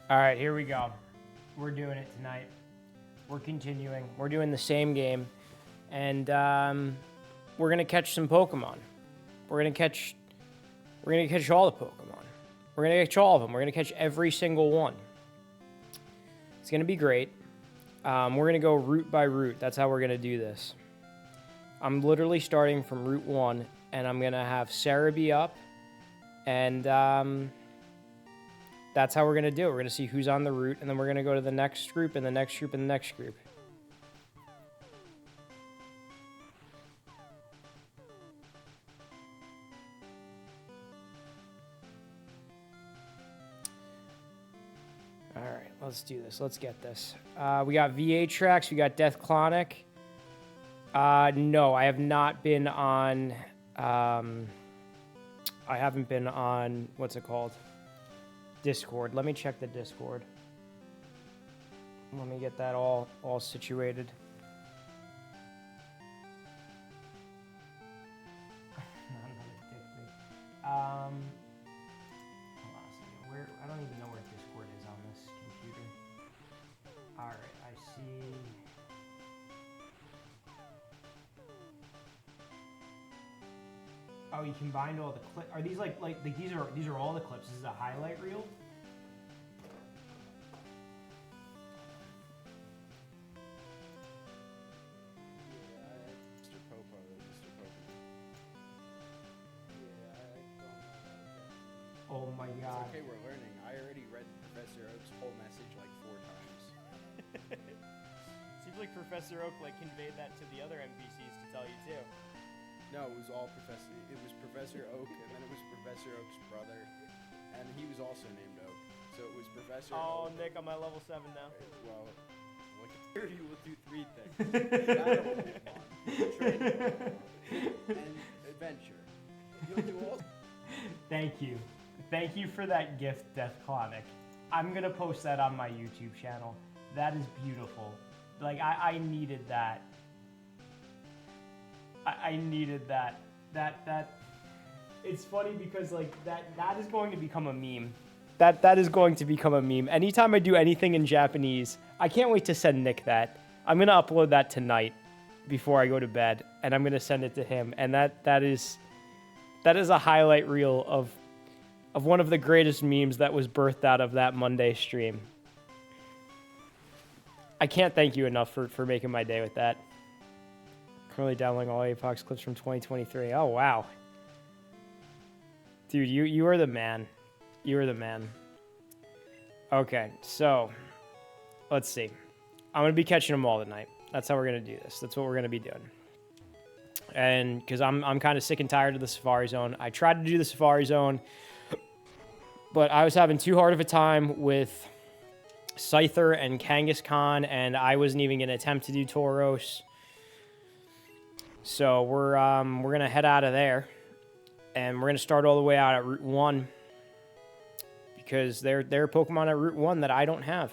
All right, here we go. We're doing it tonight. We're continuing. We're doing the same game, and we're gonna catch some Pokemon. We're gonna catch. We're gonna catch all the Pokemon. We're gonna catch all of them. We're gonna catch every single one. It's gonna be great. We're gonna go route by route. That's how we're gonna do this. I'm literally starting from Route 1, and I'm gonna have Cerebi up, and that's how we're going to do it. We're going to see who's on the route, and then we're going to go to the next group, and the next group, and the next group. All right, let's do this. Let's get this. We got VA tracks. We got Death Clonic. No, I have not been on... I haven't been on... What's it called? Discord. Let me check the Discord. Let me get that all situated. Hold on a second. Where I don't even know where Discord is on this computer. All right, I see. Oh, you combined all the clips. Are these like these are all the clips? This is a highlight reel. Mr. Popo. Oh my god. It's okay, we're learning. I already read Professor Oak's whole message like 4 times. Seems like Professor Oak conveyed that to the other NPCs to tell you too. No, it was all Professor. It was Professor Oak, and then it was Professor Oak's brother, and he was also named Oak. So it was Professor. Oh, Oak. Nick, I'm at level 7 now. Well, look at here. You will do 3 things: battle Pokemon, training, and adventure. You'll do all. Thank you. Thank you for that gift, Death Clonic. I'm gonna post that on my YouTube channel. That is beautiful. I needed that. I needed that. That. It's funny because that is going to become a meme. That is going to become a meme. Anytime I do anything in Japanese, I can't wait to send Nick that. I'm gonna upload that tonight before I go to bed, and I'm gonna send it to him. And that is a highlight reel of one of the greatest memes that was birthed out of that Monday stream. I can't thank you enough for making my day with that. Currently downloading all Apox clips from 2023. Oh, wow. Dude, you are the man. You are the man. Okay, so let's see. I'm going to be catching them all tonight. That's how we're going to do this. That's what we're going to be doing. And because I'm kind of sick and tired of the Safari Zone. I tried to do the Safari Zone, but I was having too hard of a time with Scyther and Kangaskhan, and I wasn't even going to attempt to do Tauros. So we're gonna head out of there, and we're gonna start all the way out at Route 1 because there are Pokemon at Route 1 that I don't have.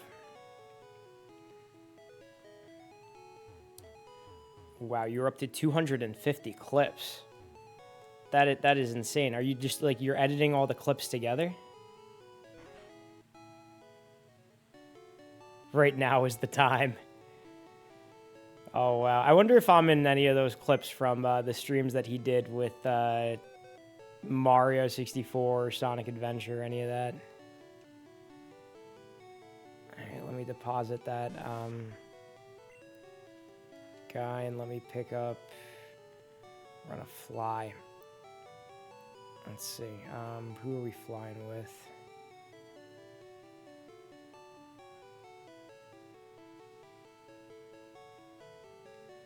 Wow, you're up to 250 clips. That is insane. Are you just you're editing all the clips together? Right now is the time. Oh, wow. I wonder if I'm in any of those clips from the streams that he did with Mario 64, Sonic Adventure, any of that. All right, let me deposit that guy, and let me pick up... We're gonna fly. Let's see. Who are we flying with?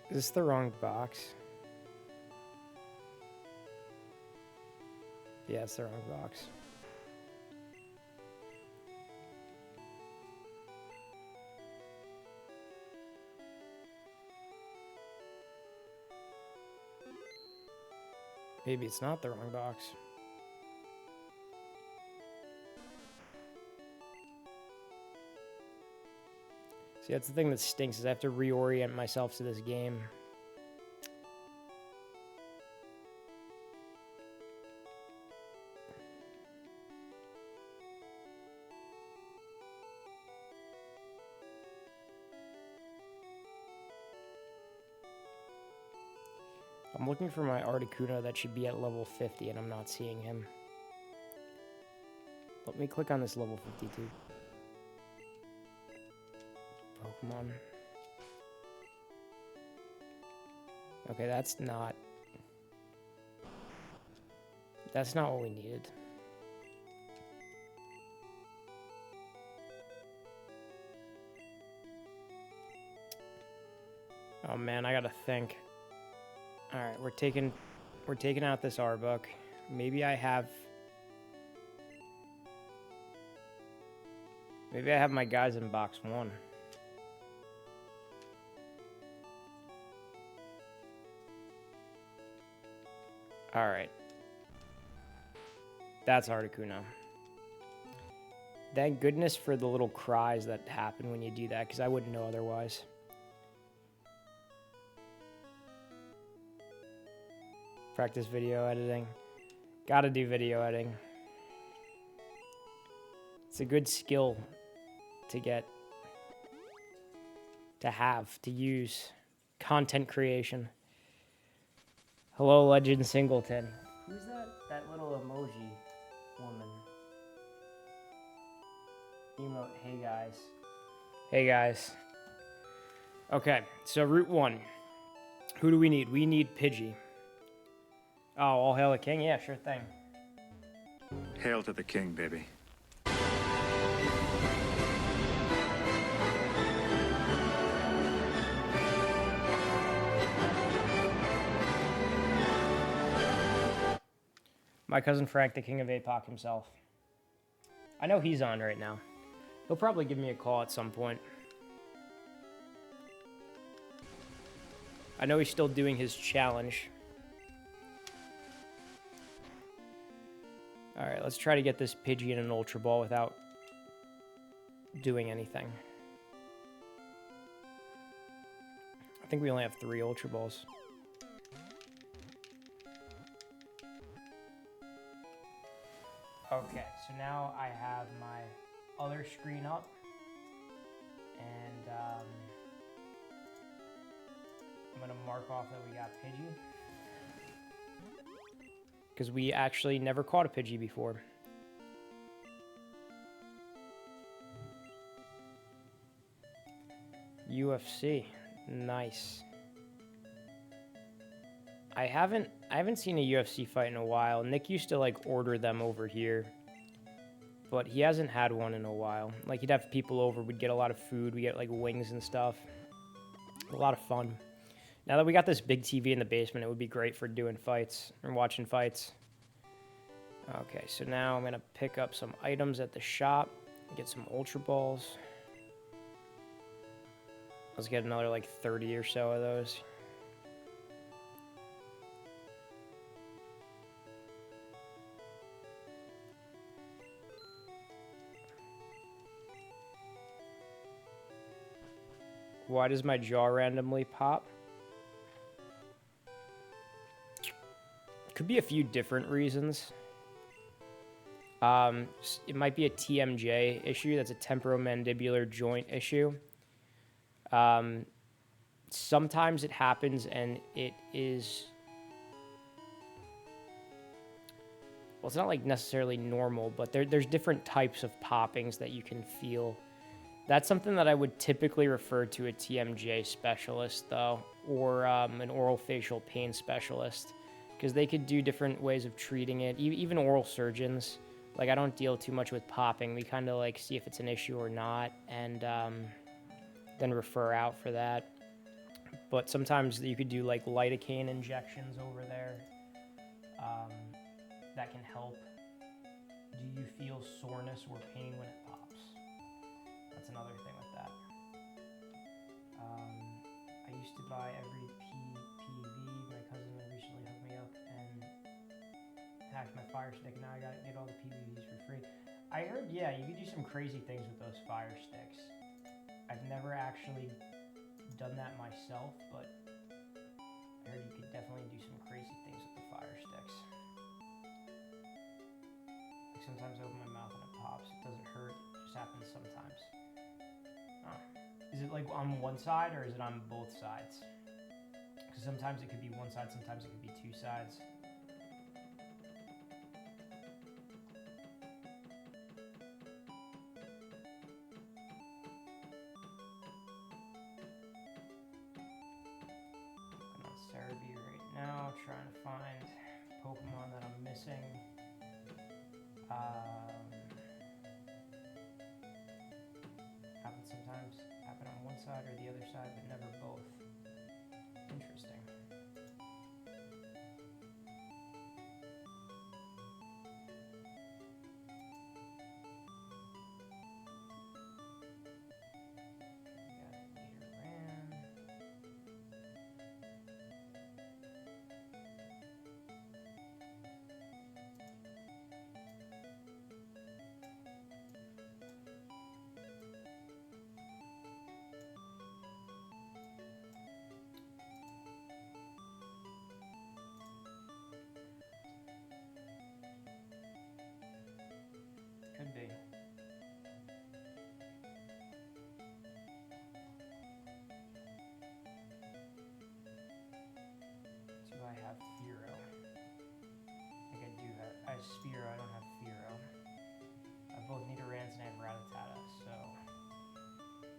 Is this the wrong box? Yeah, it's the wrong box. Maybe it's not the wrong box. See, that's the thing that stinks, is I have to reorient myself to this game. I'm looking for my Articuno that should be at level 50, and I'm not seeing him. Let me click on this level 52 Pokemon. Okay, that's not what we needed. Oh man, I gotta think. All right, we're taking out this Arbok. Maybe I have my guys in box 1. All right. That's Articuno. Thank goodness for the little cries that happen when you do that, because I wouldn't know otherwise. Practice video editing. Gotta do video editing. It's a good skill to use. Content creation. Hello, Legend Singleton. Who's that little emoji woman? Emote, hey guys. Hey guys. Okay, so Route 1. Who do we need? We need Pidgey. Oh, all hail the king? Yeah, sure thing. Hail to the king, baby. My cousin Frank, the king of APOC himself. I know he's on right now. He'll probably give me a call at some point. I know he's still doing his challenge. Alright, let's try to get this Pidgey in an Ultra Ball without doing anything. I think we only have 3 Ultra Balls. Okay, so now I have my other screen up, and I'm going to mark off that we got Pidgey, because we actually never caught a Pidgey before. UFC, nice. I haven't seen a UFC fight in a while. Nick used to like order them over here, but he hasn't had one in a while. Like he'd have people over, we'd get a lot of food, we get like wings and stuff. A lot of fun. Now that we got this big TV in the basement, it would be great for doing fights and watching fights. Okay, so now I'm gonna pick up some items at the shop, get some Ultra Balls. Let's get another like 30 or so of those. Why does my jaw randomly pop? Could be a few different reasons. It might be a TMJ issue. That's a temporomandibular joint issue. Sometimes it happens and it is... Well, it's not like necessarily normal, but there's different types of poppings that you can feel. That's something that I would typically refer to a TMJ specialist, though, or an oral facial pain specialist, because they could do different ways of treating it. Even oral surgeons, like I don't deal too much with popping. We kind of like see if it's an issue or not, and then refer out for that. But sometimes you could do like lidocaine injections over there. That can help. Do you feel soreness or pain when it pops? That's another thing with that. I used to buy every PPV. My cousin recently hooked me up and hacked my Fire Stick. Now I gotta get all the PPVs for free. I heard, yeah, you could do some crazy things with those Fire Sticks. I've never actually done that myself, but I heard you could definitely do some crazy things with the Fire Sticks. Like sometimes I open my mouth and it pops. It doesn't hurt. It just happens sometimes. Is it like on one side or is it on both sides? Because sometimes it could be one side, sometimes it could be two sides. I'm on Cerebi right now, trying to find Pokemon that I'm missing. Happens sometimes. Happen on one side or the other side, but never both. Interesting. Got Nidoran. Could be. Do I have Fearow? I think I do have. I have Spearow, I don't have Fearow. I have both Nidorans and I have Rattata, so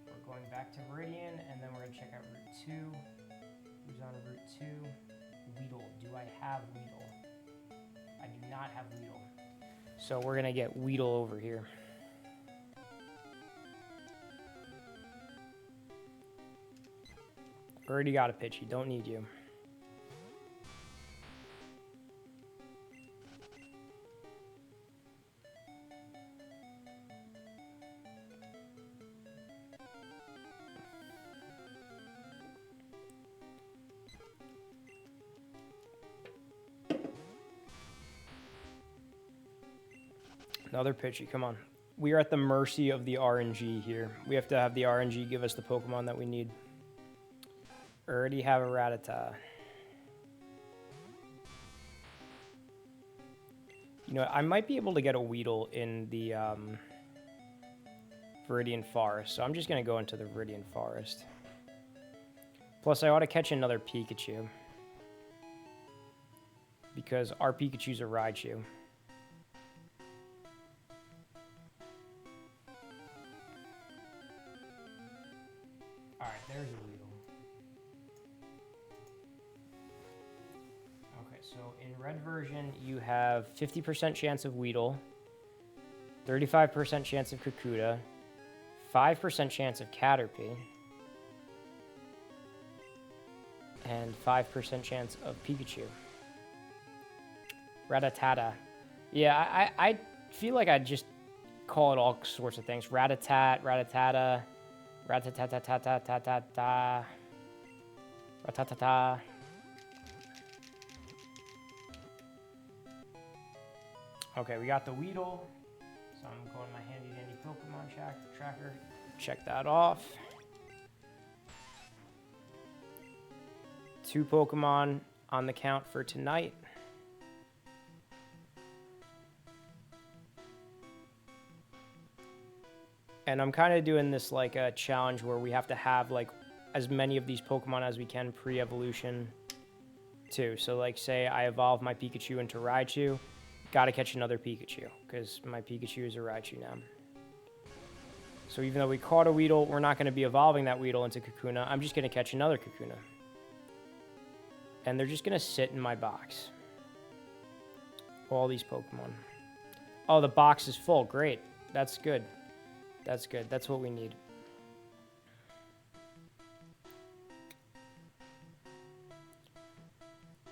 we're going back to Viridian and then we're going to check out Route 2. Who's on Route 2? Weedle. Do I have Weedle? I do not have Weedle. So we're going to get Weedle over here. Already got a Pidgey, don't need you. Another Pidgey, come on. We are at the mercy of the RNG here. We have to have the RNG give us the Pokemon that we need. Already have a Rattata. You know, I might be able to get a Weedle in the Viridian Forest, so I'm just going to go into the Viridian Forest. Plus, I ought to catch another Pikachu. Because our Pikachu's a Raichu. Alright, there's a Weedle. Okay, so in red version, you have 50% chance of Weedle, 35% chance of Kakuta, 5% chance of Caterpie, and 5% chance of Pikachu. Rattata. Yeah, I feel like I'd just call it all sorts of things. Rattatat, Rattata, Rattata, Rattata. Okay, we got the Weedle. So I'm going to my handy dandy Pokemon tracker. Check that off. 2 Pokemon on the count for tonight. And I'm kind of doing this like a challenge where we have to have like as many of these Pokemon as we can pre-evolution too. So like say I evolve my Pikachu into Raichu, gotta catch another Pikachu because my Pikachu is a Raichu now. So even though we caught a Weedle, we're not going to be evolving that Weedle into Kakuna. I'm just going to catch another Kakuna. And they're just going to sit in my box. All these Pokemon. Oh, the box is full. Great. That's good. That's good. That's what we need.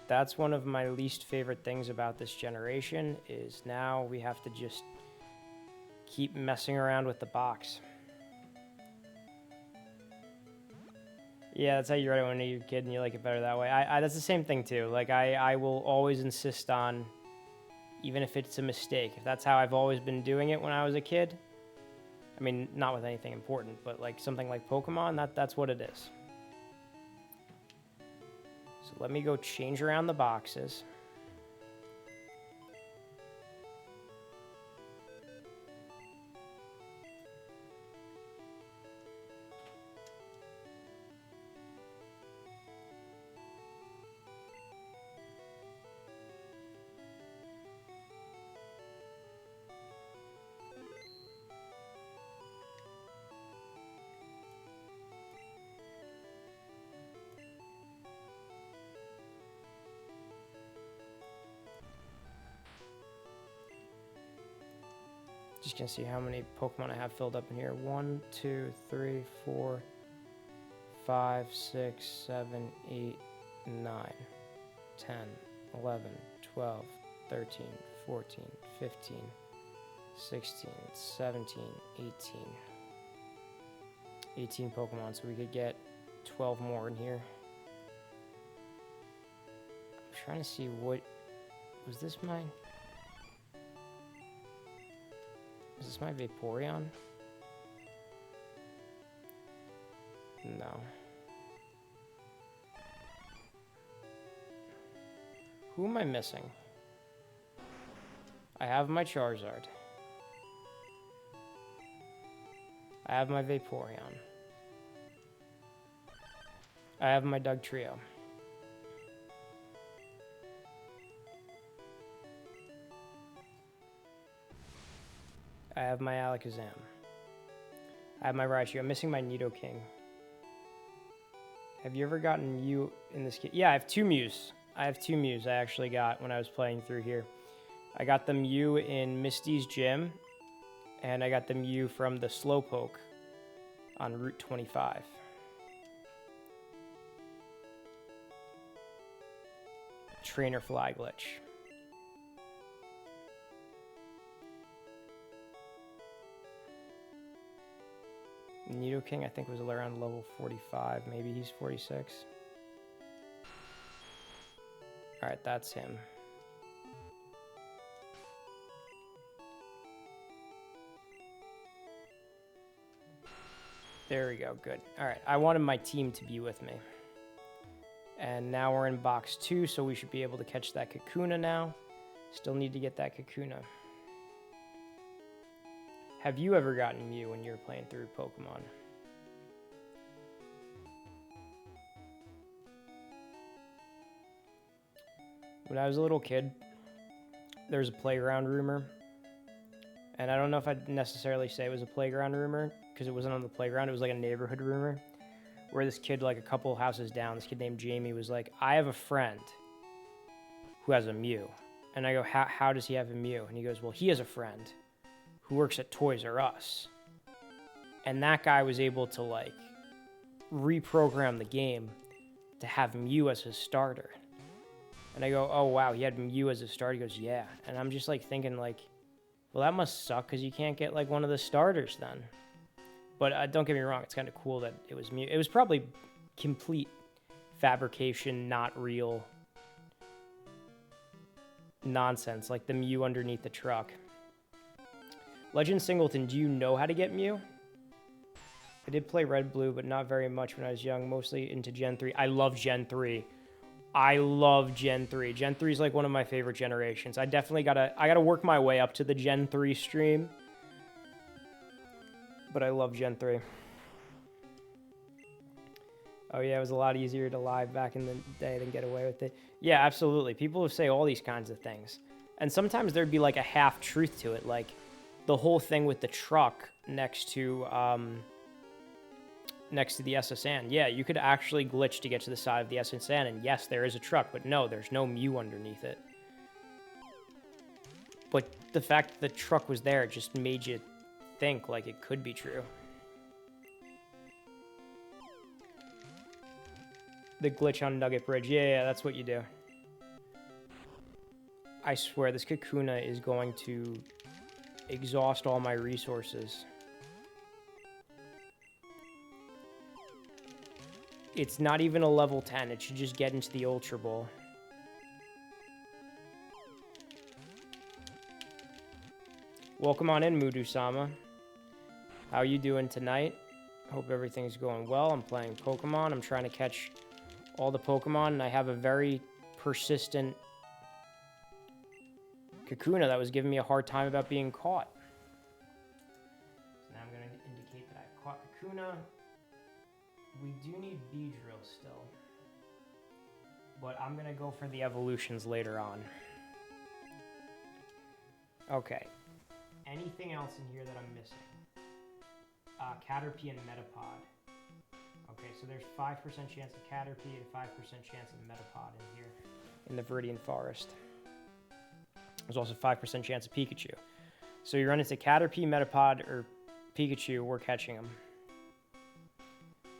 That's one of my least favorite things about this generation is now we have to just keep messing around with the box. Yeah, that's how you write it when you're a kid and you like it better that way. That's the same thing too. Like I will always insist on, even if it's a mistake, if that's how I've always been doing it when I was a kid. I mean, not with anything important, but like something like Pokemon, that's what it is. So let me go change around the boxes. Just gonna see how many Pokemon I have filled up in here. 1, 2, 3, 4, 5, 6, 7, 8, 9, 10, 11, 12, 13, 14, 15, 16, 17, 18. 18 Pokemon, so we could get 12 more in here. I'm trying to see what... Was this mine? Is this my Vaporeon? No. Who am I missing? I have my Charizard. I have my Vaporeon. I have my Dugtrio. I have my Alakazam. I have my Raichu. I'm missing my Nidoking. Have you ever gotten Mew in this kit? Yeah, I have 2 Mews. I have 2 Mews I actually got when I was playing through here. I got the Mew in Misty's gym, and I got the Mew from the Slowpoke on Route 25. Trainer fly glitch. Nidoking, I think, was around level 45. Maybe he's 46. Alright, that's him. There we go, good. Alright, I wanted my team to be with me. And now we're in box 2, so we should be able to catch that Kakuna now. Still need to get that Kakuna. Have you ever gotten Mew when you were playing through Pokemon? When I was a little kid, there was a playground rumor. And I don't know if I'd necessarily say it was a playground rumor, because it wasn't on the playground. It was like a neighborhood rumor, where this kid, like a couple houses down, this kid named Jamie was like, I have a friend who has a Mew. And I go, how does he have a Mew? And he goes, well, he has a friend who works at Toys R Us. And that guy was able to, like, reprogram the game to have Mew as his starter. And I go, oh, wow, he had Mew as his starter? He goes, yeah. And I'm just, like, thinking, like, well, that must suck because you can't get, like, one of the starters then. But don't get me wrong, it's kind of cool that it was Mew. It was probably complete fabrication, not real nonsense, like the Mew underneath the truck. Legend Singleton, do you know how to get Mew? I did play Red Blue, but not very much when I was young, mostly into Gen 3. I love Gen 3. I love Gen 3. Gen 3 is like one of my favorite generations. I definitely gotta work my way up to the Gen 3 stream. But I love Gen 3. Oh yeah, it was a lot easier to live back in the day than get away with it. Yeah, absolutely. People say all these kinds of things. And sometimes there'd be like a half truth to it, like the whole thing with the truck next to the SSN. Yeah, you could actually glitch to get to the side of the SSN, and yes, there is a truck, but no, there's no Mew underneath it. But the fact that the truck was there just made you think like it could be true. The glitch on Nugget Bridge. Yeah, that's what you do. I swear, this Kakuna is going to exhaust all my resources. It's not even a level 10. It should just get into the Ultra Bowl. Welcome on in, Mudu-sama. How you doing tonight? Hope everything's going well. I'm playing Pokemon. I'm trying to catch all the Pokemon, and I have a very persistent Kakuna that was giving me a hard time about being caught. So now I'm going to indicate that I caught Kakuna. We do need Beedrill still, but I'm going to go for the evolutions later on. Okay. Anything else in here that I'm missing? Caterpie and Metapod. Okay, so there's 5% chance of Caterpie and 5% chance of Metapod in here in the Viridian Forest. There's also 5% chance of Pikachu. So you run into Caterpie, Metapod, or Pikachu, we're catching them.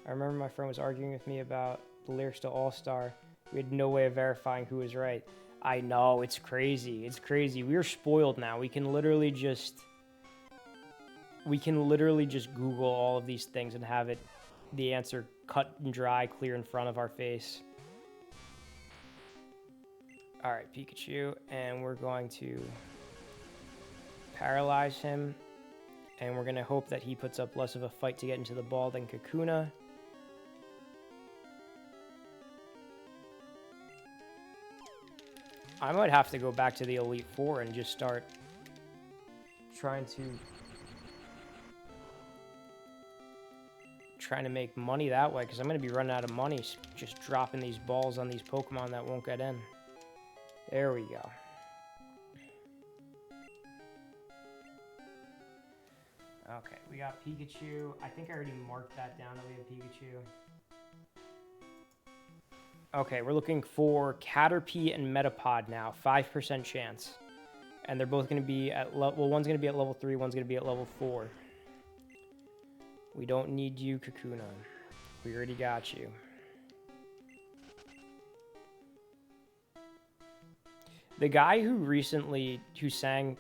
I remember my friend was arguing with me about the lyrics to All-Star. We had no way of verifying who was right. I know, it's crazy. It's crazy. We're spoiled now. We can literally just Google all of these things and have the answer cut and dry, clear in front of our face. All right, Pikachu, and we're going to paralyze him, and we're going to hope that he puts up less of a fight to get into the ball than Kakuna. I might have to go back to the Elite Four and just start trying to make money that way, because I'm going to be running out of money just dropping these balls on these Pokemon that won't get in. There we go. Okay, we got Pikachu. I think I already marked that down that we have Pikachu. Okay, we're looking for Caterpie and Metapod now. 5% chance. And they're both going to be at well, one's going to be at level 3, one's going to be at level 4. We don't need you, Kakuna. We already got you. The guy who sang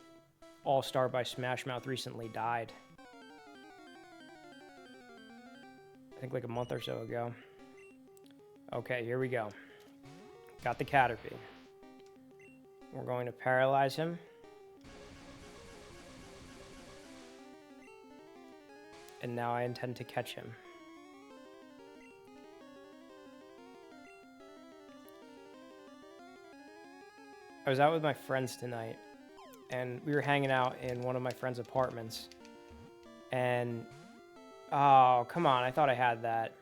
All-Star by Smash Mouth recently died. I think like a month or so ago. Okay, here we go. Got the Caterpie. We're going to paralyze him. And now I intend to catch him. I was out with my friends tonight, and we were hanging out in one of my friend's apartments. And, oh, come on, I thought I had that.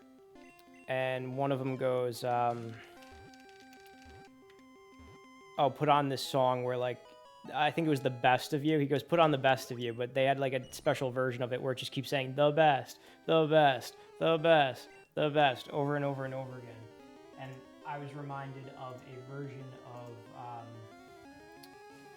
And one of them goes, oh, put on this song where, like, I think it was The Best of You. He goes, put on The Best of You, but they had, like, a special version of it where it just keeps saying, the best, the best, the best, the best, over and over and over again. And I was reminded of a version of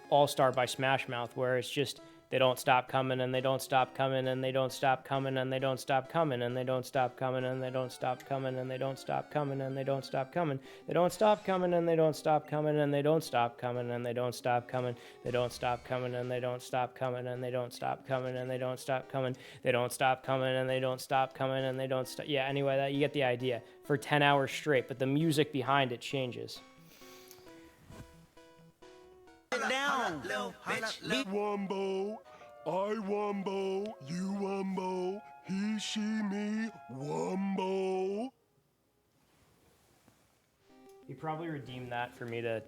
All-Star by Smash Mouth where it's just, they don't stop coming, and they don't stop coming, and they don't stop coming, and they don't stop coming, and they don't stop coming, and they don't stop coming, and they don't stop coming, and they don't stop coming. They don't stop coming, and they don't stop coming, and they don't stop coming, and they don't stop coming. They don't stop coming, and they don't stop coming, and they don't stop coming, and they don't stop coming. They don't stop coming, and they don't stop coming, and they don't stop. Yeah, anyway, that you get the idea. For 10 hours straight, but the music behind it changes. Down, little bitch. Wumbo, I wumbo, you wumbo, he, she, me, wumbo. You probably redeemed that for me to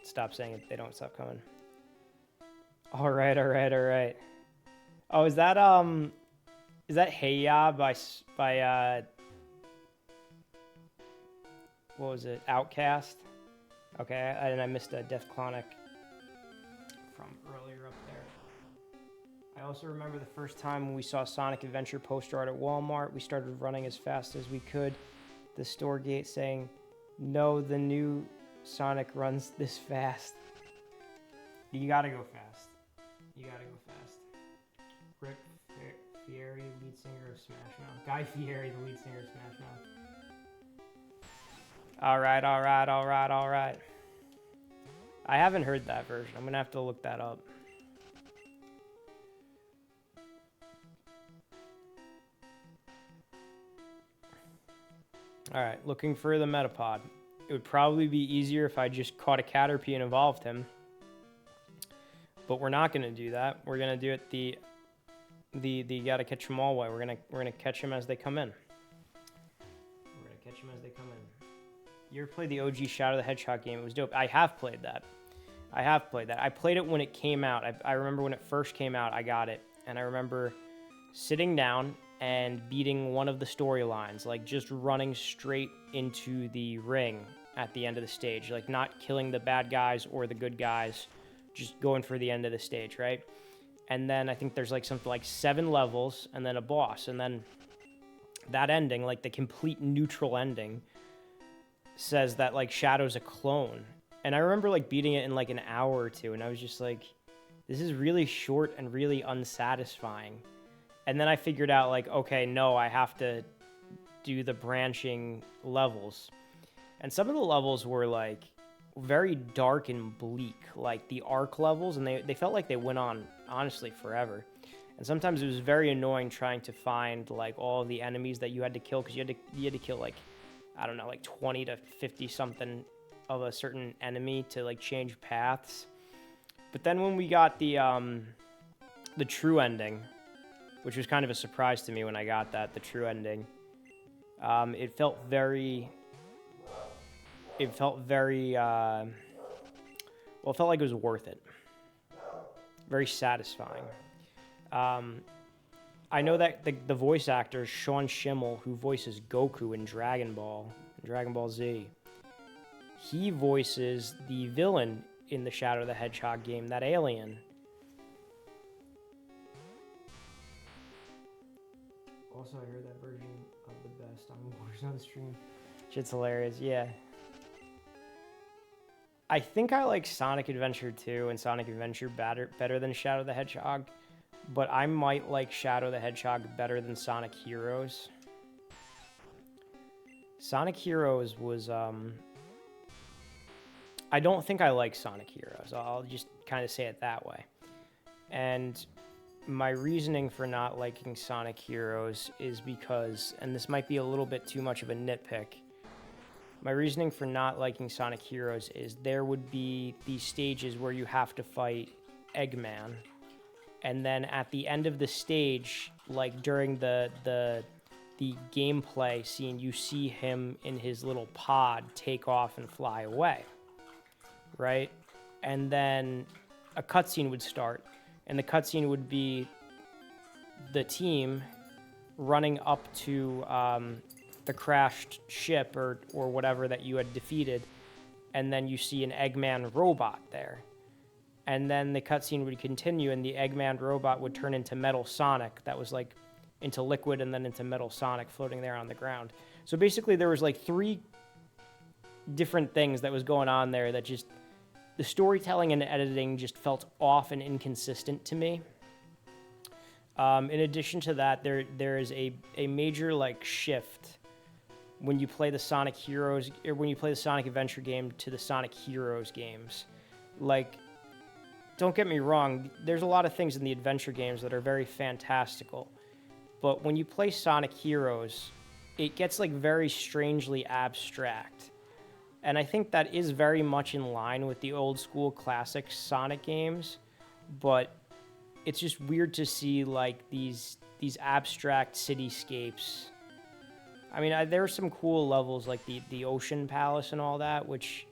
stop saying it. They don't stop coming. All right. Oh, is that Hey Ya by what was it? Outcast? Okay, and I missed a Def Clonic from earlier up there. I also remember the first time when we saw Sonic Adventure poster art at Walmart, we started running as fast as we could. The store gate saying, "No, the new Sonic runs this fast." You gotta go fast. You gotta go fast. Rip Fieri, lead singer of Smash Mouth. Guy Fieri, the lead singer of Smash Mouth. All right. I haven't heard that version. I'm gonna have to look that up. All right, looking for the Metapod. It would probably be easier if I just caught a Caterpie and evolved him. But we're not gonna do that. We're gonna do it the gotta catch them all way. We're gonna catch them as they come in. You ever played the OG Shadow the Hedgehog game? It was dope. I have played that. I played it when it came out. I remember when it first came out, I got it. And I remember sitting down and beating one of the storylines, like just running straight into the ring at the end of the stage. Like not killing the bad guys or the good guys, just going for the end of the stage, right? And then I think there's like something like 7 levels and then a boss. And then that ending, like the complete neutral ending, says that like Shadow's a clone. And I remember like beating it in like an hour or two, and I was just like, This is really short and really unsatisfying. And then I figured out, like, okay, no, I have to do the branching levels. And some of the levels were, like, very dark and bleak, like the arc levels, and they felt like they went on, honestly, forever. And sometimes it was very annoying trying to find, like, all of the enemies that you had to kill, because you had to kill, like, I don't know, like 20 to 50 something of a certain enemy to, like, change paths. But then when we got the true ending, which was kind of a surprise to me when I got that, the true ending, it felt very, well, it felt like it was worth it. Very satisfying. I know that the voice actor, Sean Schimmel, who voices Goku in Dragon Ball Z, he voices the villain in the Shadow the Hedgehog game, that alien. Also, I heard that version of the best on Warzone stream. Shit's hilarious, yeah. I think I like Sonic Adventure 2 and Sonic Adventure better than Shadow the Hedgehog, but I might like Shadow the Hedgehog better than Sonic Heroes. Sonic Heroes was, I don't think I like Sonic Heroes. I'll just kind of say it that way. And my reasoning for not liking Sonic Heroes is because, and this might be a little bit too much of a nitpick, my reasoning for not liking Sonic Heroes is there would be these stages where you have to fight Eggman, and then at the end of the stage, like during the gameplay scene, you see him in his little pod take off and fly away, right? And then a cutscene would start, and the cutscene would be the team running up to the crashed ship or whatever that you had defeated, and then you see an Eggman robot there. And then the cutscene would continue, and the Eggman robot would turn into Metal Sonic. That was like into Liquid and then into Metal Sonic floating there on the ground. So basically there was like 3 different things that was going on there that just, the storytelling and editing just felt off and inconsistent to me. In addition to that, there is a major like shift when you play the Sonic Heroes, or when you play the Sonic Adventure game to the Sonic Heroes games. Like, don't get me wrong, there's a lot of things in the adventure games that are very fantastical. But when you play Sonic Heroes, it gets like very strangely abstract. And I think that is very much in line with the old school classic Sonic games, but it's just weird to see like these abstract cityscapes. I mean, there are some cool levels like the Ocean Palace and all that, which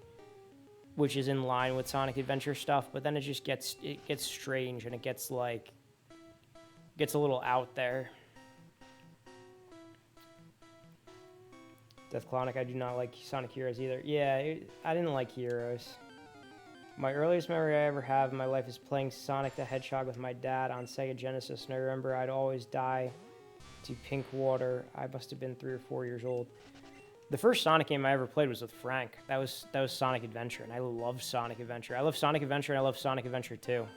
is in line with Sonic Adventure stuff, but then it just gets strange, and it gets a little out there. Deathclonic, I do not like Sonic Heroes either. Yeah, I didn't like Heroes. My earliest memory I ever have in my life is playing Sonic the Hedgehog with my dad on Sega Genesis, and I remember I'd always die to pink water. I must have been 3 or 4 years old. The first Sonic game I ever played was with Frank. That was Sonic Adventure, and I love Sonic Adventure. I love Sonic Adventure, and I love Sonic Adventure 2.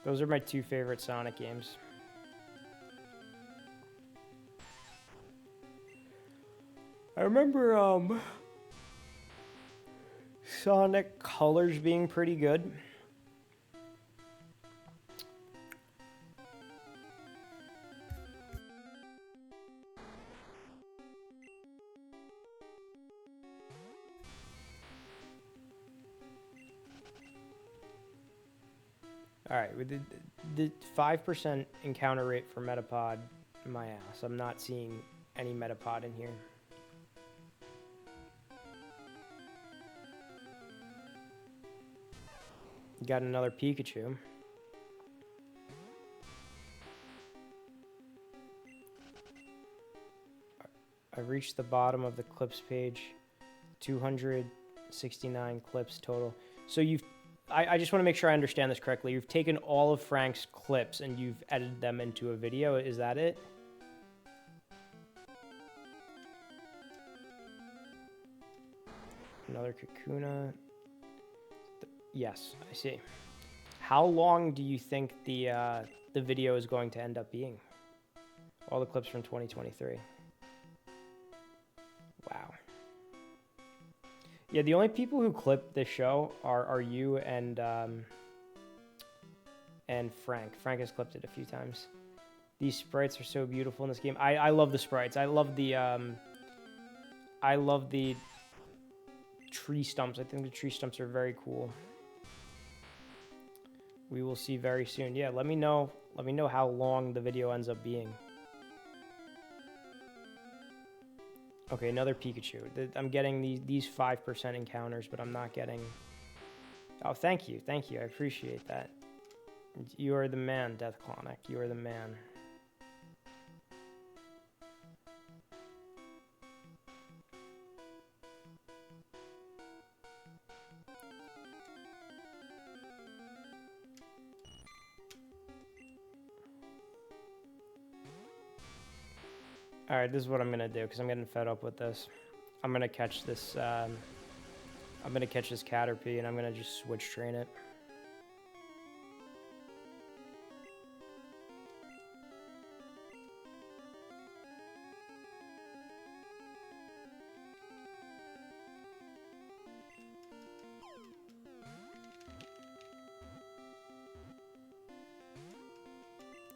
Those are my 2 favorite Sonic games. I remember Sonic Colors being pretty good. Alright, with the 5% encounter rate for Metapod, my ass. I'm not seeing any Metapod in here. Got another Pikachu. I reached the bottom of the clips page. 269 clips total. So you've I just want to make sure I understand this correctly. You've taken all of Frank's clips and you've edited them into a video. Is that it? Another Kakuna. Yes, I see. How long do you think the video is going to end up being? All the clips from 2023. Wow. Yeah, the only people who clip this show are you and Frank. Frank has clipped it a few times. These sprites are so beautiful in this game. I love the sprites. I love the tree stumps. I think the tree stumps are very cool. We will see very soon. Yeah, let me know how long the video ends up being. Okay, another Pikachu. I'm getting these 5% encounters, but I'm not getting... Oh, thank you. Thank you. I appreciate that. You are the man, Death Clonic. You are the man. Alright, this is what I'm gonna do, because I'm getting fed up with this. I'm gonna catch this, Caterpie, and I'm gonna just switch train it.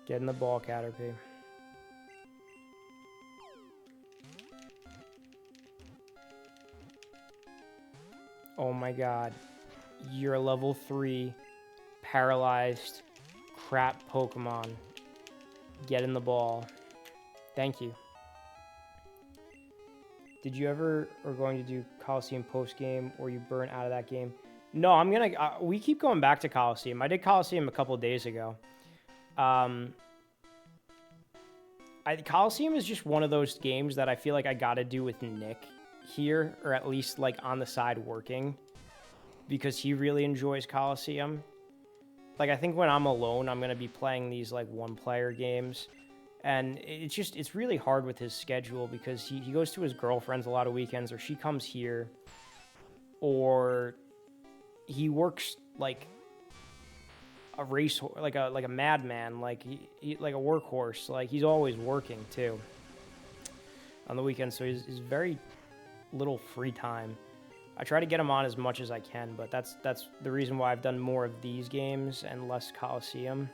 Get in the ball, Caterpie. Oh my god. You're a level 3, paralyzed, crap Pokemon. Get in the ball. Thank you. Did you ever or going to do Coliseum post-game, or you burn out of that game? No, I'm gonna... we keep going back to Coliseum. I did Coliseum a couple days ago. Coliseum is just one of those games that I feel like I gotta do with Nick here, or at least like on the side working, because he really enjoys Coliseum. Like, I think when I'm alone, I'm gonna be playing these like one-player games, and it's really hard with his schedule, because he goes to his girlfriend's a lot of weekends, or she comes here, or he works like a race, like a madman, like he like a workhorse. Like, he's always working too on the weekends, so he's very little free time. I try to get him on as much as I can, but that's the reason why I've done more of these games and less Coliseum.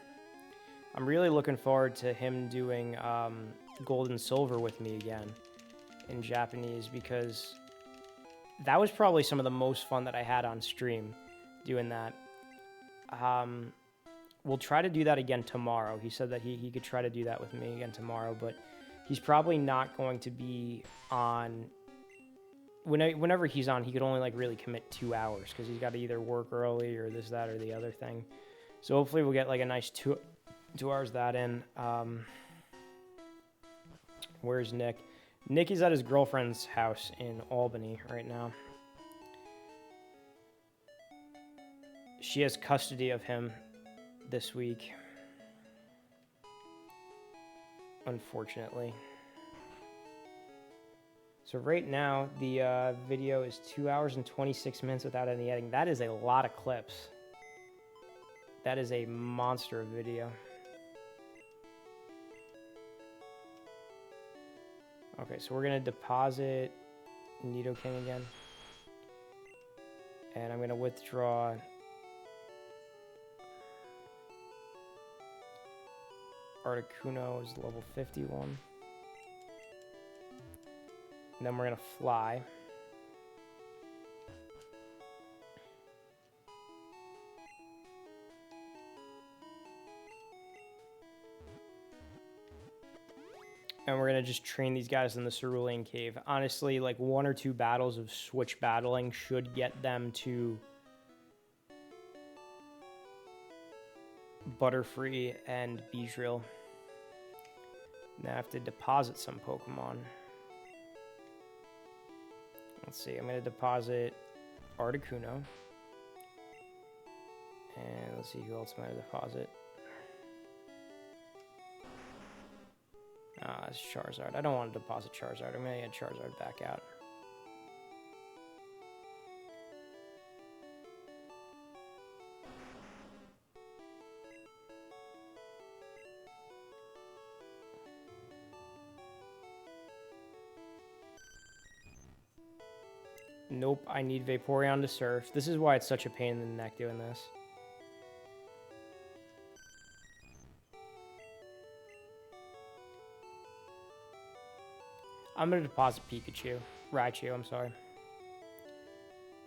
I'm really looking forward to him doing Gold and Silver with me again in Japanese, because that was probably some of the most fun that I had on stream doing that. We'll try to do that again tomorrow. He said that he could try to do that with me again tomorrow, but he's probably not going to be on. Whenever he's on, he could only like really commit 2 hours, because he's got to either work early or this, that, or the other thing. So hopefully we'll get like a nice 2 hours that in. Where's Nick? Nick is at his girlfriend's house in Albany right now. She has custody of him this week, unfortunately. So right now, the video is 2 hours and 26 minutes without any editing. That is a lot of clips. That is a monster of video. Okay, so we're going to deposit Nidoking again. And I'm going to withdraw Articuno is level 51. And then we're going to fly. And we're going to just train these guys in the Cerulean Cave. Honestly, like 1 or 2 battles of switch battling should get them to Butterfree and Beedrill. Now I have to deposit some Pokemon. Let's see, I'm going to deposit Articuno. And let's see who else might deposit. Ah, it's Charizard. I don't want to deposit Charizard. I'm going to get Charizard back out. Nope, I need Vaporeon to surf. This is why it's such a pain in the neck doing this. I'm going to deposit Pikachu. Raichu, I'm sorry.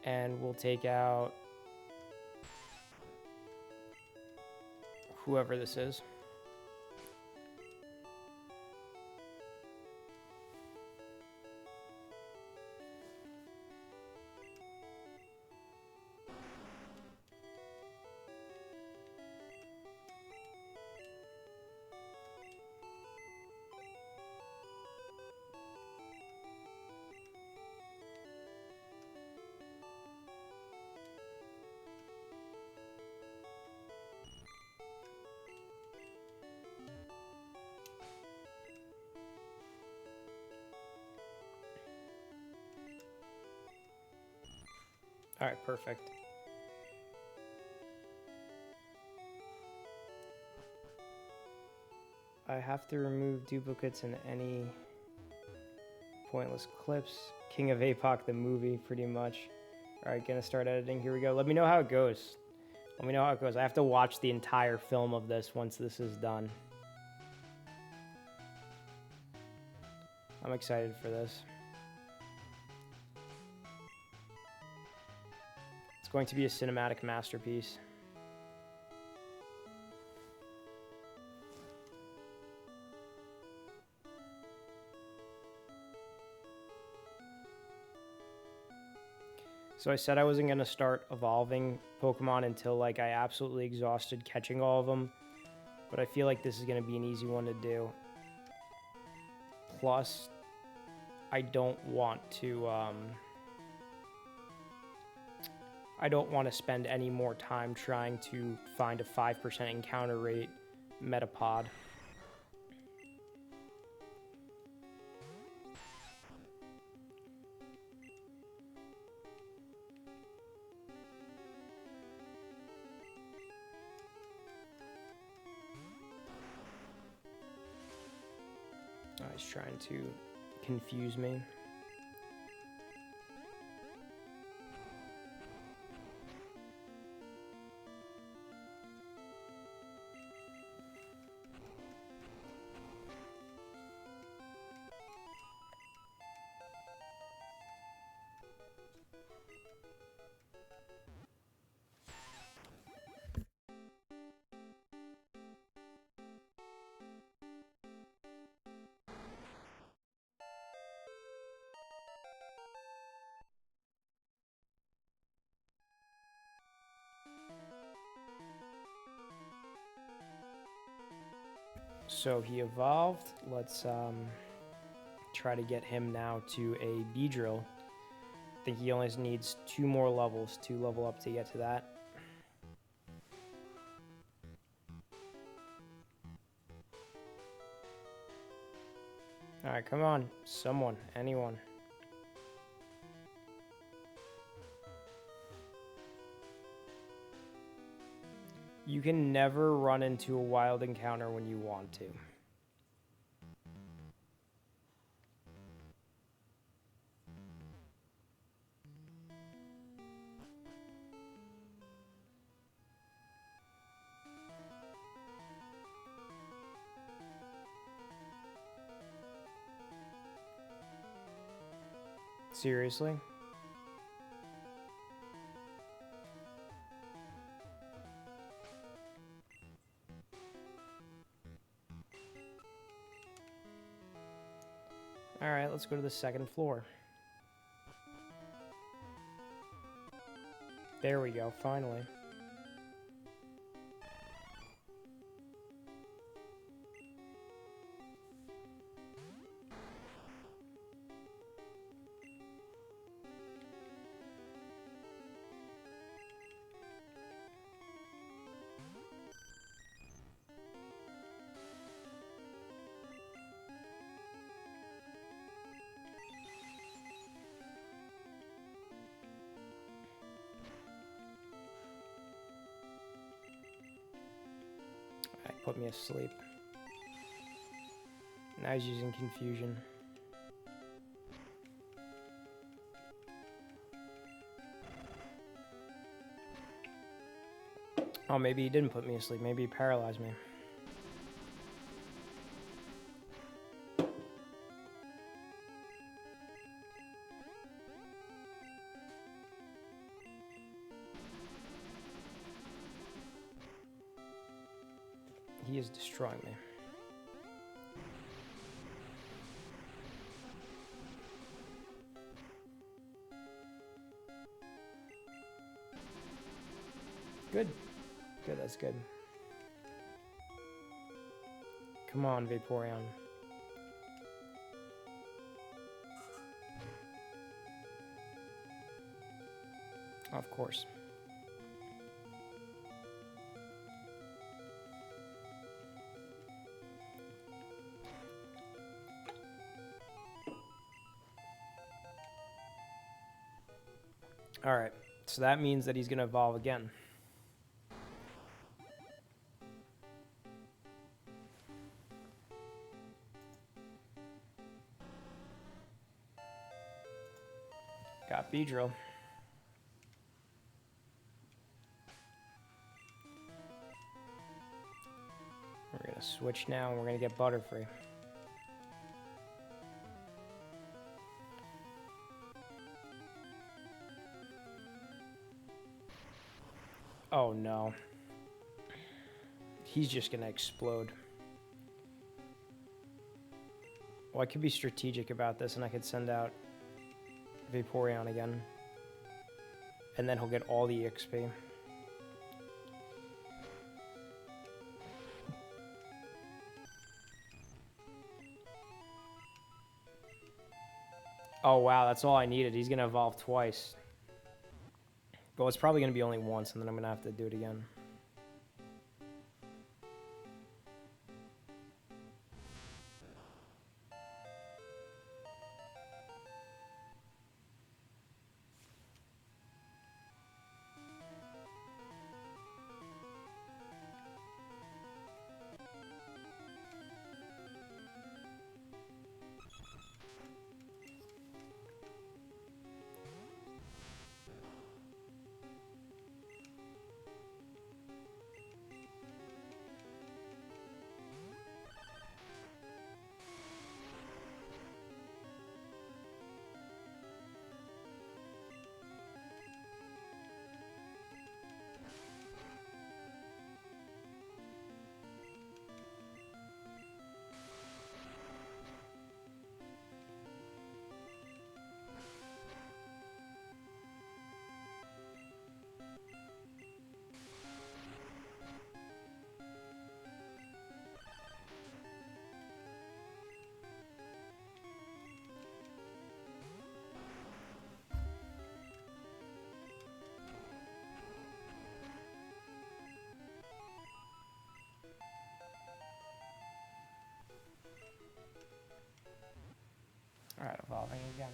And we'll take out whoever this is. All right, perfect. I have to remove duplicates in any pointless clips. King of Apoc, the movie, pretty much. All right, gonna start editing. Here we go. Let me know how it goes. Let me know how it goes. I have to watch the entire film of this once this is done. I'm excited for this. It's going to be a cinematic masterpiece. So I said I wasn't going to start evolving Pokemon until like I absolutely exhausted catching all of them. But I feel like this is going to be an easy one to do. Plus, I don't want to spend any more time trying to find a 5% encounter rate Metapod. He's trying to confuse me. So he evolved. Let's try to get him now to a Beedrill. I think he only needs 2 more levels to level up to get to that. Alright, come on. Someone. Anyone. You can never run into a wild encounter when you want to. Seriously? Alright, let's go to the 2nd floor. There we go, finally. put me asleep. Now he's using confusion. Oh, maybe he didn't put me asleep. Maybe he paralyzed me. He is destroying me. Good. Good, that's good. Come on, Vaporeon. Of course. Alright, so that means that he's going to evolve again. Got Beedrill. We're going to switch now and we're going to get Butterfree. Oh no. He's just gonna explode. Well, I could be strategic about this and I could send out Vaporeon again. And then he'll get all the EXP. Oh wow, that's all I needed. He's gonna evolve twice. But it's probably going to be only once, and then I'm going to have to do it again. Alright, evolving again.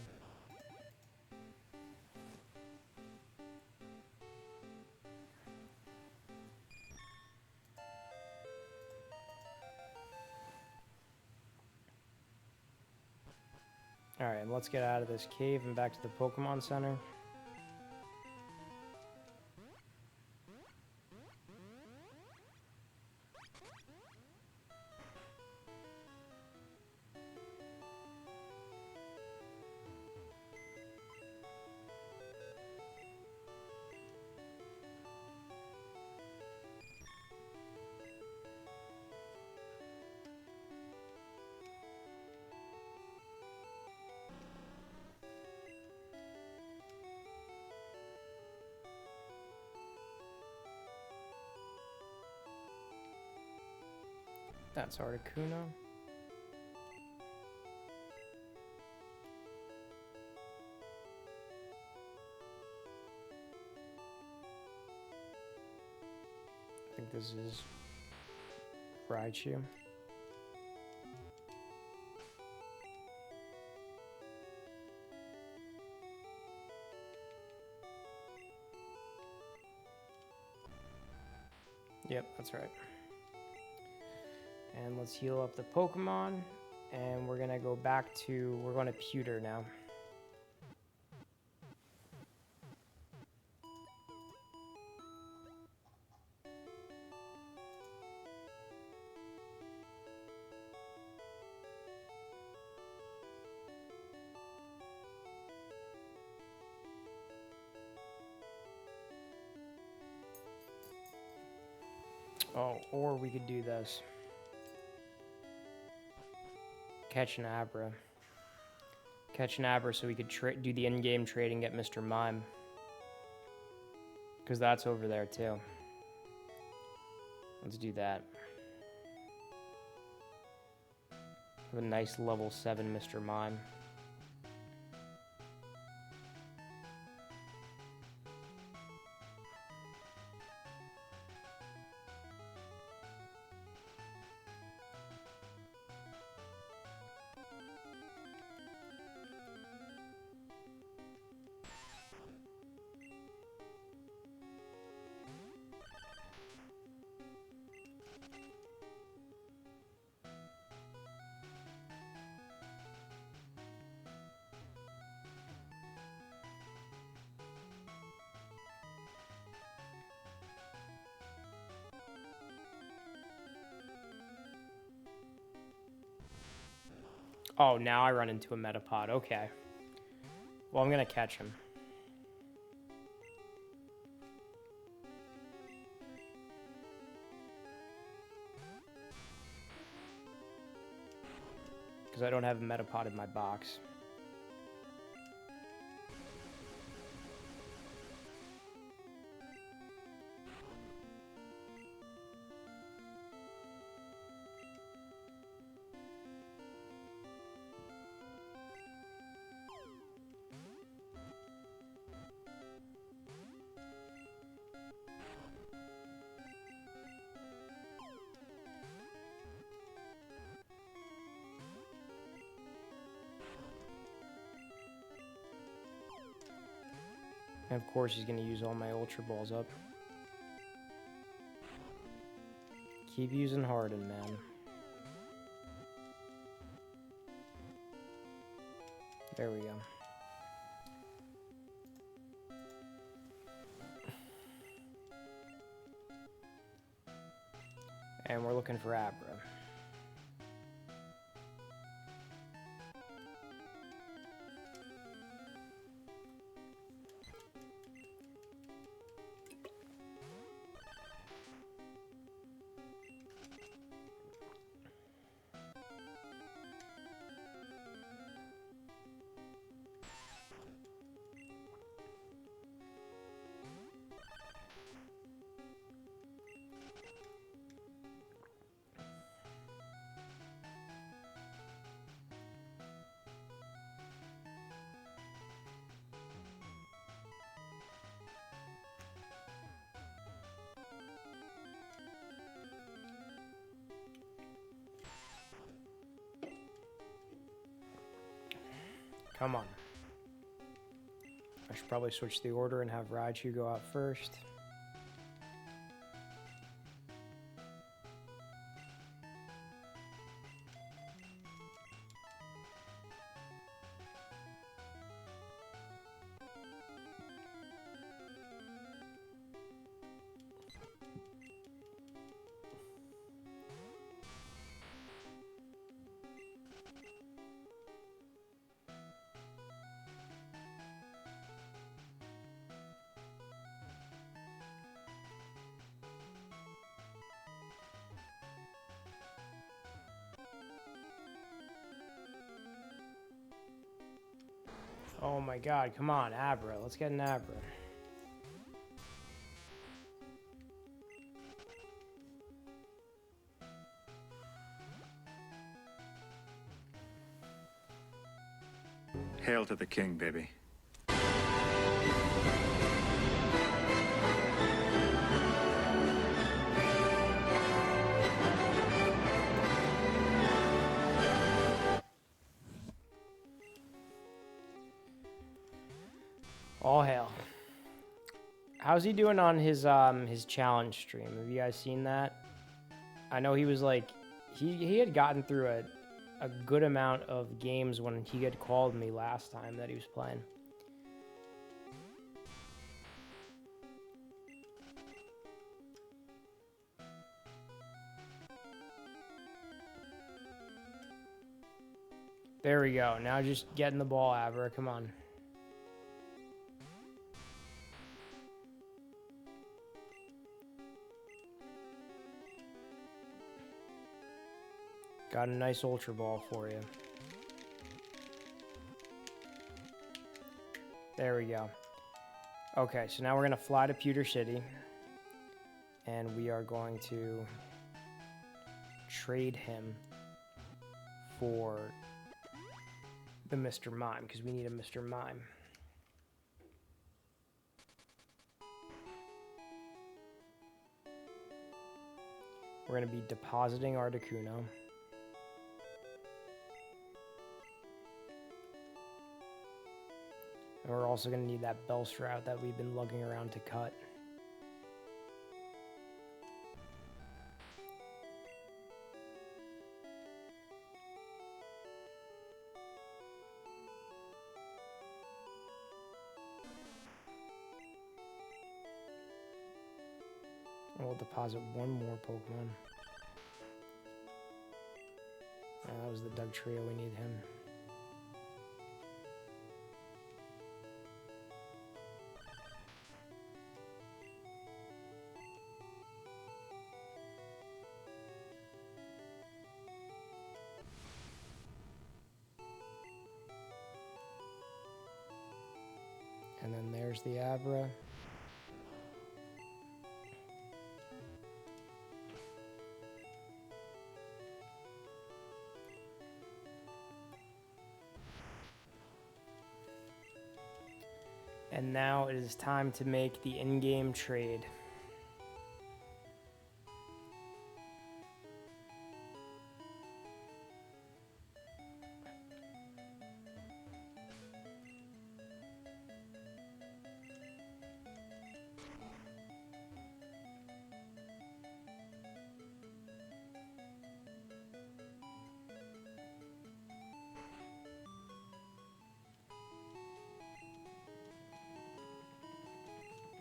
Alright, let's get out of this cave and back to the Pokemon Center. That's Articuno. I think this is Raichu. Yep, that's right. And let's heal up the Pokemon. And we're going to go back to... We're going to Pewter now. Oh, or we could do this. Catch an Abra. Catch an Abra so we could do the in-game trade and get Mr. Mime. Because that's over there too. Let's do that. Have a nice level 7 Mr. Mime. Oh, now I run into a Metapod. Okay. Well, I'm going to catch him. Because I don't have a Metapod in my box. And of course, he's going to use all my Ultra Balls up. Keep using Harden, man. There we go. And we're looking for Abra. Come on. I should probably switch the order and have Raichu go out first. Oh my god, come on, Abra. Let's get an Abra. Hail to the king, baby. All hail. How's he doing on his challenge stream? Have you guys seen that? I know he was like he had gotten through a good amount of games when he had called me last time that he was playing. There we go. Now just getting the ball, Abra. Come on. Got a nice ultra ball for you. There we go. Okay, so now we're going to fly to Pewter City. And we are going to trade him for the Mr. Mime, because we need a Mr. Mime. We're going to be depositing Articuno. And we're also going to need that Bellsprout that we've been lugging around to cut. And we'll deposit one more Pokemon. That was the Doug Trio, we need him. And then there's the Abra. And now it is time to make the in-game trade.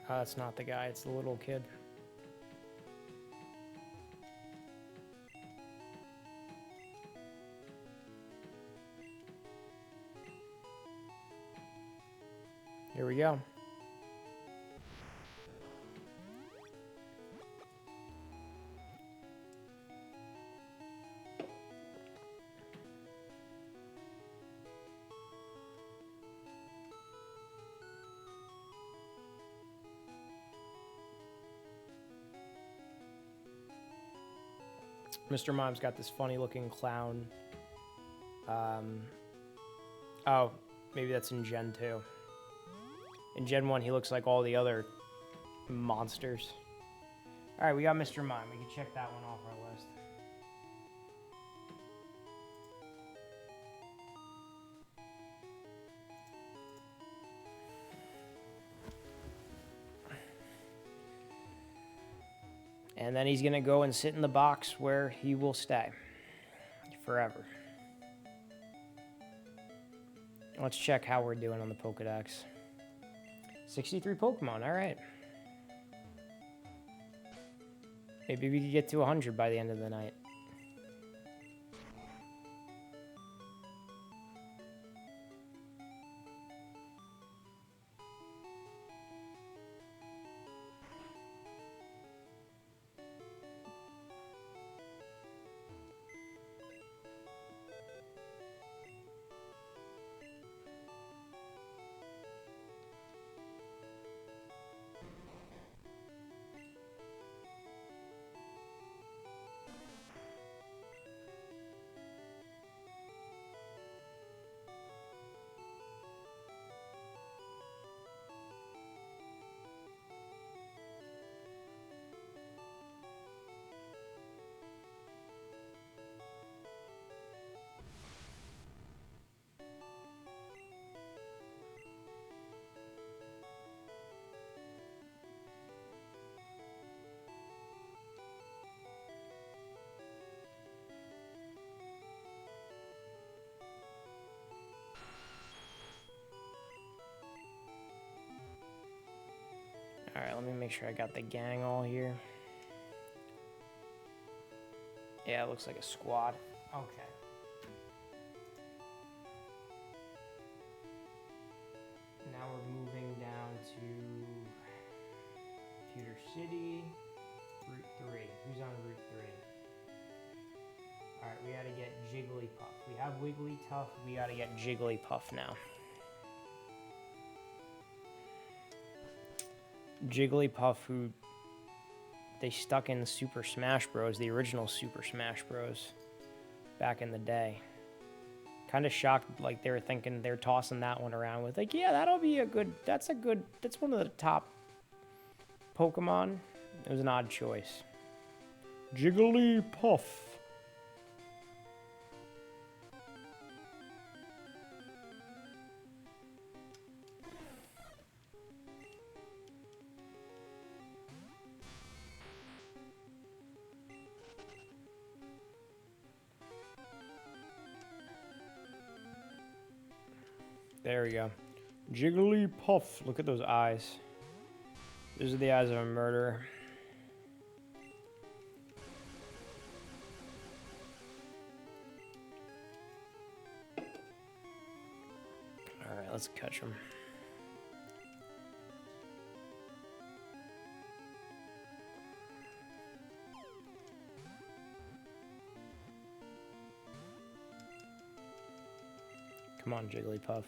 Oh, that's not the guy, it's the little kid. Here we go. Mr. Mime's got this funny looking clown. Oh, maybe that's in Gen 2. In Gen 1, he looks like all the other monsters. Alright, we got Mr. Mime. We can check that one off our list. And then he's going to go and sit in the box where he will stay forever. Let's check how we're doing on the Pokedex. 63 Pokemon, all right. Maybe we could get to 100 by the end of the night. Alright, let me make sure I got the gang all here. Yeah, it looks like a squad. Okay. Now we're moving down to Pewter City, Route 3. Who's on Route 3? Alright, we gotta get Jigglypuff. We have Wigglytuff, we gotta get Jigglypuff now. Jigglypuff, who they stuck in Super Smash Bros., the original Super Smash Bros. Back in the day. Kind of shocked, like they were thinking they're tossing that one around with, like, yeah, that'll be a good, that's one of the top Pokemon. It was an odd choice. Jigglypuff. There we go. Jigglypuff. Look at those eyes. Those are the eyes of a murderer. Alright, let's catch him. Come on, Jigglypuff.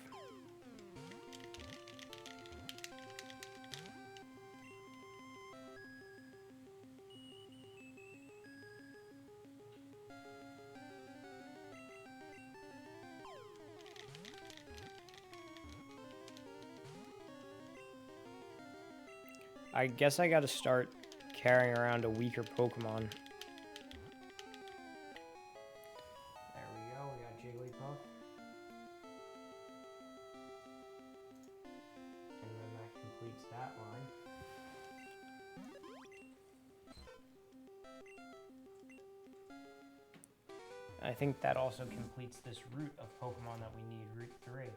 I guess I gotta start carrying around a weaker Pokemon. There we go, we got Jigglypuff. And then that completes that line. I think that also completes this route of Pokemon that we need, Route 3.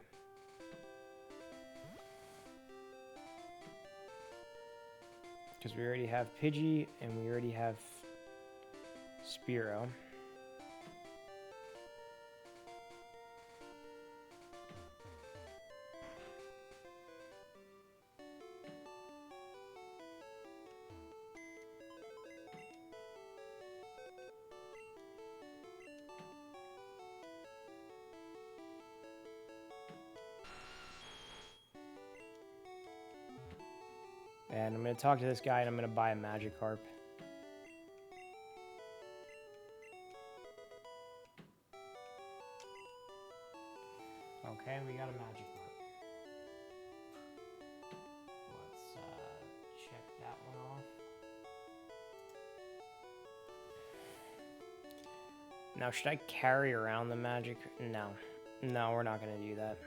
Because we already have Pidgey and we already have Spearow. And I'm going to talk to this guy and I'm going to buy a Magikarp. Okay, we got a Magikarp. Let's check that one off. Now, should I carry around the Magic? No. No, we're not going to do that.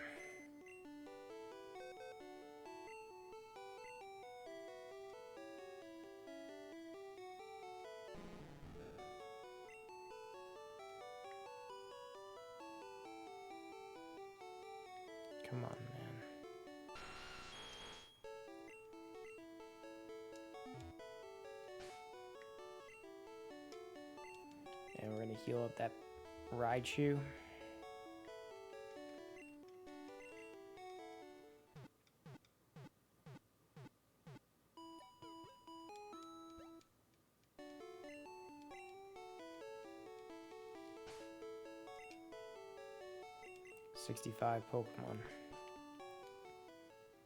Come on, man. And we're gonna heal up that Raichu. $65 Pokemon.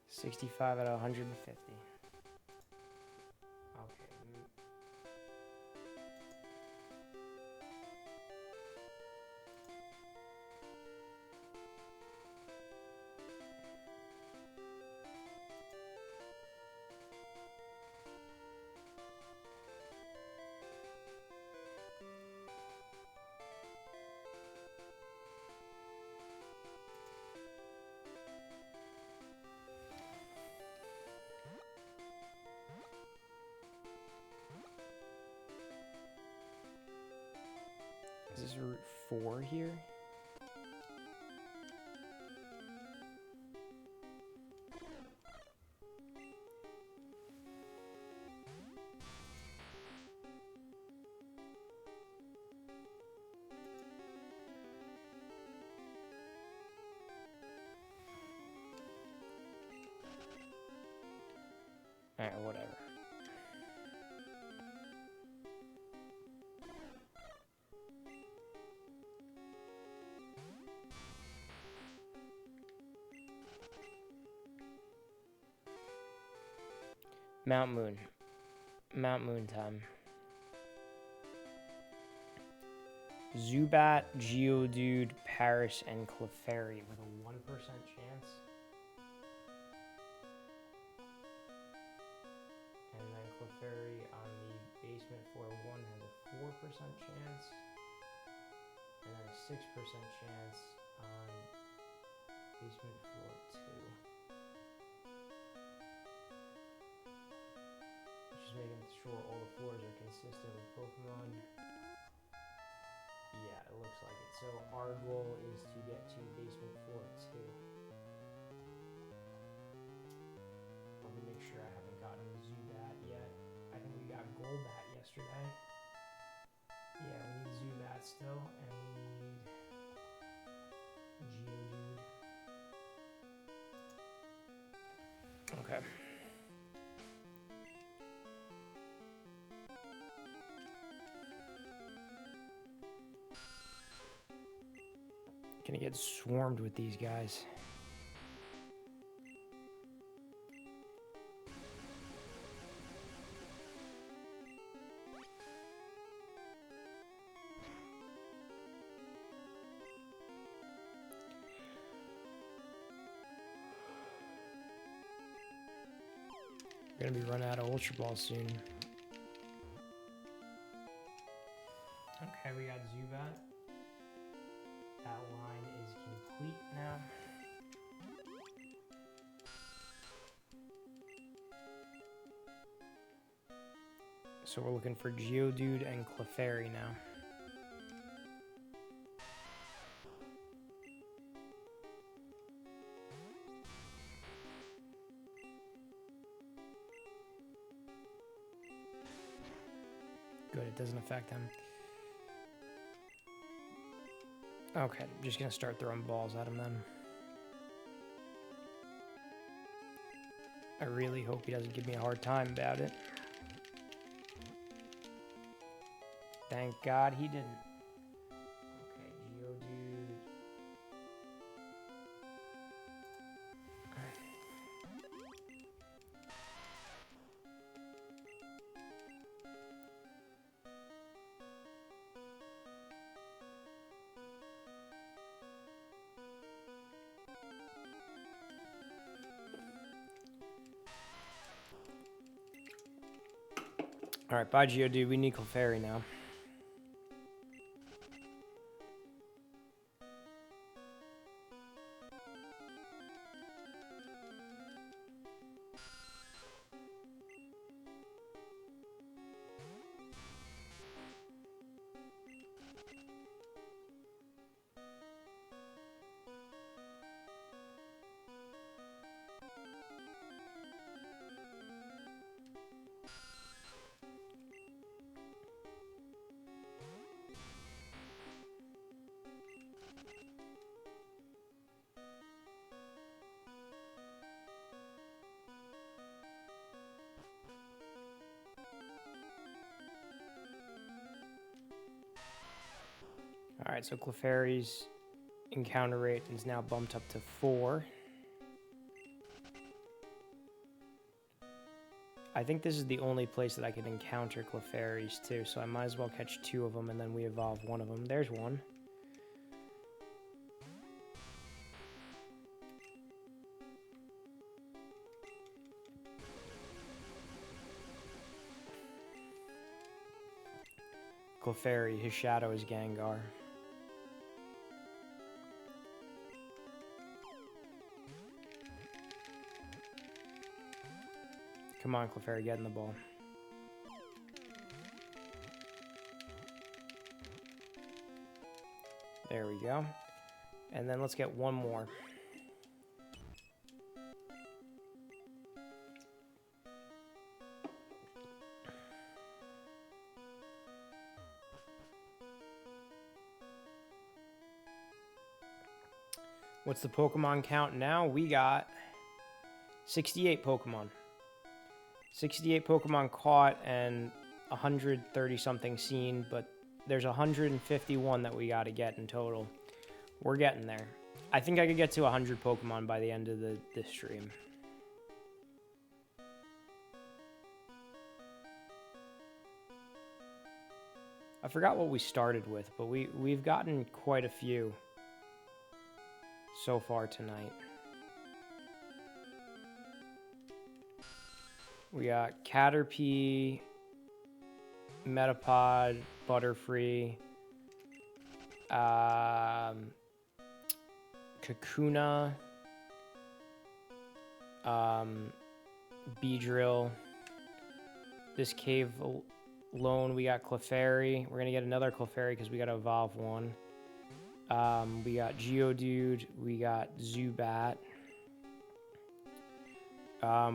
65 out of 150. Okay. Is this Route 4 here? Alright, whatever. Mount Moon. Mount Moon time. Zubat, Geodude, Paris, and Clefairy with a 1% chance. And then Clefairy on the basement floor 1 has a 4% chance. And then a 6% chance on basement floor 2. Just making sure all the floors are consistent with Pokemon. Yeah, it looks like it. So our goal is to get to basement floor 2. Let me make sure I haven't gotten the Zubat yet. I think we got Golbat yesterday. Yeah, we need Zubat still, and we need Geodude. Okay. Gonna get swarmed with these guys. We're gonna be running out of Ultra Balls soon. Okay, we got Zubat. That line is complete now. So we're looking for Geodude and Clefairy now. Good, it doesn't affect him. Okay, I'm just gonna start throwing balls at him then. I really hope he doesn't give me a hard time about it. Thank God he didn't. Okay, Geodude. Alright, bye Geodude, we need Clefairy now. Alright, so Clefairy's encounter rate is now bumped up to 4. I think this is the only place that I can encounter Clefairies too, so I might as well catch 2 of them and then we evolve one of them. There's one. Clefairy, his shadow is Gengar. Come on, Clefairy, get in the ball. There we go. And then let's get one more. What's the Pokemon count now? We got 68 Pokemon. 68 Pokemon caught and 130 something seen, but there's 151 that we got to get in total. We're getting there. I think I could get to 100 Pokemon by the end of this stream. I forgot what we started with, but we've gotten quite a few so far tonight. We got Caterpie, Metapod, Butterfree, Kakuna, Beedrill. This cave alone, we got Clefairy. We're gonna get another Clefairy because we gotta evolve one. We got Geodude. We got Zubat.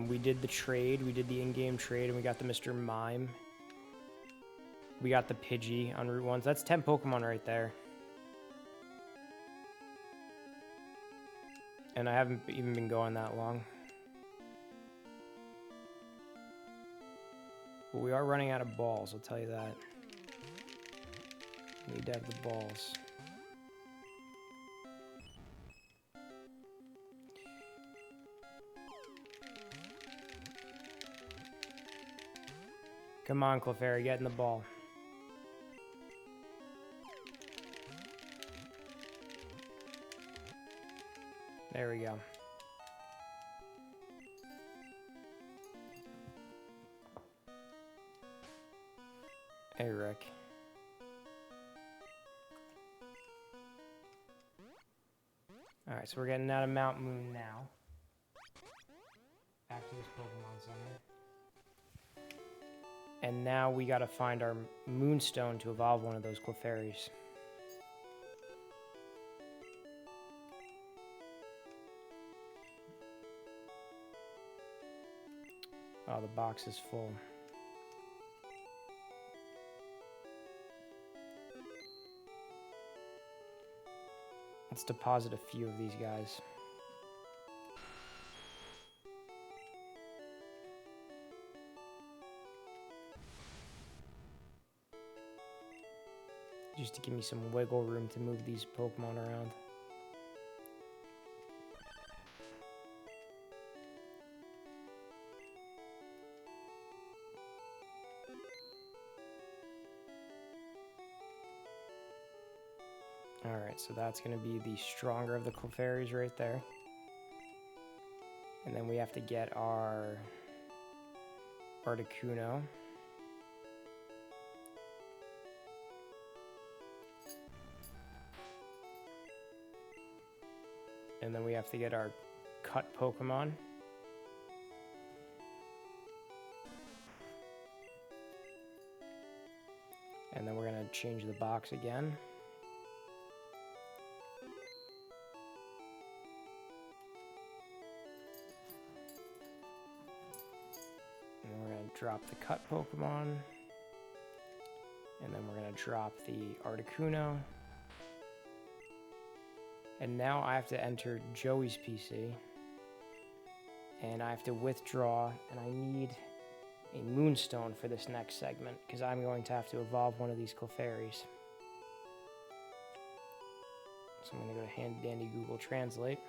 We did the trade. We did the in-game trade, and we got the Mr. Mime. We got the Pidgey on Route 1. So that's 10 Pokemon right there. And I haven't even been going that long. But we are running out of balls, I'll tell you that. We need to have the balls. Come on, Clefairy, get in the ball. There we go. Hey, Rick. Alright, so we're getting out of Mount Moon now. Back to this Pokemon Center. And now we gotta find our Moonstone to evolve one of those Clefairies. Oh, the box is full. Let's deposit a few of these guys. Just to give me some wiggle room to move these Pokemon around. Alright, so that's going to be the stronger of the Clefairies right there. And then we have to get our Articuno. And then we have to get our cut Pokemon. And then we're going to change the box again. And we're going to drop the cut Pokemon. And then we're going to drop the Articuno. And now I have to enter Joey's PC. And I have to withdraw, and I need a Moonstone for this next segment, because I'm going to have to evolve one of these Clefairies. So I'm going to go to Handy Dandy Google Translate.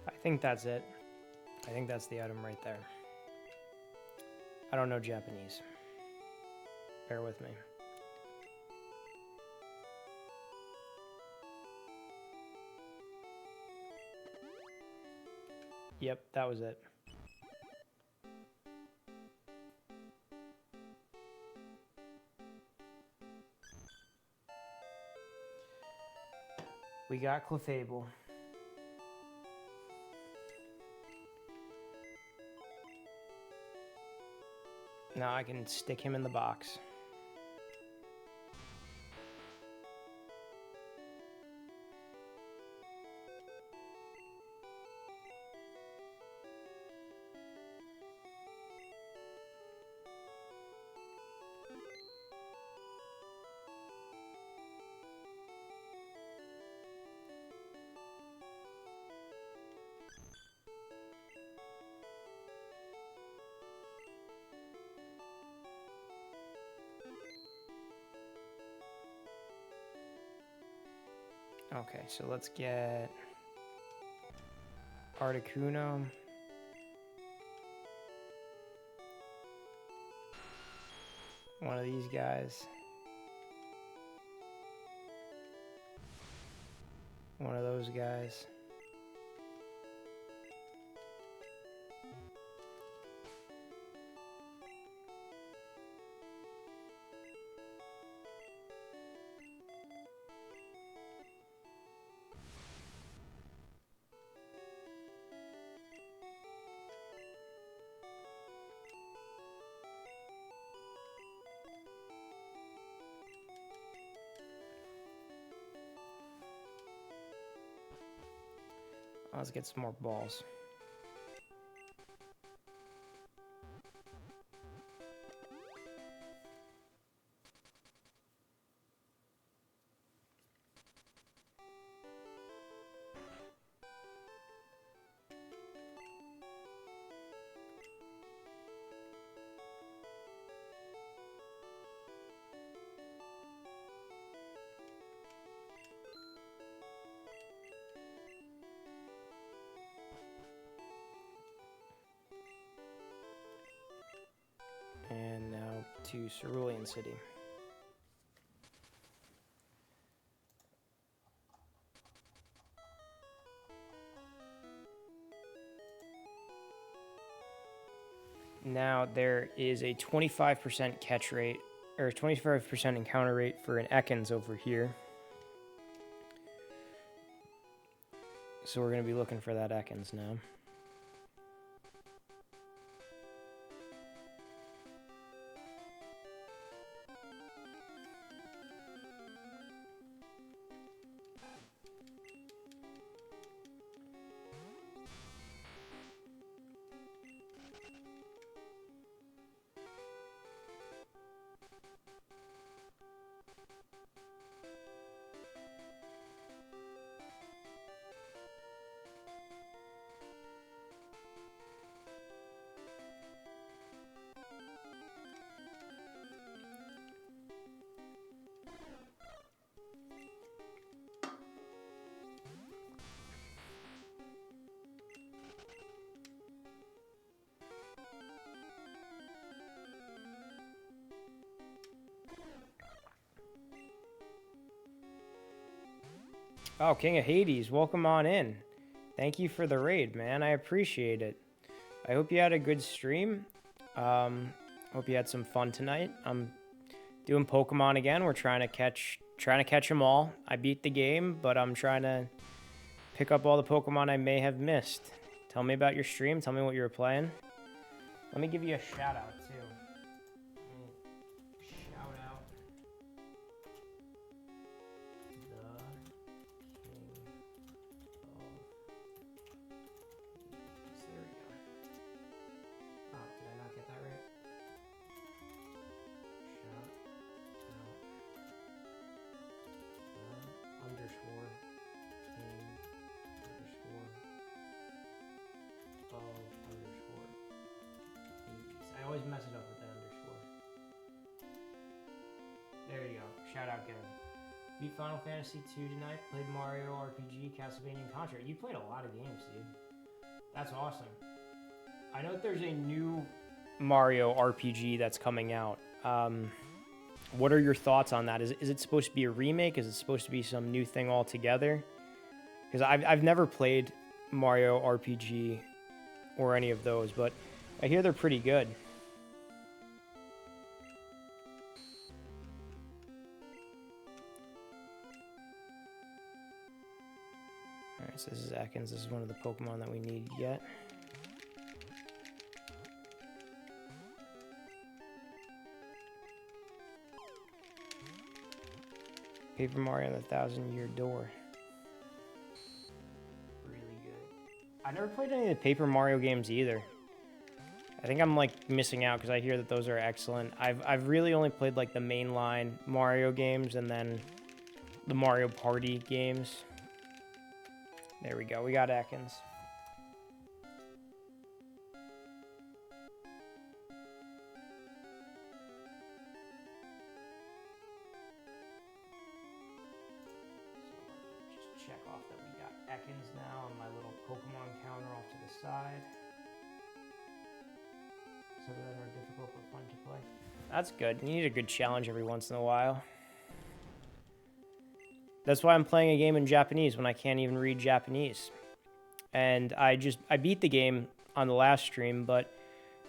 I think that's it. I think that's the item right there. I don't know Japanese. Bear with me. Yep, that was it. We got Clefable. Now I can stick him in the box. Okay, so let's get Articuno. One of these guys. One of those guys. Let's get some more balls. And now to Cerulean City. Now there is a 25% catch rate, or 25% encounter rate for an Ekans over here. So we're going to be looking for that Ekans now. Oh, King of Hades, welcome on in. Thank you for the raid, man. I appreciate it. I hope you had a good stream. Hope you had some fun tonight. I'm doing Pokemon again. We're trying to catch them all. I beat the game, but I'm trying to pick up all the Pokemon I may have missed. Tell me about your stream. Tell me what you were playing. Let me give you a shout out too. Shout out the King of Hades. There we go. Oh, did I not get that right? Shout out the underscore king underscore of underscore Hades. I always mess it up with the underscore. There you go. Shout out, Kevin. Beat Final Fantasy 2 tonight. Played Mario RPG, Castlevania, and Contra. You played a lot of games, dude. That's awesome. I know that there's a new Mario RPG that's coming out. What are your thoughts on that? Is it supposed to be a remake? Is it supposed to be some new thing altogether? Because I've never played Mario RPG or any of those, but I hear they're pretty good. Alright, so this is Ekans. This is one of the Pokemon that we need yet. Paper Mario and the 1,000-Year Door. Really good. I never played any of the Paper Mario games either. I think I'm like missing out because I hear that those are excellent. I've really only played like the mainline Mario games and then the Mario Party games. There we go. We got Ekans. Just check off that we got Ekans now on my little Pokemon counter off to the side. Some of them are difficult but fun to play. That's good. You need a good challenge every once in a while. That's why I'm playing a game in Japanese when I can't even read Japanese. And I beat the game on the last stream, but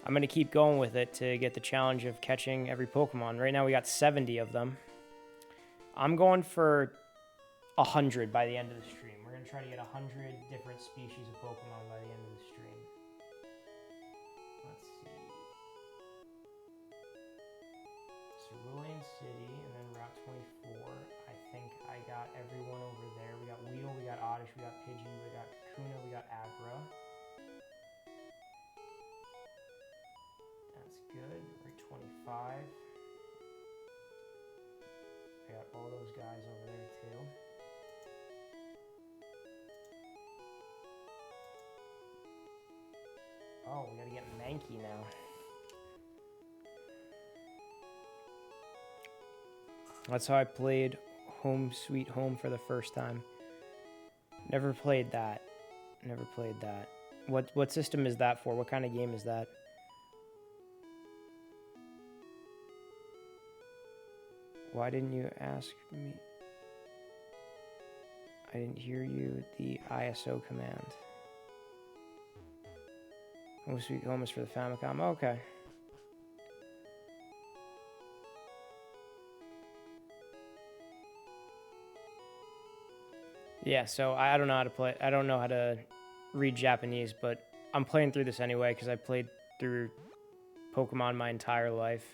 I'm going to keep going with it to get the challenge of catching every Pokemon. Right now we got 70 of them. I'm going for 100 by the end of the stream. We're going to try to get 100 different species of Pokemon by the end of the stream. Let's see. Cerulean City, and then Route 24. I think I got everyone over there. We got Weedle, we got Oddish, we got Pidgey, we got Kakuna, we got Abra. That's good. Route 25. I got all those guys over there too. Oh, we gotta get Mankey now. That's how I played Home Sweet Home for the first time. Never played that. Never played that. What system is that for? What kind of game is that? Why didn't you ask me? I didn't hear you. The ISO command. Home Sweet Home is for the Famicom. Okay. Yeah, so I don't know how to play. I don't know how to read Japanese, but I'm playing through this anyway because I played through Pokemon my entire life.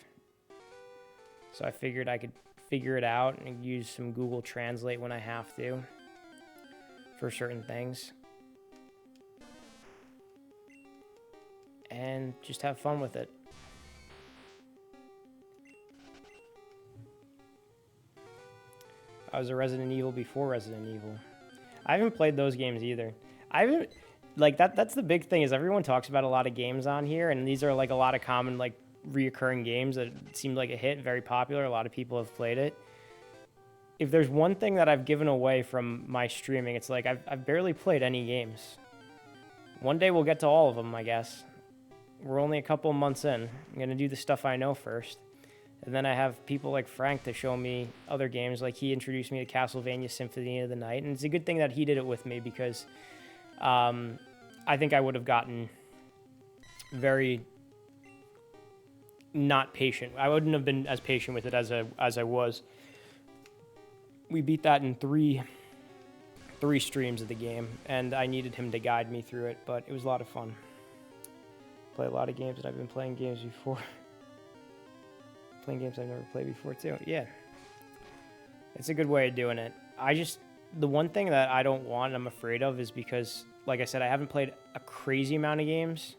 So I figured I could figure it out and use some Google Translate when I have to for certain things. And just have fun with it. I was a Resident Evil before Resident Evil. I haven't played those games either. I haven't, like, that's the big thing is everyone talks about a lot of games on here, and these are, like, a lot of common, like, reoccurring games that seemed like a hit, very popular. A lot of people have played it. If there's one thing that I've given away from my streaming, it's like I've barely played any games. One day we'll get to all of them, I guess. We're only a couple months in. I'm going to do the stuff I know first. And then I have people like Frank to show me other games. Like he introduced me to Castlevania Symphony of the Night. And it's a good thing that he did it with me because I think I would have gotten very not patient. I wouldn't have been as patient with it as I was. We beat that in three streams of the game. And I needed him to guide me through it. But it was a lot of fun. Play a lot of games, and I've been playing games before. Playing games I've never played before, too. Yeah. It's a good way of doing it. The one thing that I don't want and I'm afraid of is because, like I said, I haven't played a crazy amount of games.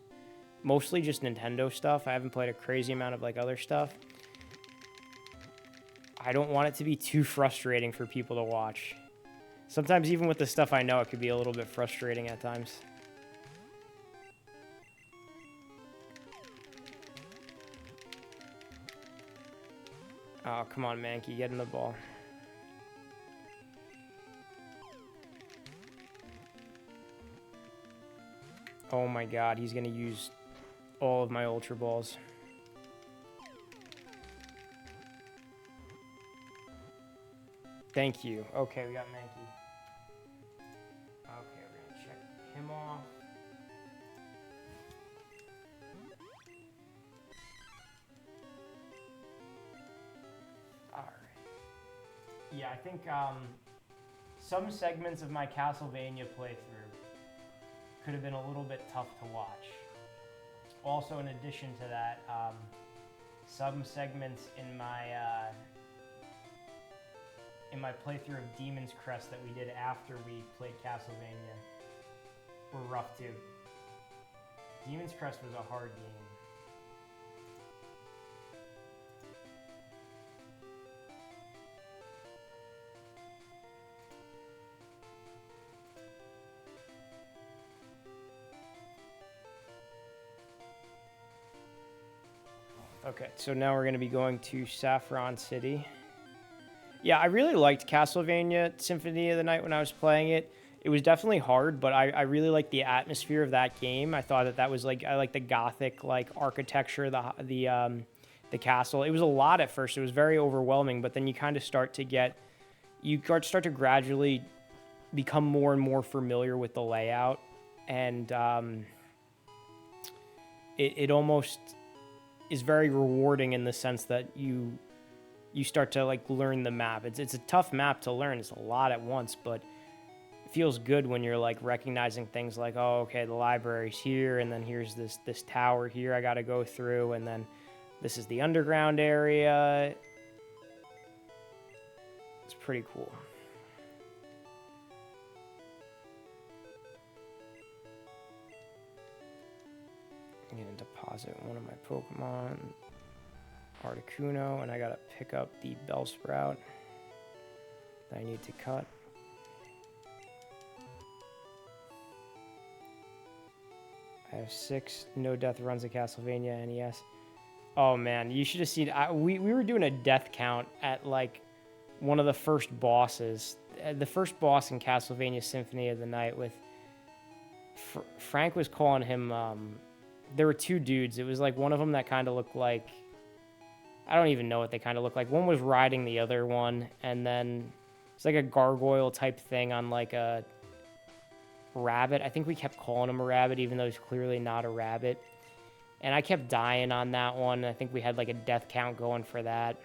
Mostly just Nintendo stuff. I haven't played a crazy amount of, like, other stuff. I don't want it to be too frustrating for people to watch. Sometimes, even with the stuff I know, it could be a little bit frustrating at times. Oh, come on, Mankey, get in the ball. Oh my god, he's gonna use all of my Ultra Balls. Thank you. Okay, we got Mankey. Okay, we're gonna check him off. Alright. Yeah, I think some segments of my Castlevania playthrough could have been a little bit tough to watch. Also, in addition to that, some segments in my playthrough of Demon's Crest that we did after we played Castlevania were rough too. Demon's Crest was a hard game. Okay, so now we're going to be going to Saffron City. Yeah, I really liked Castlevania Symphony of the Night when I was playing it. It was definitely hard, but I really liked the atmosphere of that game. I thought that was like, I like the gothic like architecture, the castle. It was a lot at first. It was very overwhelming, but then you kind of start to gradually become more and more familiar with the layout, and it almost is very rewarding in the sense that you start to like learn the map. It's a tough map to learn. It's a lot at once, but it feels good when you're like recognizing things like, oh, okay, the library's here, and then here's this tower here I got to go through, and then this is the underground area. It's pretty cool. I'm gonna deposit one of my Pokemon, Articuno, and I gotta pick up the Bellsprout that I need to cut. I have 6 no-death runs of Castlevania NES. Oh man, you should have seen. We were doing a death count at like one of the first bosses. The first boss in Castlevania Symphony of the Night with Frank was calling him. There were 2 dudes. It was like one of them that kind of looked like, I don't even know what they kind of looked like. One was riding the other one, and then it's like a gargoyle type thing on like a rabbit. I think we kept calling him a rabbit, even though he's clearly not a rabbit. And I kept dying on that one. I think we had like a death count going for that.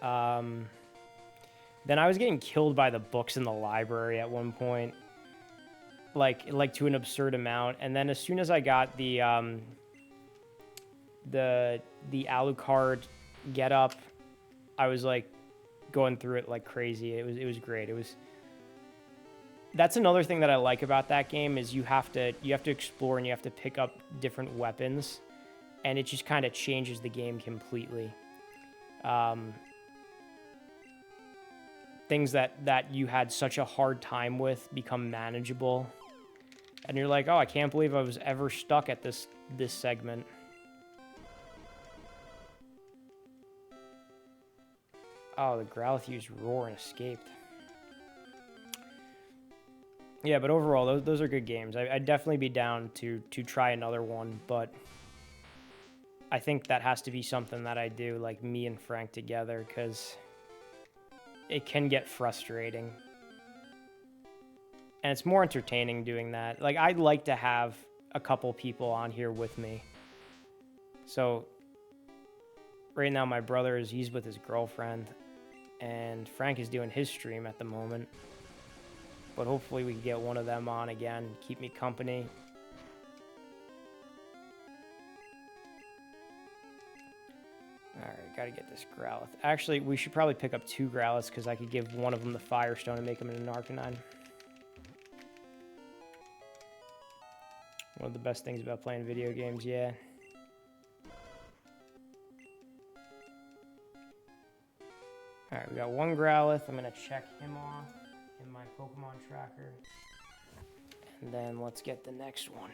Then I was getting killed by the books in the library at one point. Like to an absurd amount, and then as soon as I got the Alucard get up, I was like going through it like crazy. It was great. That's another thing that I like about that game is you have to explore and you have to pick up different weapons, and it just kind of changes the game completely. Things that you had such a hard time with become manageable. And you're like, oh, I can't believe I was ever stuck at this segment. Oh, the Growlithe used Roar and escaped. Yeah, but overall, those are good games. I'd definitely be down to try another one, but I think that has to be something that I do, like me and Frank together, because it can get frustrating. And it's more entertaining doing that. Like, I'd like to have a couple people on here with me. So, right now my brother he's with his girlfriend, and Frank is doing his stream at the moment. But hopefully we can get one of them on again, keep me company. Alright, gotta get this Growlithe. Actually, we should probably pick up 2 Growlithes, because I could give one of them the Firestone and make him an Arcanine. One of the best things about playing video games, yeah. Alright, we got 1 Growlithe. I'm gonna check him off in my Pokemon tracker. And then let's get the next one.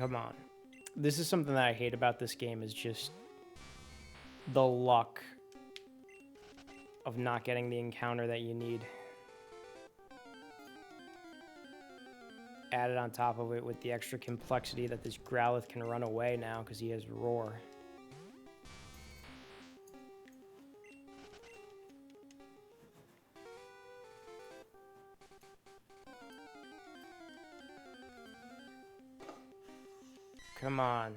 Come on. This is something that I hate about this game is just the luck of not getting the encounter that you need. Added on top of it with the extra complexity that this Growlithe can run away now because he has Roar. Come on.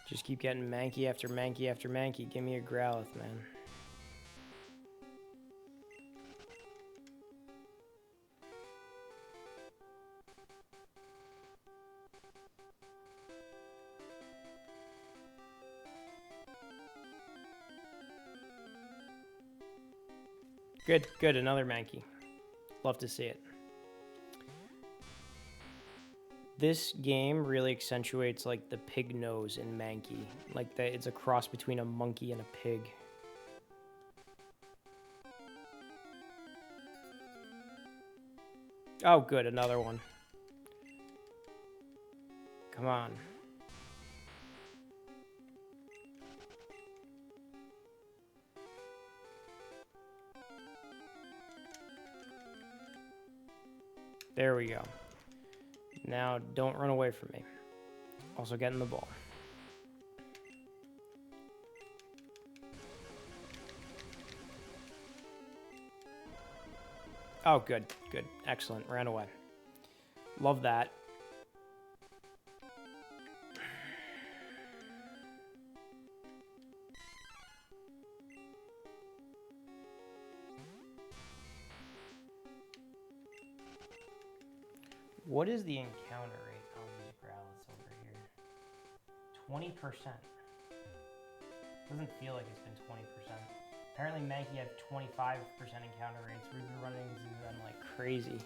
Just keep getting Mankey after Mankey after Mankey. Give me a Growlithe, man. Good, good, another Mankey. Love to see it. This game really accentuates like the pig nose in Mankey. Like that it's a cross between a monkey and a pig. Oh, good, another one. Come on. There we go. Now, don't run away from me. Also getting the ball. Oh, good, good, excellent. Ran away. Love that. What is the encounter rate on these Growlithes over here? 20%. Doesn't feel like it's been 20%. Apparently Mankey had 25% encounter rates. We've been running into them like crazy.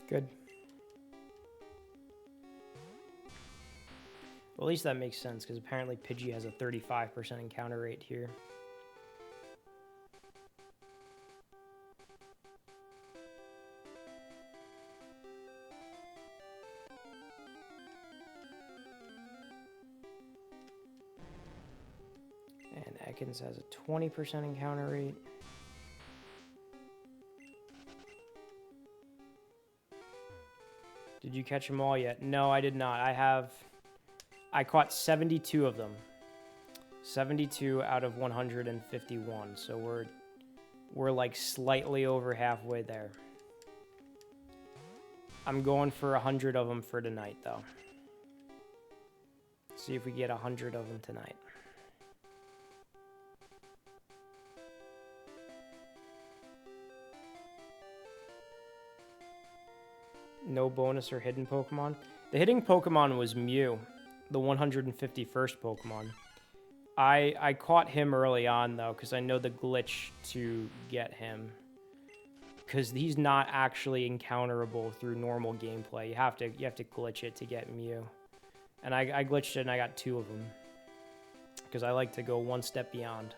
Good. Well, at least that makes sense, because apparently Pidgey has a 35% encounter rate here. And Ekans has a 20% encounter rate. Did you catch them all yet? No, I did not. I caught 72 of them. 72 out of 151. So we're like slightly over halfway there. I'm going for 100 of them for tonight, though. See if we get 100 of them tonight. No bonus or hidden Pokemon. The hidden Pokemon was Mew, the 151st Pokemon. I caught him early on, though, because I know the glitch to get him. Because he's not actually encounterable through normal gameplay. You have to glitch it to get Mew. And I glitched it and I got 2 of them. Because I like to go one step beyond.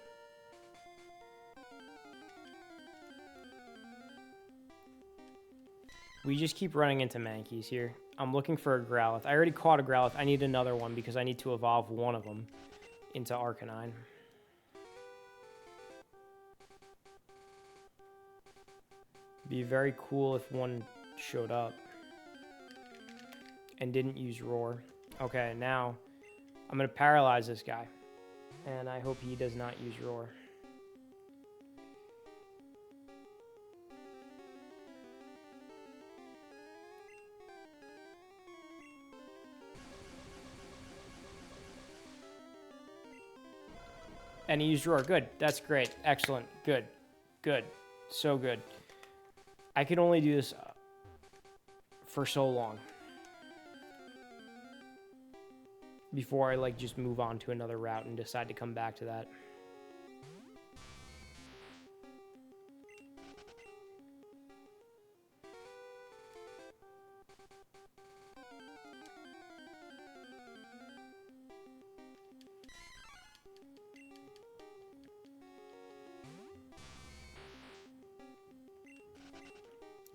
We just keep running into Mankeys here. I'm looking for a Growlithe. I already caught a Growlithe. I need another one because I need to evolve one of them into Arcanine. Be very cool if one showed up and didn't use Roar. Okay, now I'm going to paralyze this guy. And I hope he does not use Roar. And he used drawer. Good. That's great. Excellent. Good. Good. So good. I can only do this for so long before I like just move on to another route and decide to come back to that.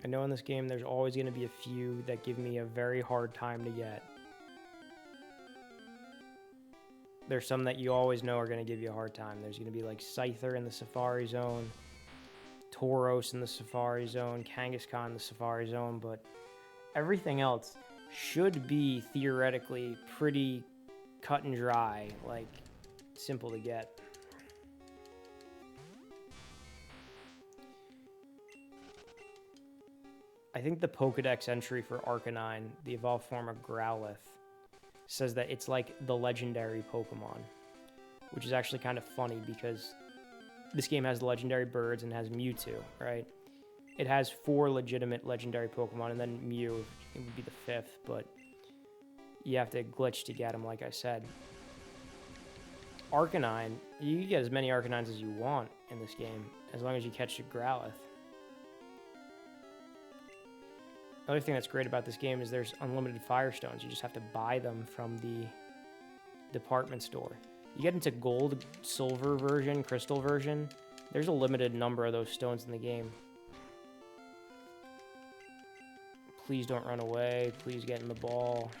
I know in this game there's always going to be a few that give me a very hard time to get. There's some that you always know are going to give you a hard time. There's going to be like Scyther in the Safari Zone, Tauros in the Safari Zone, Kangaskhan in the Safari Zone, but everything else should be theoretically pretty cut and dry, like simple to get. I think the Pokedex entry for Arcanine, the evolved form of Growlithe, says that it's like the legendary Pokemon, which is actually kind of funny because this game has legendary birds and has Mewtwo, right? It has 4 legitimate legendary Pokemon, and then Mew, it would be the 5th, but you have to glitch to get them, like I said. Arcanine, you can get as many Arcanines as you want in this game, as long as you catch a Growlithe. Another thing that's great about this game is there's unlimited Firestones. You just have to buy them from the department store. You get into gold, silver version, crystal version, there's a limited number of those stones in the game. Please don't run away. Please get in the ball.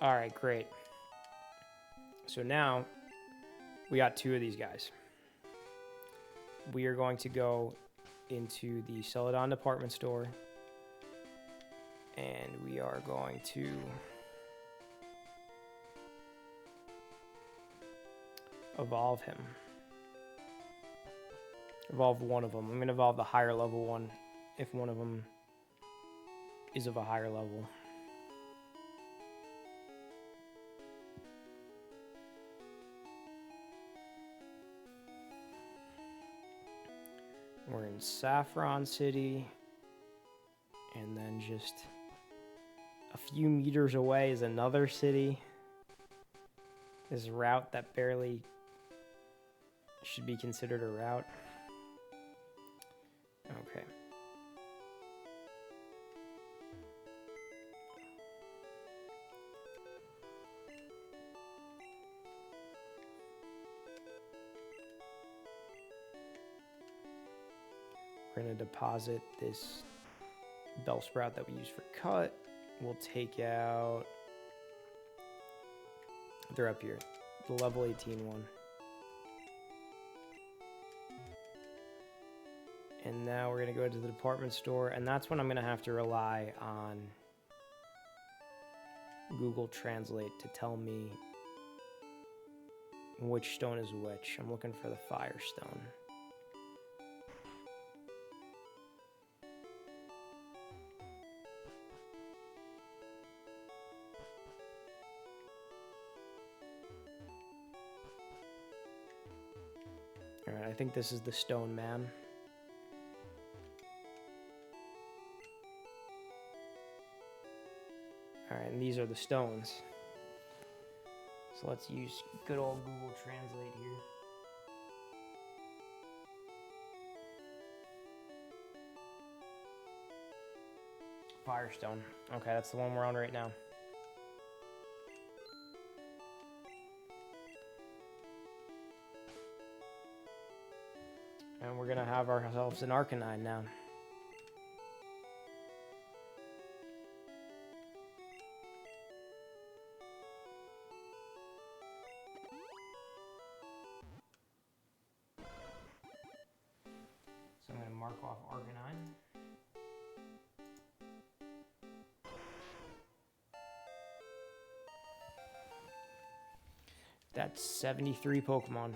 Alright, great. So now, we got 2 of these guys. We are going to go into the Celadon department store, and we are going to evolve him. Evolve one of them. I'm going to evolve the higher level one if one of them is of a higher level. We're in Saffron City, and then just a few meters away is another city. This route that barely should be considered a route. Okay. We're going to deposit this Bellsprout that we use for cut. We'll take out... They're up here. The level 18 one. And now we're going to go to the department store, and that's when I'm going to have to rely on Google Translate to tell me which stone is which. I'm looking for the Firestone. Alright, I think this is the Stone Man. Alright, and these are the stones. So let's use good old Google Translate here. Firestone. Okay, that's the one we're on right now. And we're gonna have ourselves an Arcanine now. So I'm gonna mark off Arcanine. That's 73 Pokemon.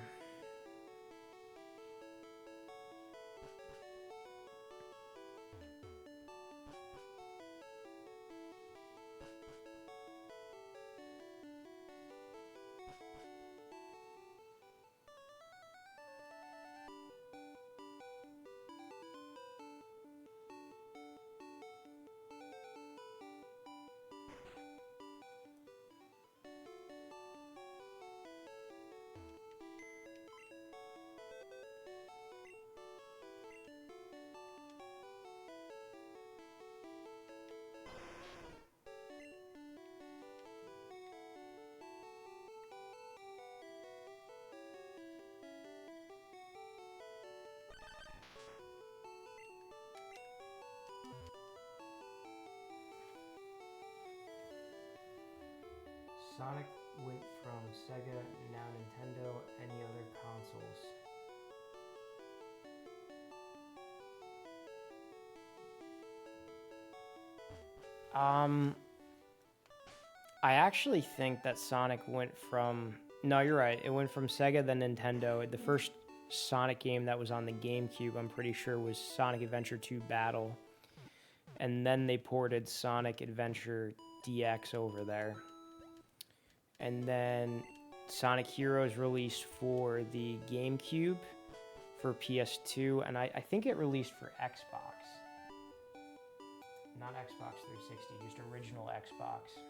Sonic went from Sega, now Nintendo, any other consoles? I actually think that Sonic went from... No, you're right. It went from Sega, then Nintendo. The first Sonic game that was on the GameCube, I'm pretty sure, was Sonic Adventure 2 Battle. And then they ported Sonic Adventure DX over there. And then Sonic Heroes released for the GameCube, for PS2, and I think it released for Xbox. Not Xbox 360, just original Xbox.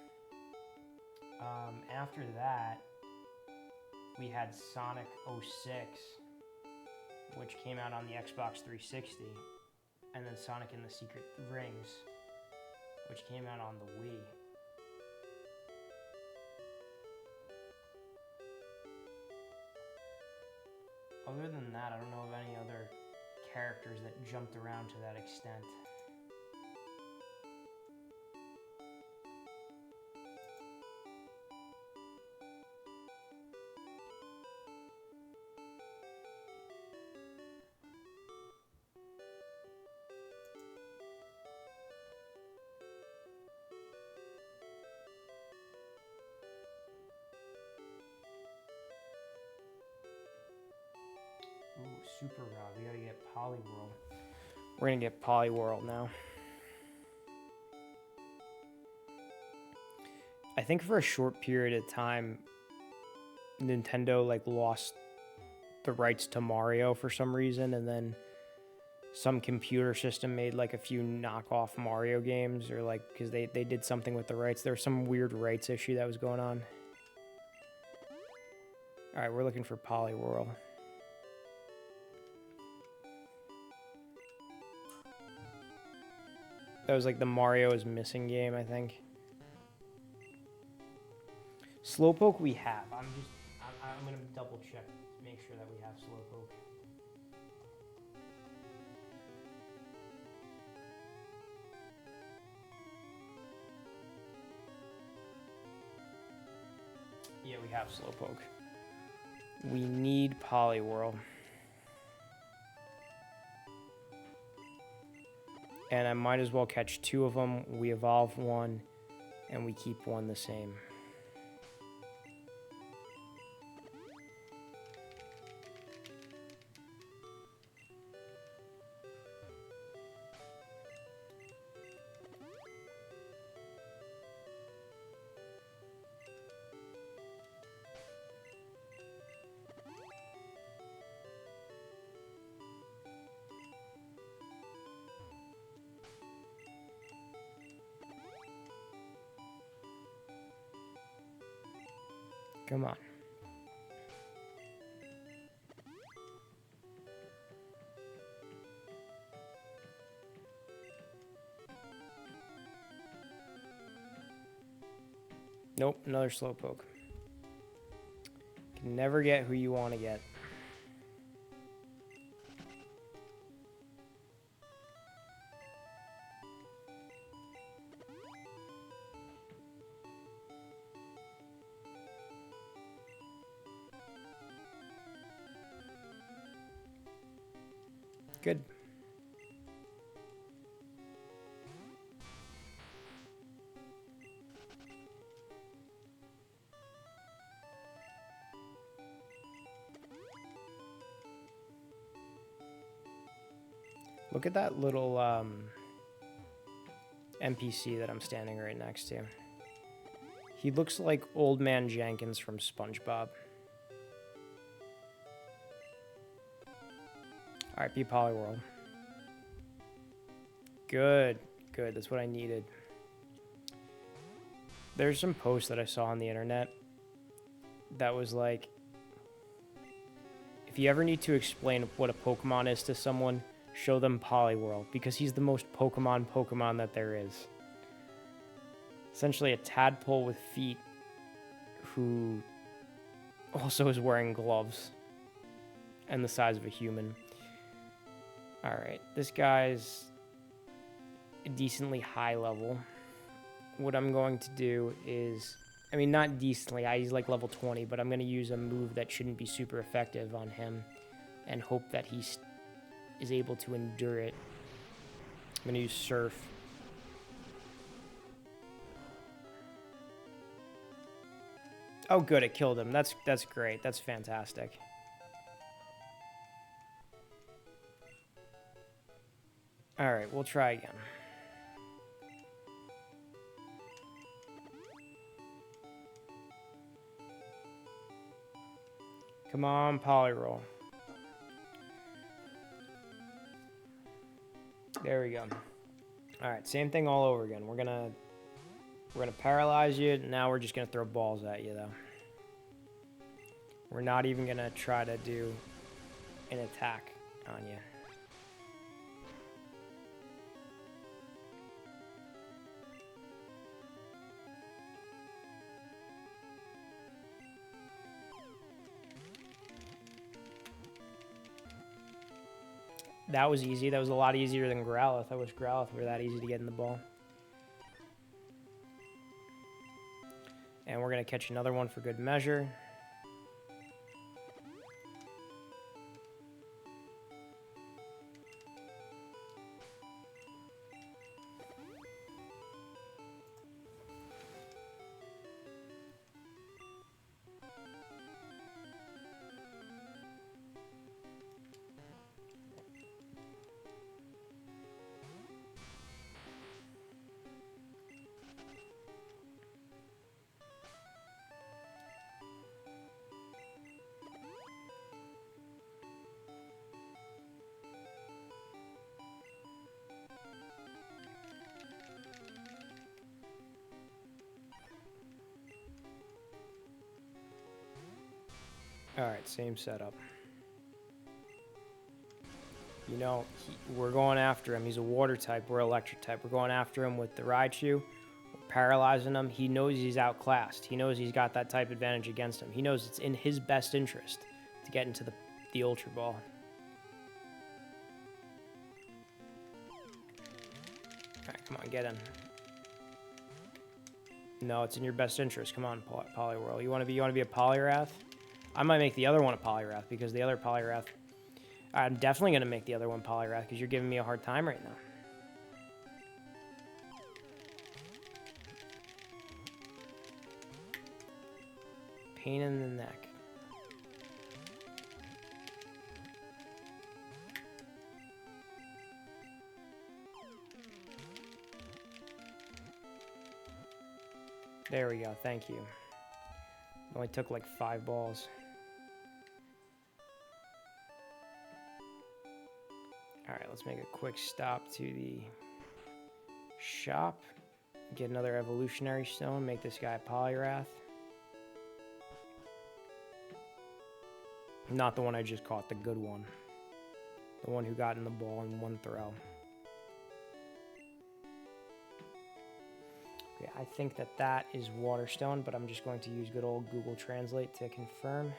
After that, we had Sonic 06, which came out on the Xbox 360, and then Sonic and the Secret Rings, which came out on the Wii. Other than that, I don't know of any other characters that jumped around to that extent. Ooh, Super Rob. We gotta get Polyworld. We're gonna get Polyworld now. I think for a short period of time, Nintendo like lost the rights to Mario for some reason, and then some computer system made like a few knockoff Mario games, or like because they did something with the rights. There was some weird rights issue that was going on. All right, we're looking for Polyworld. That was like the Mario is missing game, I think. Slowpoke we have. I'm gonna double check to make sure that we have Slowpoke. Yeah, we have Slowpoke. We need Polyworld. And I might as well catch two of them. We evolve one, and we keep one the same. Come on. Nope, another Slowpoke. Can never get who you want to get. Good. Look at that little NPC that I'm standing right next to. He looks like Old Man Jenkins from SpongeBob. Alright, be Polyworld. Good, good. That's what I needed. There's some posts that I saw on the internet that was like, if you ever need to explain what a Pokemon is to someone, show them Polyworld, because he's the most Pokemon that there is. Essentially a tadpole with feet who also is wearing gloves and the size of a human. Alright, this guy's a decently high level. What I'm going to do is I mean, not decently. He's like level 20, but I'm going to use a move that shouldn't be super effective on him and hope that he is able to endure it. I'm going to use Surf. Oh, good. It killed him. That's great. That's fantastic. All right, we'll try again. Come on, Polyroll. There we go. All right, same thing all over again. We're gonna paralyze you. Now we're just gonna throw balls at you, though. We're not even gonna try to do an attack on you. That was easy. That was a lot easier than Growlithe. I wish Growlithe were that easy to get in the ball. And we're going to catch another one for good measure. Alright, same setup. You know, we're going after him. He's a water type. We're electric type. We're going after him with the Raichu. We're paralyzing him. He knows he's outclassed. He knows he's got that type advantage against him. He knows it's in his best interest to get into the Ultra Ball. Alright, come on, get in. No, it's in your best interest. Come on, Poliwhirl. You want to be a Poliwrath? I might make the other one a Poliwrath because the other Poliwrath... I'm definitely going to make the other one Poliwrath because you're giving me a hard time right now. Pain in the neck. There we go. Thank you. Only took like 5 balls. Alright, let's make a quick stop to the shop. Get another evolutionary stone. Make this guy a Poliwrath. Not the one I just caught, the good one. The one who got in the ball in one throw. Okay, I think that is Waterstone, but I'm just going to use good old Google Translate to confirm.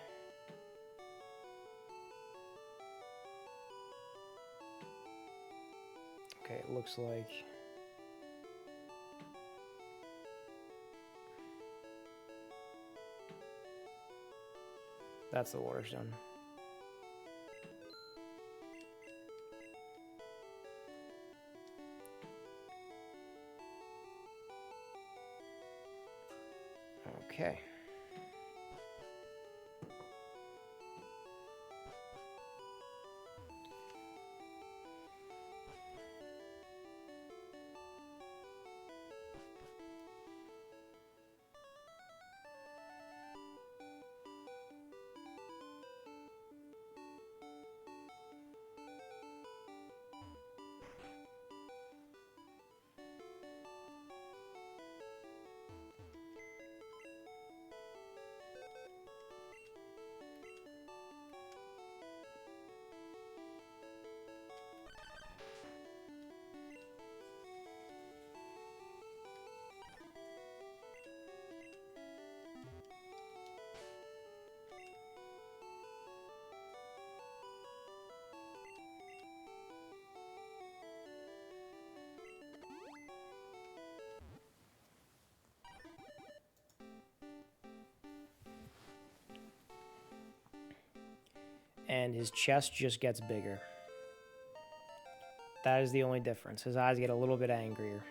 Okay, it looks like... that's the Waterstone. Okay. and his chest just gets bigger. That is the only difference. His eyes get a little bit angrier.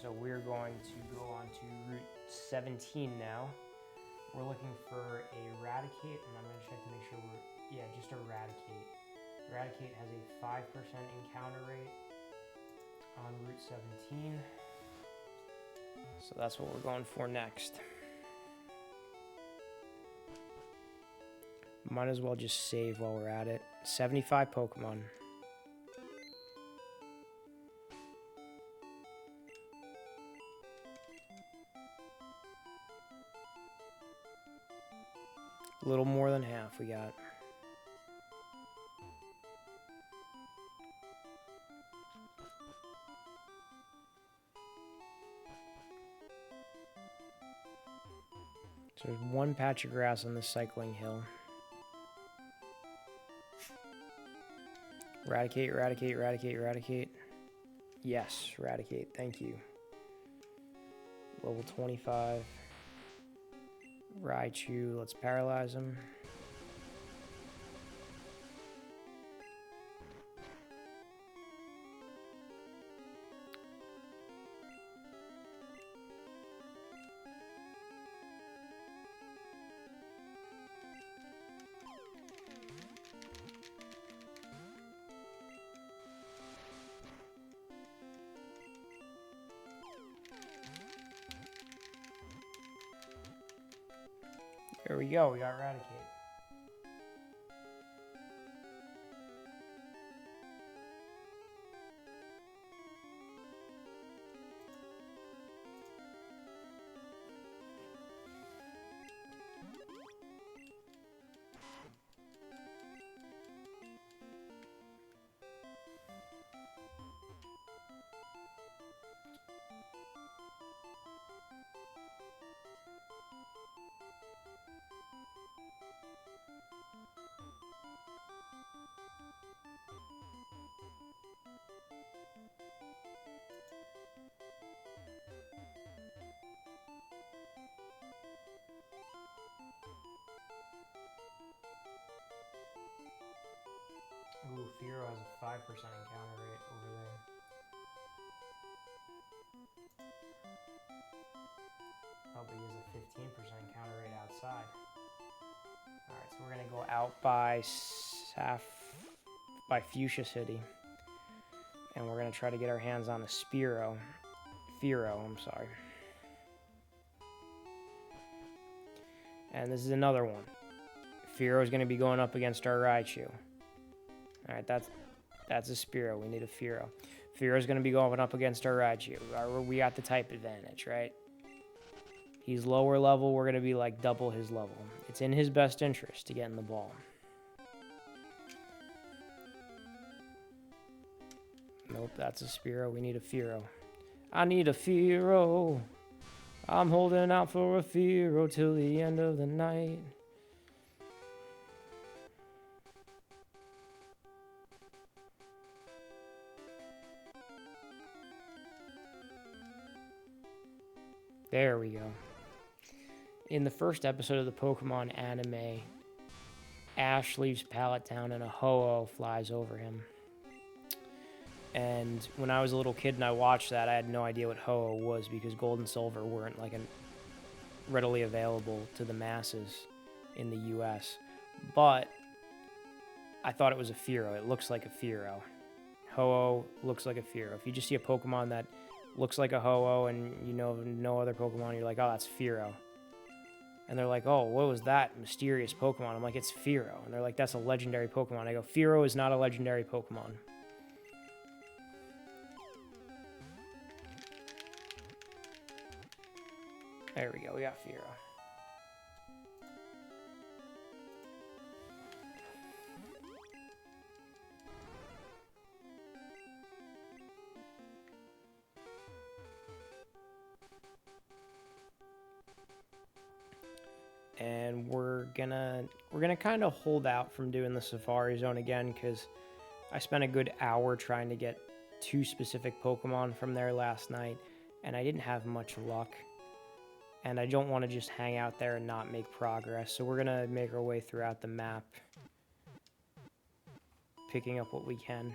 So we're going to go on to Route 17 now. We're looking for Eradicate, and I'm going to check to make sure just Eradicate. Eradicate has a 5% encounter rate on Route 17. So that's what we're going for next. Might as well just save while we're at it. 75 Pokemon. A little more than half we got. So there's one patch of grass on this cycling hill. Eradicate, Eradicate, Eradicate, Eradicate. Yes, Eradicate, thank you. Level 25. Raichu, let's paralyze him. There we go, we got Eradicate. Ooh, Fearow has a 5% encounter rate over there. Oh, but he has a 15% encounter rate outside. Alright, so we're gonna go out by Fuchsia City. And we're gonna try to get our hands on a Fearow, I'm sorry. And this is another one. Fearow is gonna be going up against our Raichu. Alright, that's a Spearow. We need a Fearow. Fearow's going to be going up against our Raichu. We got the type advantage, right? He's lower level. We're going to be like double his level. It's in his best interest to get in the ball. Nope, that's a Spearow. We need a Fearow. I need a Fearow. I'm holding out for a Fearow till the end of the night. There we go. In the first episode of the Pokemon anime, Ash leaves Pallet Town and a Ho-Oh flies over him. And when I was a little kid and I watched that, I had no idea what Ho-Oh was because Gold and Silver weren't like readily available to the masses in the US. But I thought it was a Fearow. It looks like a Fearow. Ho-Oh looks like a Fearow. If you just see a Pokemon that looks like a Ho-Oh and you know no other Pokemon, you're like, oh, that's Fearow. And they're like, oh, what was that mysterious Pokemon? I'm like, it's Fearow. And they're like, that's a legendary Pokemon. I go, Fearow is not a legendary Pokemon. There we go, we got Fearow. And we're gonna kind of hold out from doing the Safari Zone again because I spent a good hour trying to get 2 specific Pokemon from there last night, and I didn't have much luck. And I don't want to just hang out there and not make progress, so we're gonna make our way throughout the map, picking up what we can.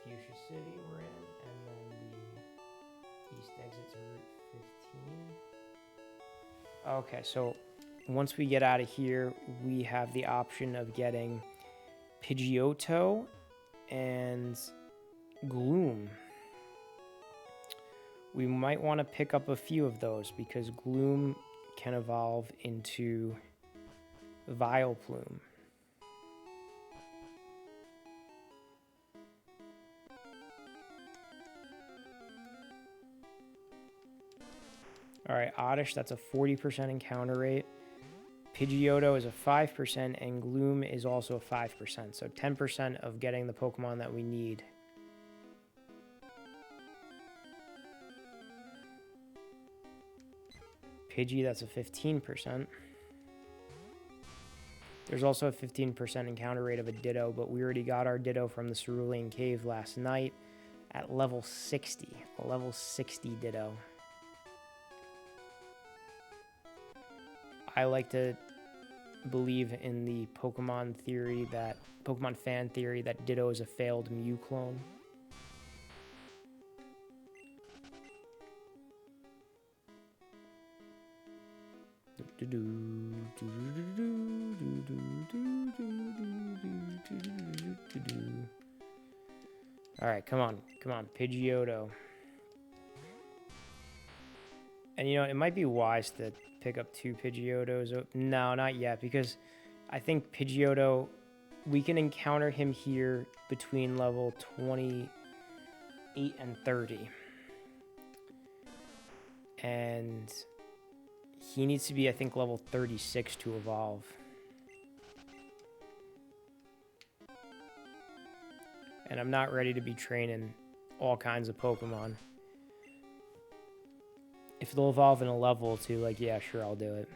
Fuchsia City we're in, and then the east exit's Route 15. Okay, so once we get out of here, we have the option of getting Pidgeotto and Gloom. We might want to pick up a few of those because Gloom can evolve into Vileplume. Alright, Oddish, that's a 40% encounter rate. Pidgeotto is a 5%, and Gloom is also a 5%. So 10% of getting the Pokemon that we need. Pidgey, that's a 15%. There's also a 15% encounter rate of a Ditto, but we already got our Ditto from the Cerulean Cave last night at level 60. A level 60 Ditto. I like to believe in the Pokemon fan theory that Ditto is a failed Mew clone. Alright, come on, Pidgeotto. And you know, it might be wise to pick up 2 Pidgeottos. No, not yet, because I think Pidgeotto, we can encounter him here between level 28 and 30. And he needs to be, I think, level 36 to evolve. And I'm not ready to be training all kinds of Pokemon. If they'll evolve in a level or 2, like, yeah, sure, I'll do it.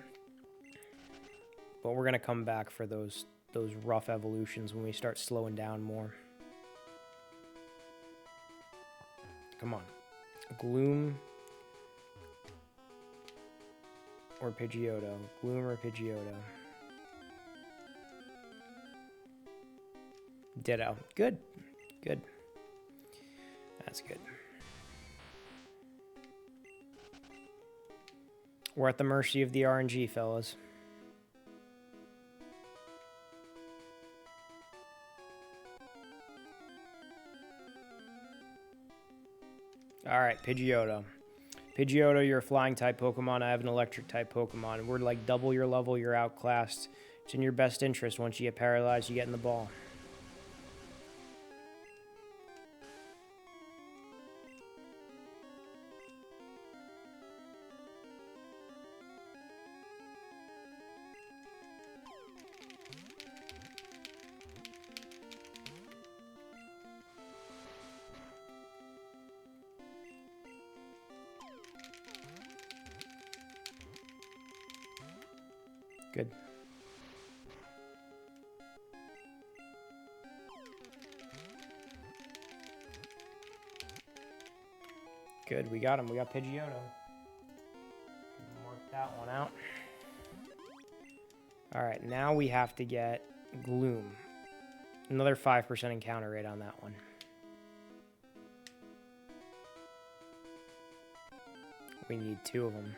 But we're going to come back for those rough evolutions when we start slowing down more. Come on. Gloom or Pidgeotto. Gloom or Pidgeotto. Ditto. Good. Good. That's good. We're at the mercy of the RNG, fellas. Alright, Pidgeotto. Pidgeotto, you're a flying type Pokemon. I have an electric type Pokemon. We're like double your level, you're outclassed. It's in your best interest. Once you get paralyzed, you get in the ball. Good. Good, we got him. We got Pidgeotto. Mark that one out. Alright, now we have to get Gloom. Another 5% encounter rate on that one. We need 2 of them.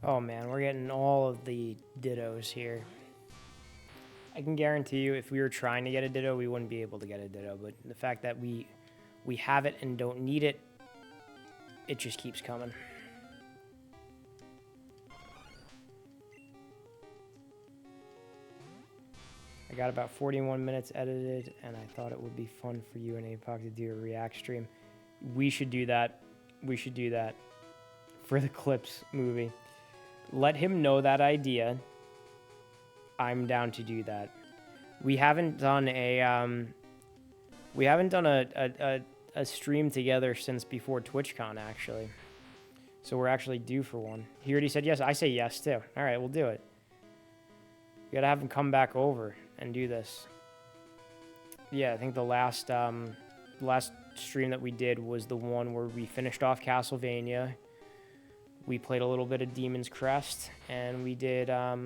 Oh man, we're getting all of the dittos here. I can guarantee you if we were trying to get a ditto, we wouldn't be able to get a ditto, but the fact that we have it and don't need it, it just keeps coming. I got about 41 minutes edited, and I thought it would be fun for you and APOC to do a react stream. We should do that. We should do that for the Clips movie. Let him know that idea. I'm down to do that. We haven't done a a stream together since before TwitchCon, actually. So we're actually due for one. He already said yes. I say yes too. All right, we'll do it. We gotta have him come back over and do this. Yeah, I think the last stream that we did was the one where we finished off Castlevania. We played a little bit of Demon's Crest, and we did a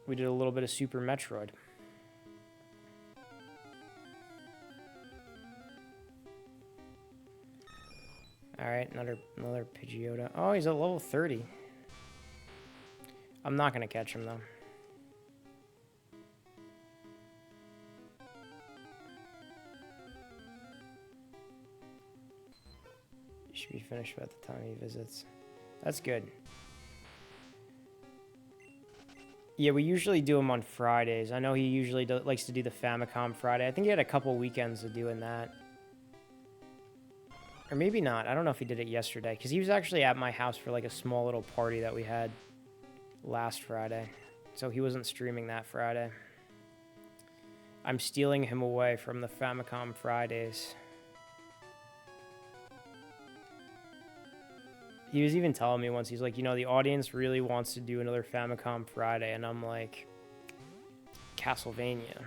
little bit of Super Metroid. All right, another Pidgeotto. Oh, he's at level 30. I'm not gonna catch him though. He should be finished by the time he visits. That's good. Yeah, we usually do them on Fridays. I know he usually likes to do the Famicom Friday. I think he had a couple weekends of doing that. Or maybe not. I don't know if he did it yesterday, because he was actually at my house for like a small little party that we had last Friday. So he wasn't streaming that Friday. I'm stealing him away from the Famicom Fridays. He was even telling me once, he's like, you know, the audience really wants to do another Famicom Friday. And I'm like, Castlevania.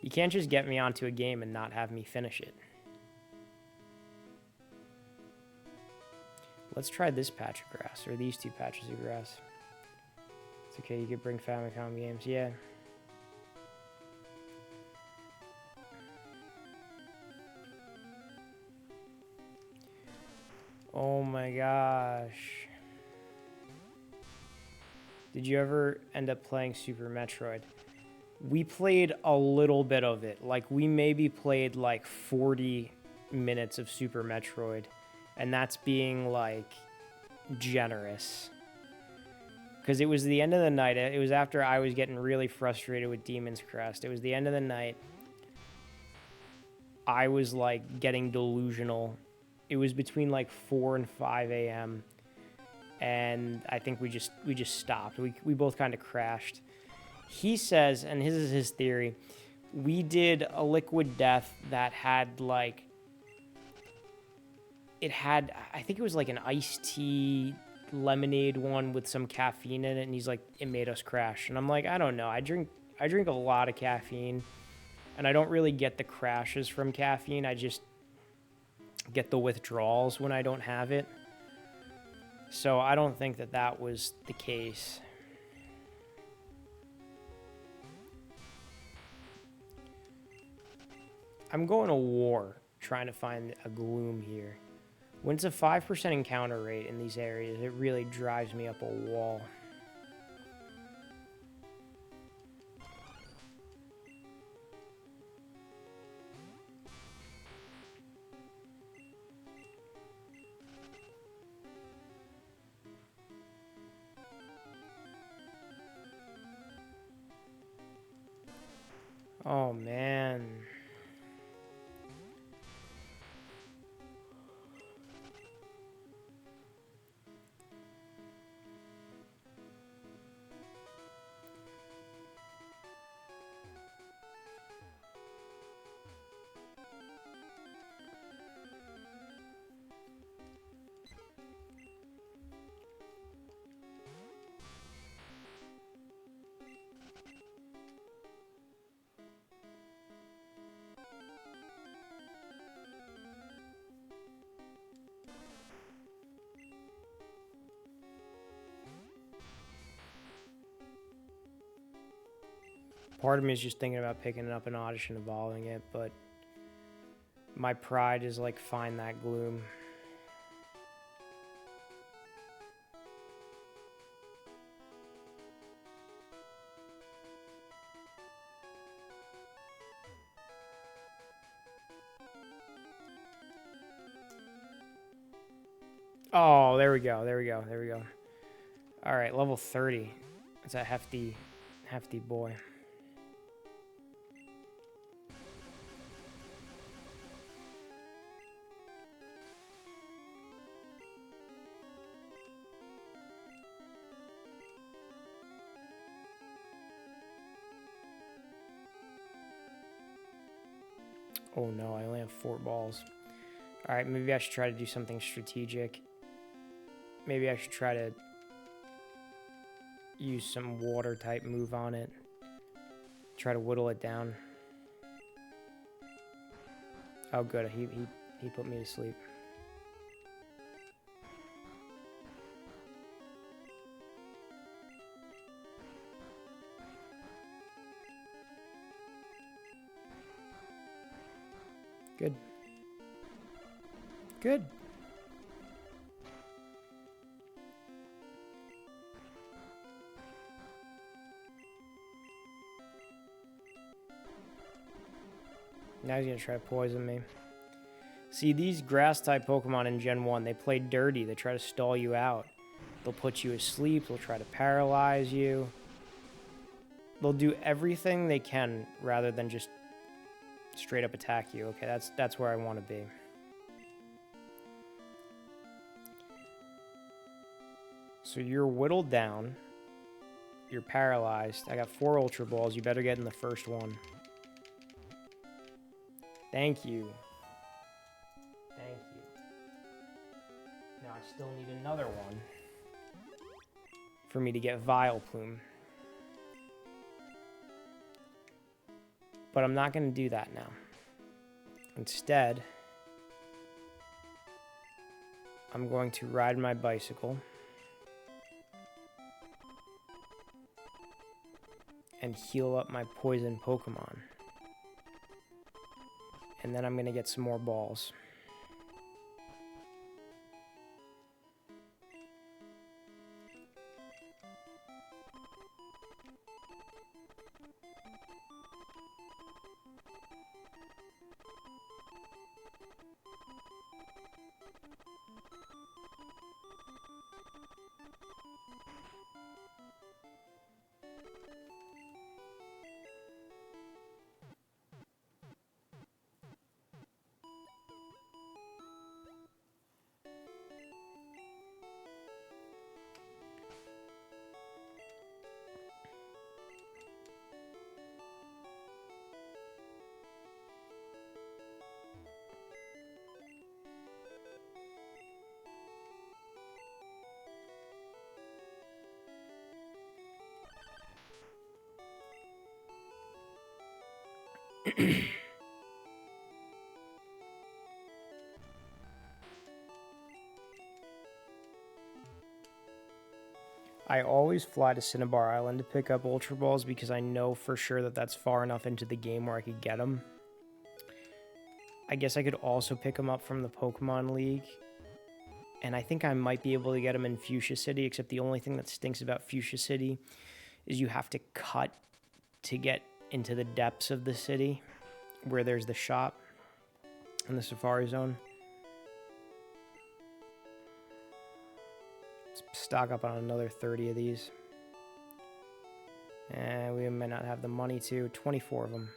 You can't just get me onto a game and not have me finish it. Let's try this patch of grass, or these two patches of grass. It's okay, you could bring Famicom games, yeah. Oh my gosh. Did you ever end up playing Super Metroid? We played a little bit of it. Like, we maybe played like 40 minutes of Super Metroid. And that's being, like, generous. Because it was the end of the night. It was after I was getting really frustrated with Demon's Crest. It was the end of the night. I was, like, getting delusional. It was between, like, 4 and 5 a.m. And I think we just stopped. We both kind of crashed. He says, and this is his theory, we did a liquid death that had, like, it had, I think it was like an iced tea lemonade one with some caffeine in it, and he's like, it made us crash. And I'm like, I don't know. I drink a lot of caffeine, and I don't really get the crashes from caffeine. I just get the withdrawals when I don't have it. So I don't think that that was the case. I'm going to war trying to find a gloom here. When it's a 5% encounter rate in these areas, it really drives me up a wall. Oh, man. Part of me is just thinking about picking it up an Oddish and evolving it, but my pride is like, find that gloom. Oh, there we go. There we go. There we go. All right, level 30. It's a hefty boy. Oh no, I only have 4 balls. All right, maybe I should try to do something strategic. Maybe I should try to use some water type move on it. Try to whittle it down. Oh good, he put me to sleep. Good. Good. Now he's gonna try to poison me. See, these grass-type Pokemon in Gen 1, they play dirty. They try to stall you out. They'll put you asleep. They'll try to paralyze you. They'll do everything they can rather than just straight up attack you. Okay, that's where I want to be. So you're whittled down. You're paralyzed. I got 4 Ultra Balls. You better get in the first one. Thank you. Thank you. Now I still need another one for me to get Vileplume. But I'm not going to do that now. Instead, I'm going to ride my bicycle and heal up my poison Pokemon. And then I'm going to get some more balls. I always fly to Cinnabar Island to pick up Ultra Balls because I know for sure that that's far enough into the game where I could get them. I guess I could also pick them up from the Pokemon League. And I think I might be able to get them in Fuchsia City, except the only thing that stinks about Fuchsia City is you have to cut to get into the depths of the city where there's the shop in the Safari Zone. Let's stock up on another 30 of these. And we may not have the money to. 24 of them.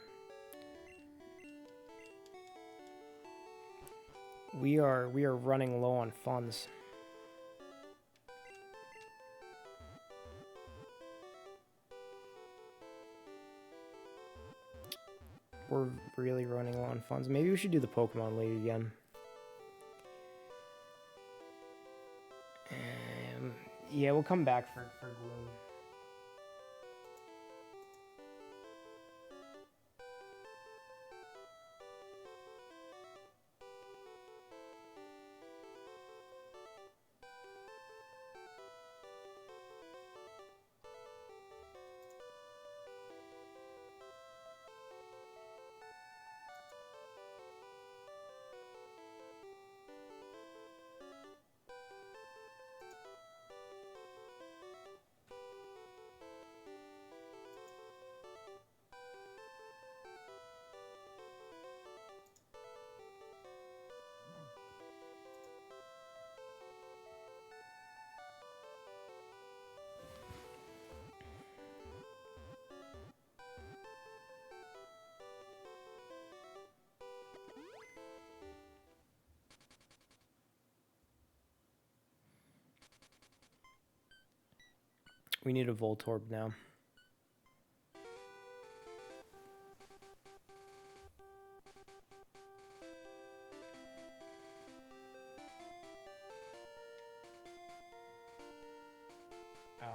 We are running low on funds. We're really running low on funds. Maybe we should do the Pokemon League again. Yeah, we'll come back for Gloom. We need a Voltorb now. Oh,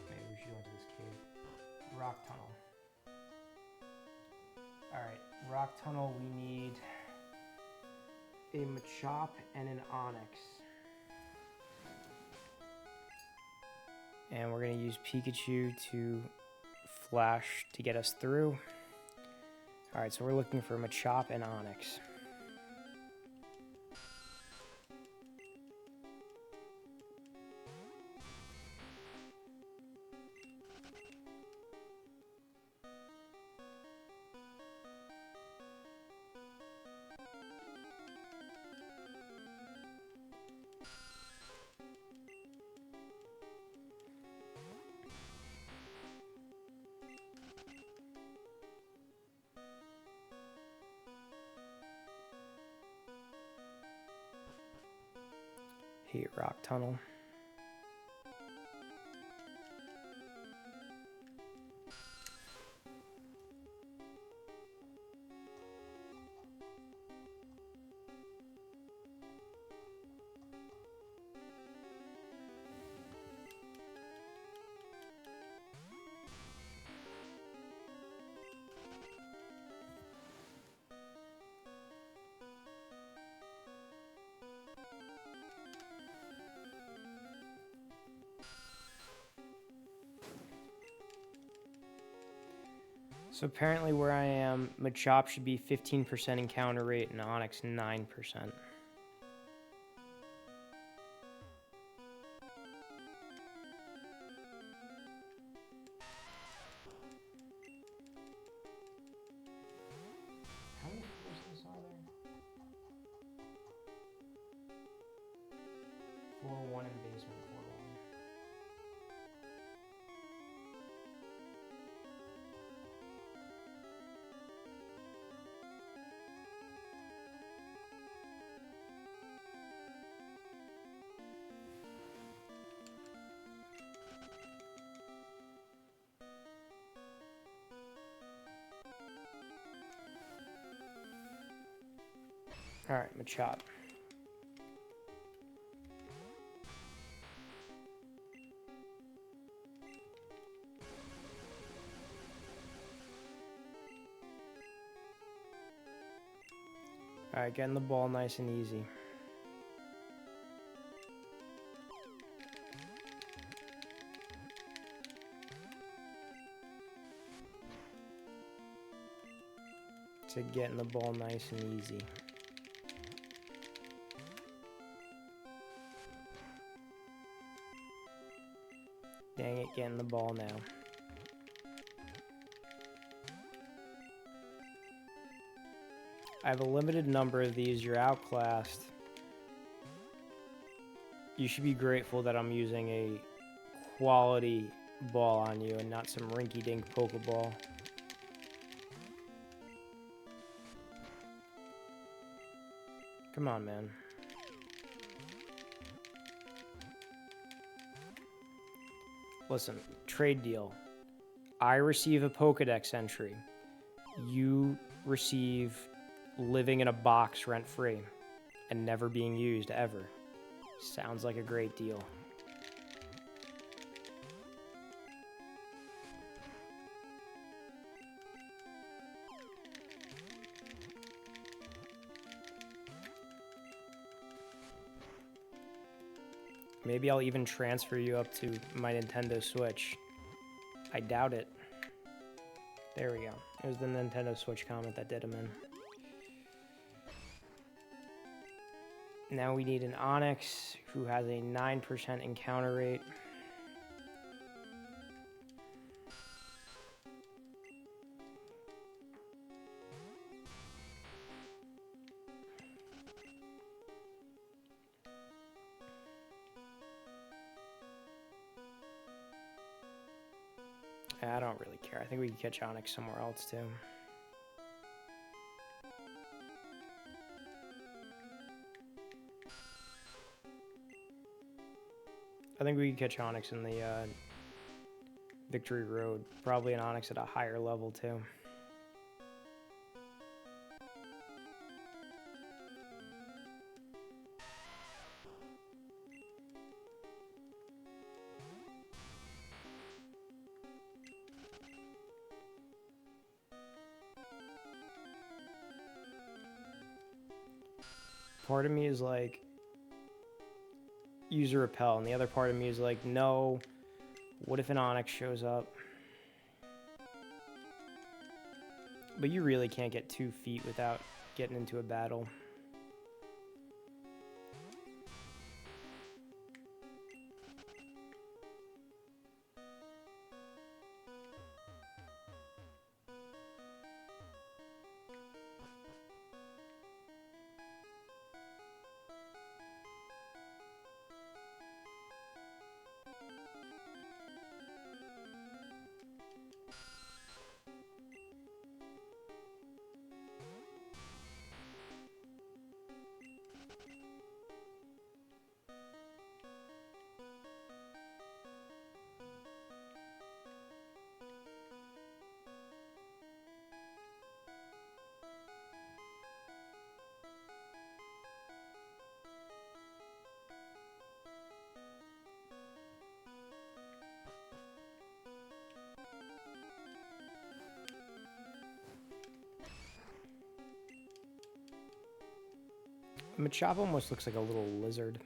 maybe we should go into this cave. Rock tunnel. Alright, rock tunnel, we need a Machop and an Onyx. And we're going to use Pikachu to flash to get us through. Alright, so we're looking for Machop and Onyx. Hate rock tunnel. So apparently where I am, Machop should be 15% encounter rate and Onyx 9%. How many floors are there? 4-1 in basement, 4-1. Alright, Machop. Alright, getting the ball nice and easy. To getting the ball nice and easy. Dang it, getting the ball now. I have a limited number of these. You're outclassed. You should be grateful that I'm using a quality ball on you and not some rinky-dink Pokeball. Come on, man. Listen, trade deal. I receive a Pokedex entry. You receive living in a box rent-free and never being used ever. Sounds like a great deal. Maybe I'll even transfer you up to my Nintendo Switch. I doubt it. There we go. It was the Nintendo Switch comment that did him in. Now we need an Onyx who has a 9% encounter rate. I don't really care. I think we can catch Onyx somewhere else too. I think we can catch Onyx in the Victory Road. Probably an Onyx at a higher level, too. Part of me is like, use a repel, and the other part of me is like, no, what if an Onyx shows up? But you really can't get 2 feet without getting into a battle. Machop almost looks like a little lizard.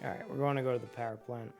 Alright, we're going to go to the power plant.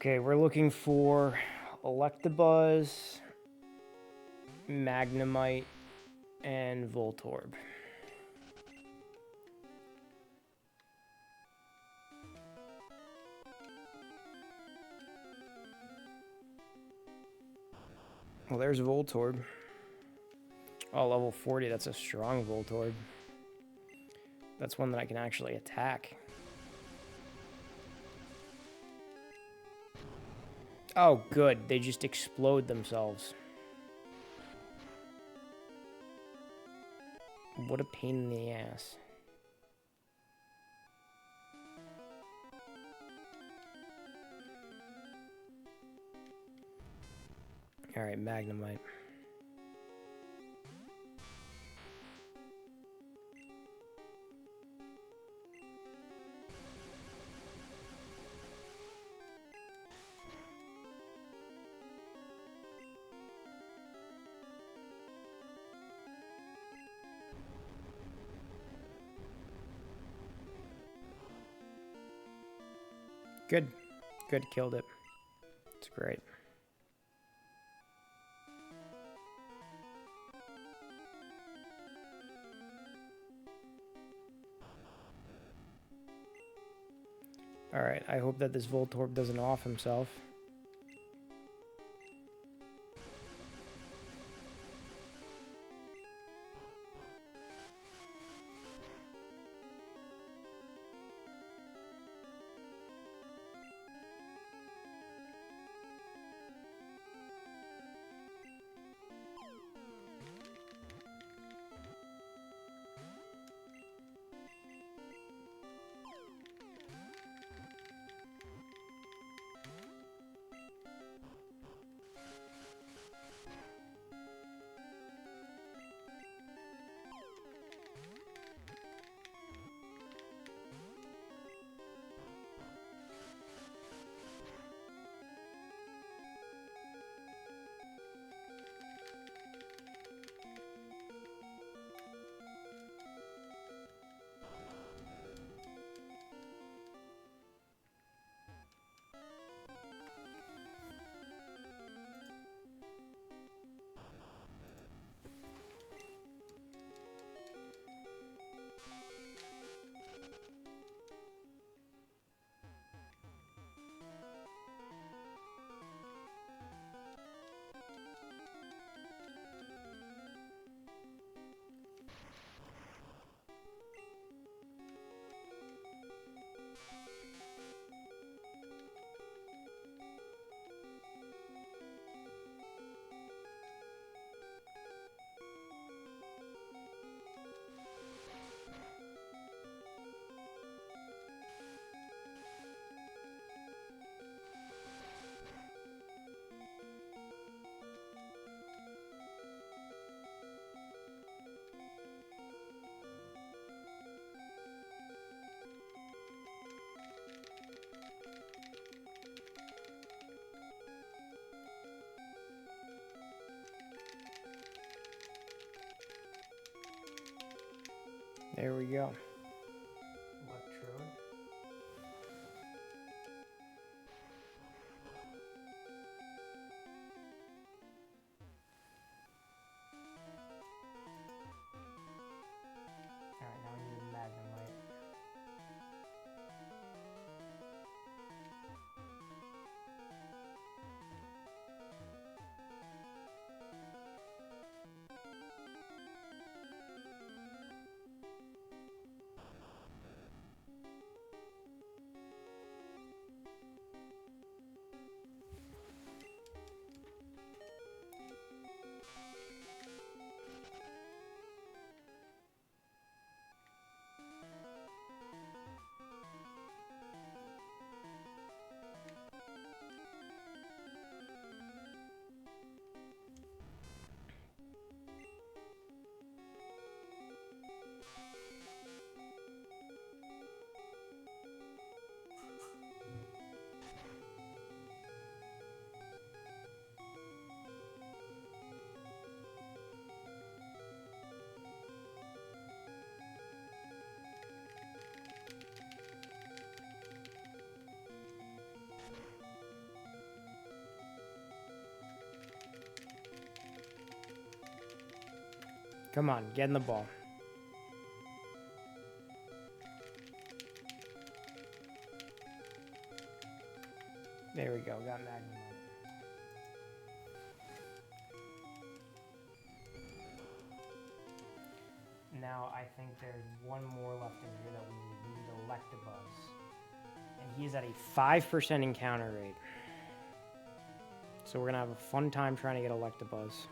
Okay, we're looking for Electabuzz, Magnemite, and Voltorb. Well, there's Voltorb. Oh, level 40, that's a strong Voltorb. That's one that I can actually attack. Oh, good. They just explode themselves. What a pain in the ass. Alright, Magnemite. Good. Good, killed it. It's great. Alright, I hope that this Voltorb doesn't off himself. There we go. Electrode. Alright, now we need a Magnemite. Come on, get in the ball. There we go, got Magnemite. Now I think there's one more left in here that we need. We need Electabuzz. And he's at a 5% encounter rate. So we're gonna have a fun time trying to get Electabuzz.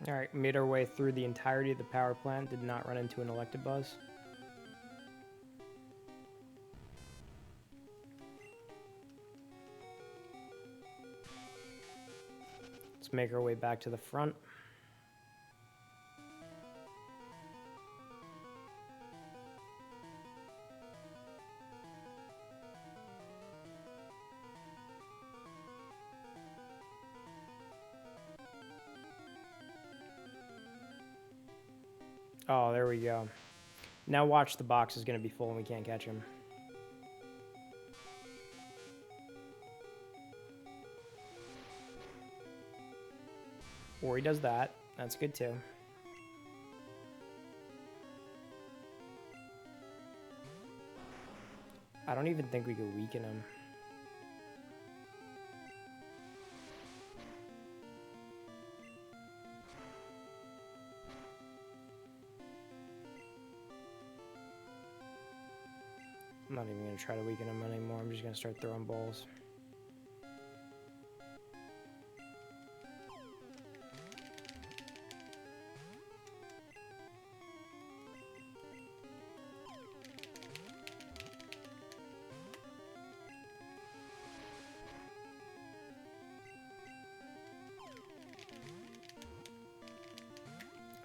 All right, made our way through the entirety of the power plant. Did not run into an Electabuzz. Let's make our way back to the front. Oh, there we go. Now watch, the box is going to be full and we can't catch him. Or he does that. That's good too. I don't even think we could weaken him. I'm not even going to try to weaken him anymore. I'm just going to start throwing balls.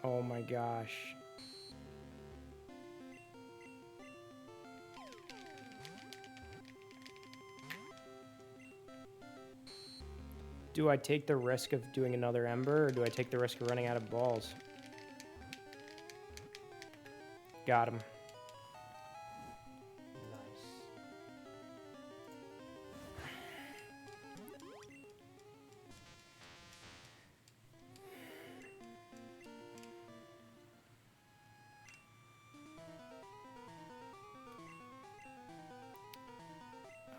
Oh my gosh. Do I take the risk of doing another Ember, or do I take the risk of running out of balls? Got him. Nice.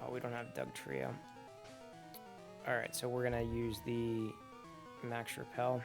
Oh, we don't have Doug Trio. Alright, so we're gonna use the Max Repel.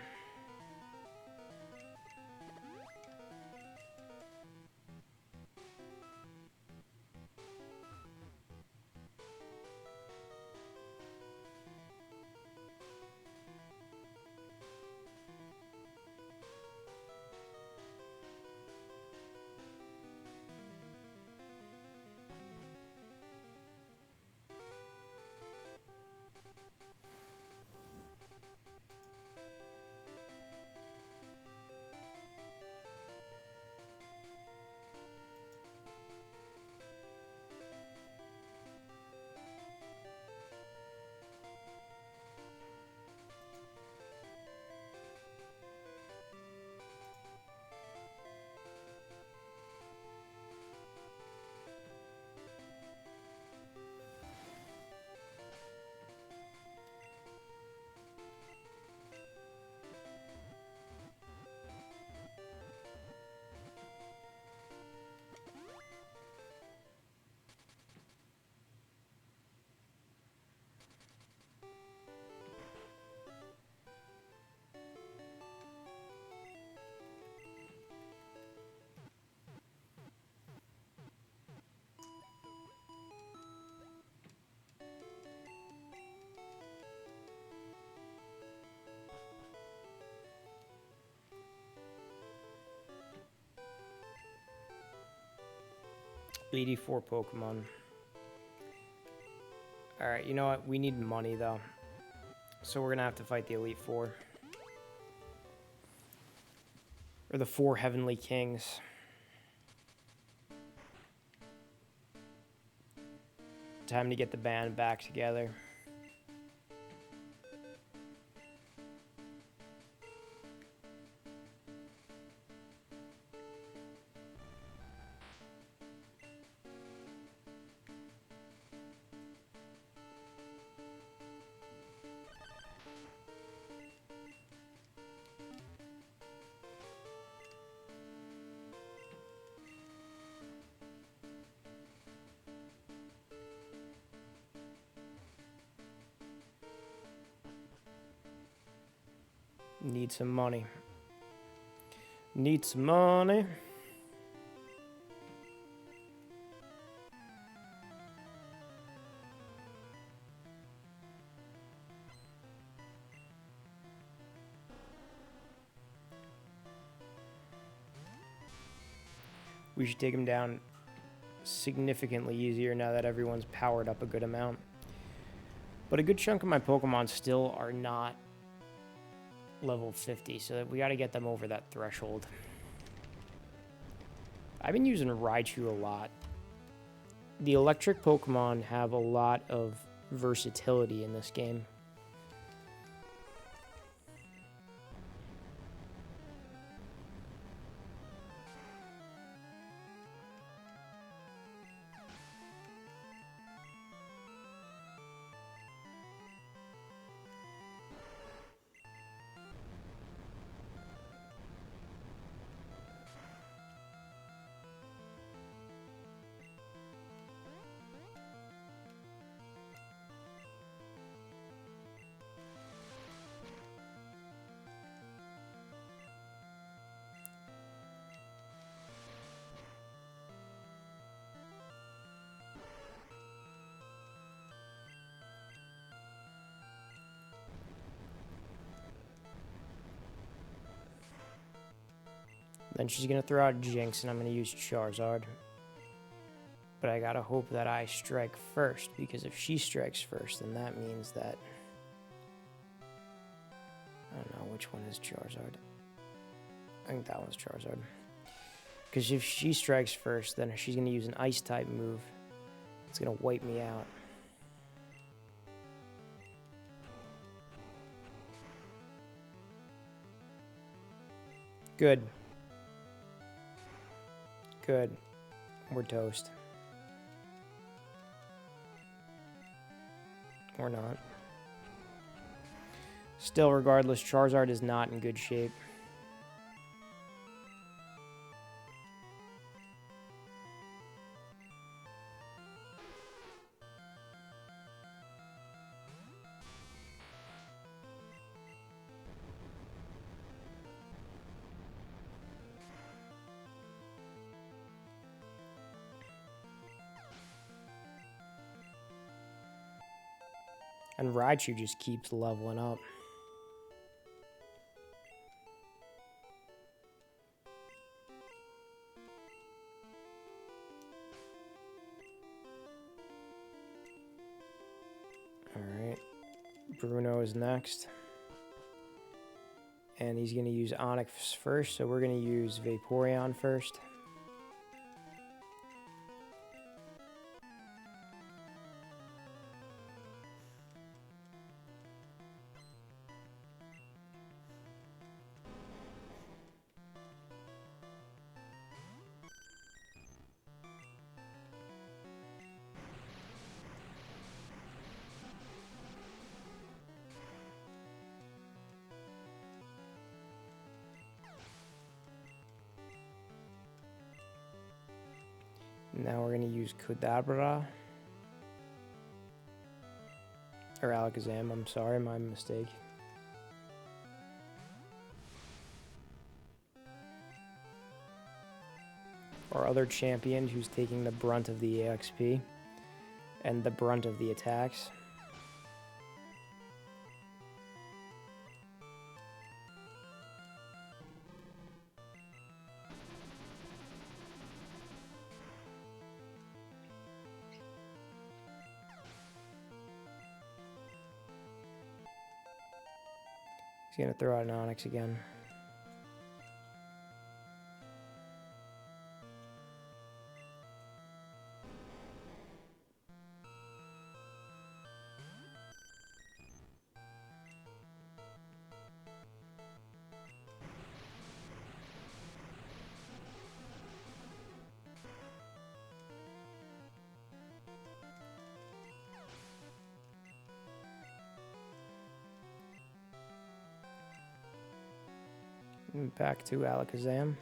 $84 Pokemon. Alright, you know what? We need money, though. So we're gonna have to fight the Elite Four. Or the 4 Heavenly Kings. Time to get the band back together. Need some money. Need some money. we should take him down significantly easier now that everyone's powered up a good amount. But a good chunk of my Pokemon still are not level 50, so we got to get them over that threshold. I've been using Raichu a lot. The electric Pokemon have a lot of versatility in this game. Then she's going to throw out Jinx, and I'm going to use Charizard. But I got to hope that I strike first, because if she strikes first, then that means that... I don't know, which one is Charizard? I think that one's Charizard. Because if she strikes first, then she's going to use an Ice-type move. It's going to wipe me out. Good. Good. We're toast. Or not. Still, regardless, Charizard is not in good shape. And Raichu just keeps leveling up. Alright. Bruno is next. And he's going to use Onix first, so we're going to use Vaporeon first. Now we're going to use Kadabra. Or Alakazam, I'm sorry, my mistake. Our other champion who's taking the brunt of the EXP and the brunt of the attacks. He's going to throw out an Onix again. And back to Alakazam.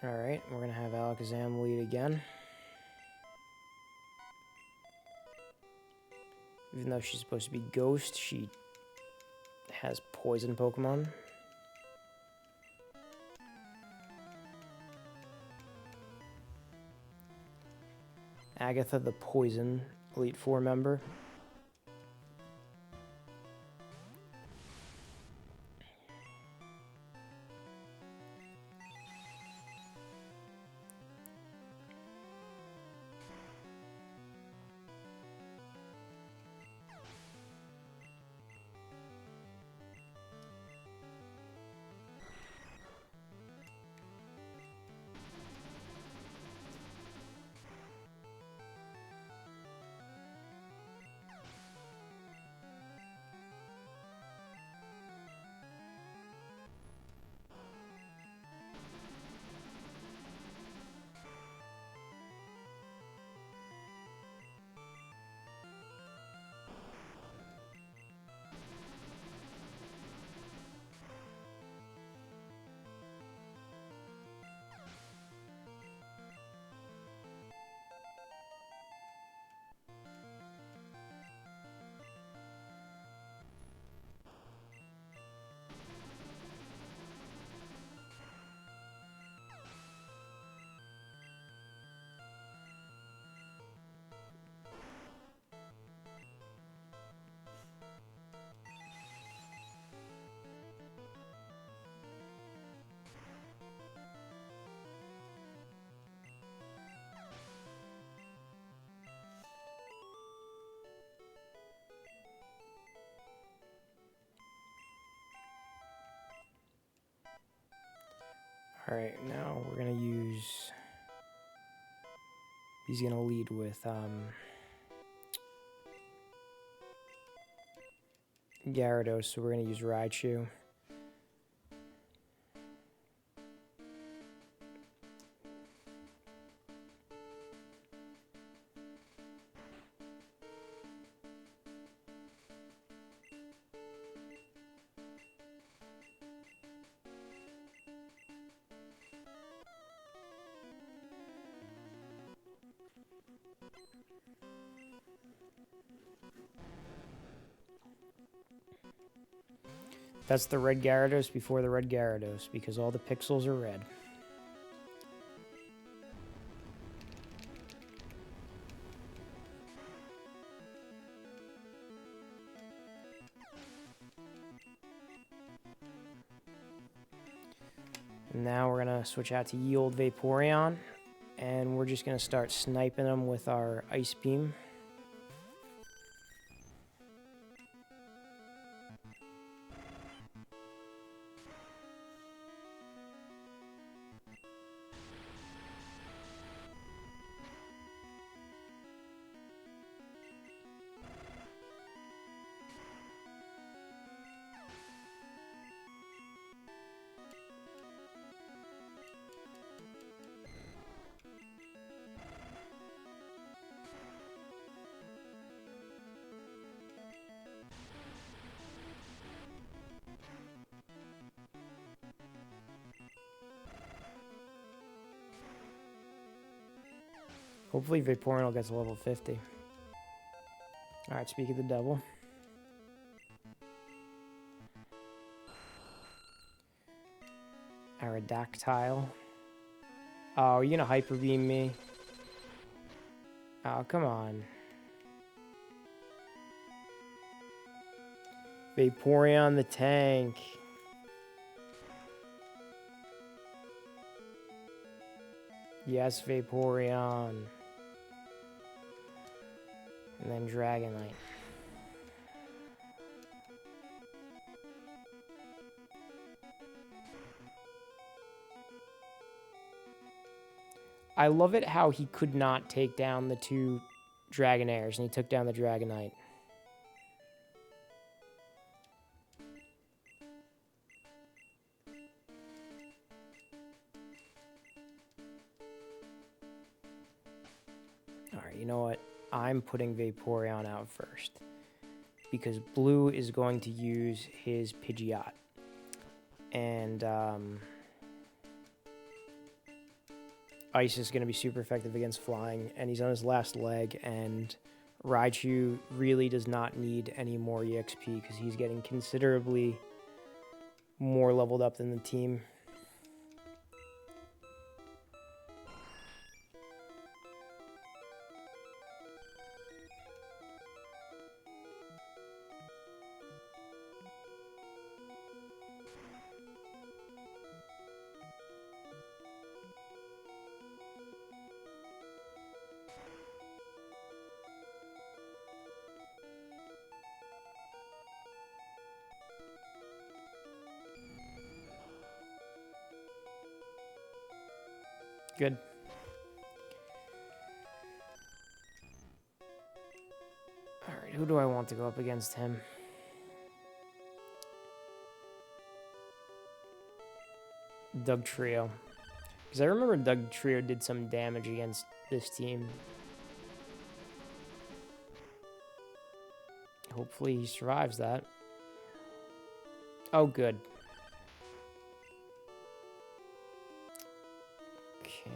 Alright, we're going to have Alakazam lead again. Even though she's supposed to be Ghost, she has Poison Pokemon. Agatha, the Poison Elite Four member. Alright, now we're going to use... He's going to lead with Gyarados, so we're going to use Raichu. That's the red Gyarados before the red Gyarados, because all the pixels are red. And now we're going to switch out to Ye Olde Vaporeon, and we're just going to start sniping them with our Ice Beam. Hopefully Vaporeon will get to level 50. Alright, speak of the devil. Aerodactyl. Oh, you're gonna Hyper Beam me? Oh, come on. Vaporeon the tank. Yes, Vaporeon. And then Dragonite. I love it how he could not take down the two Dragonairs, and he took down the Dragonite. Alright, you know what? I'm putting Vaporeon out first, because Blue is going to use his Pidgeot. And, Ice is going to be super effective against flying, and he's on his last leg, and Raichu really does not need any more EXP because he's getting considerably more leveled up than the team. Good. Alright, who do I want to go up against him? Doug Trio. Because I remember Doug Trio did some damage against this team. Hopefully he survives that. Oh, good. Okay.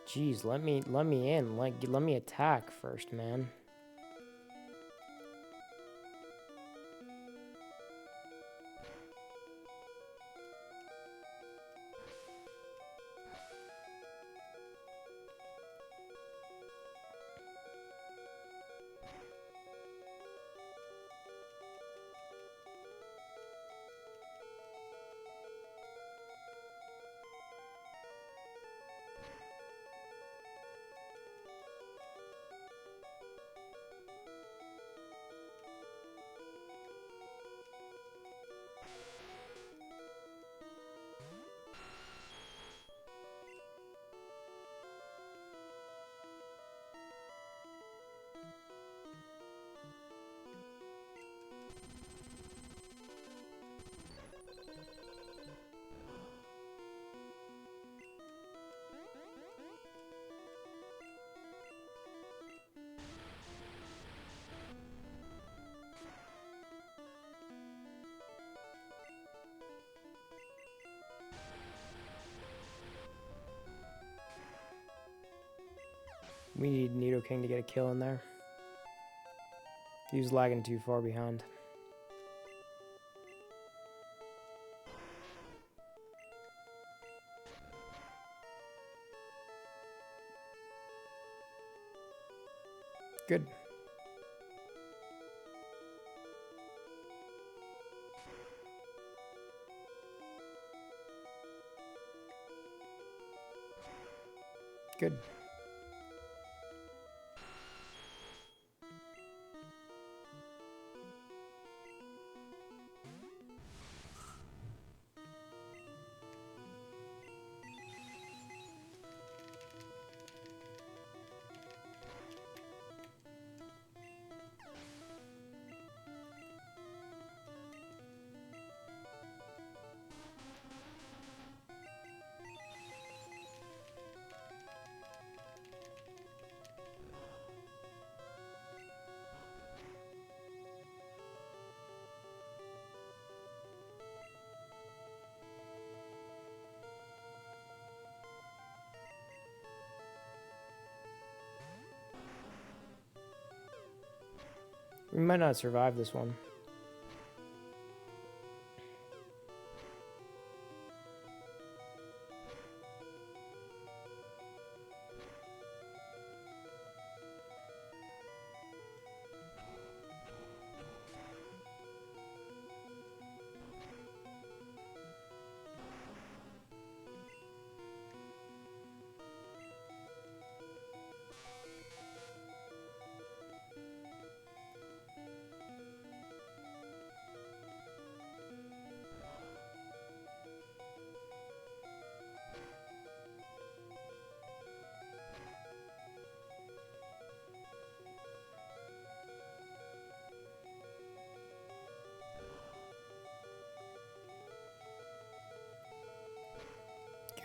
Jeez, let me in. Let me attack first, man. We need Nidoking to get a kill in there. He was lagging too far behind. Good. Good. We might not survive this one.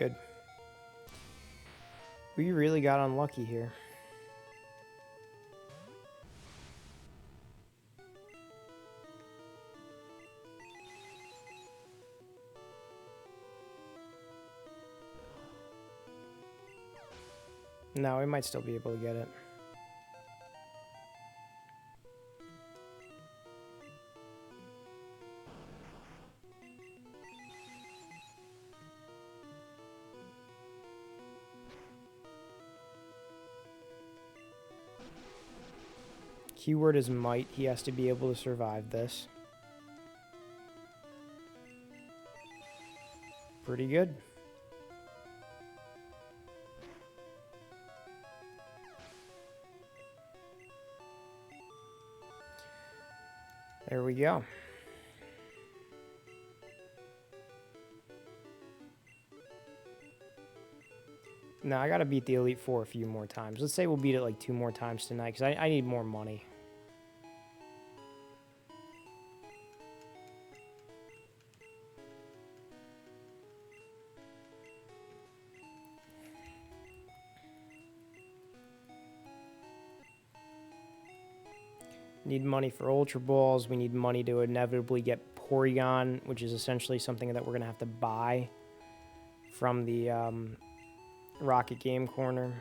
good. We really got unlucky here. No, we might still be able to get it. Keyword is might. He has to be able to survive this. Pretty good. There we go. Now I gotta beat the Elite Four a few more times. Let's say we'll beat it like 2 more times tonight, because I need more money. Need money for Ultra Balls. We need money to inevitably get Porygon, which is essentially something that we're going to have to buy from the Rocket Game Corner.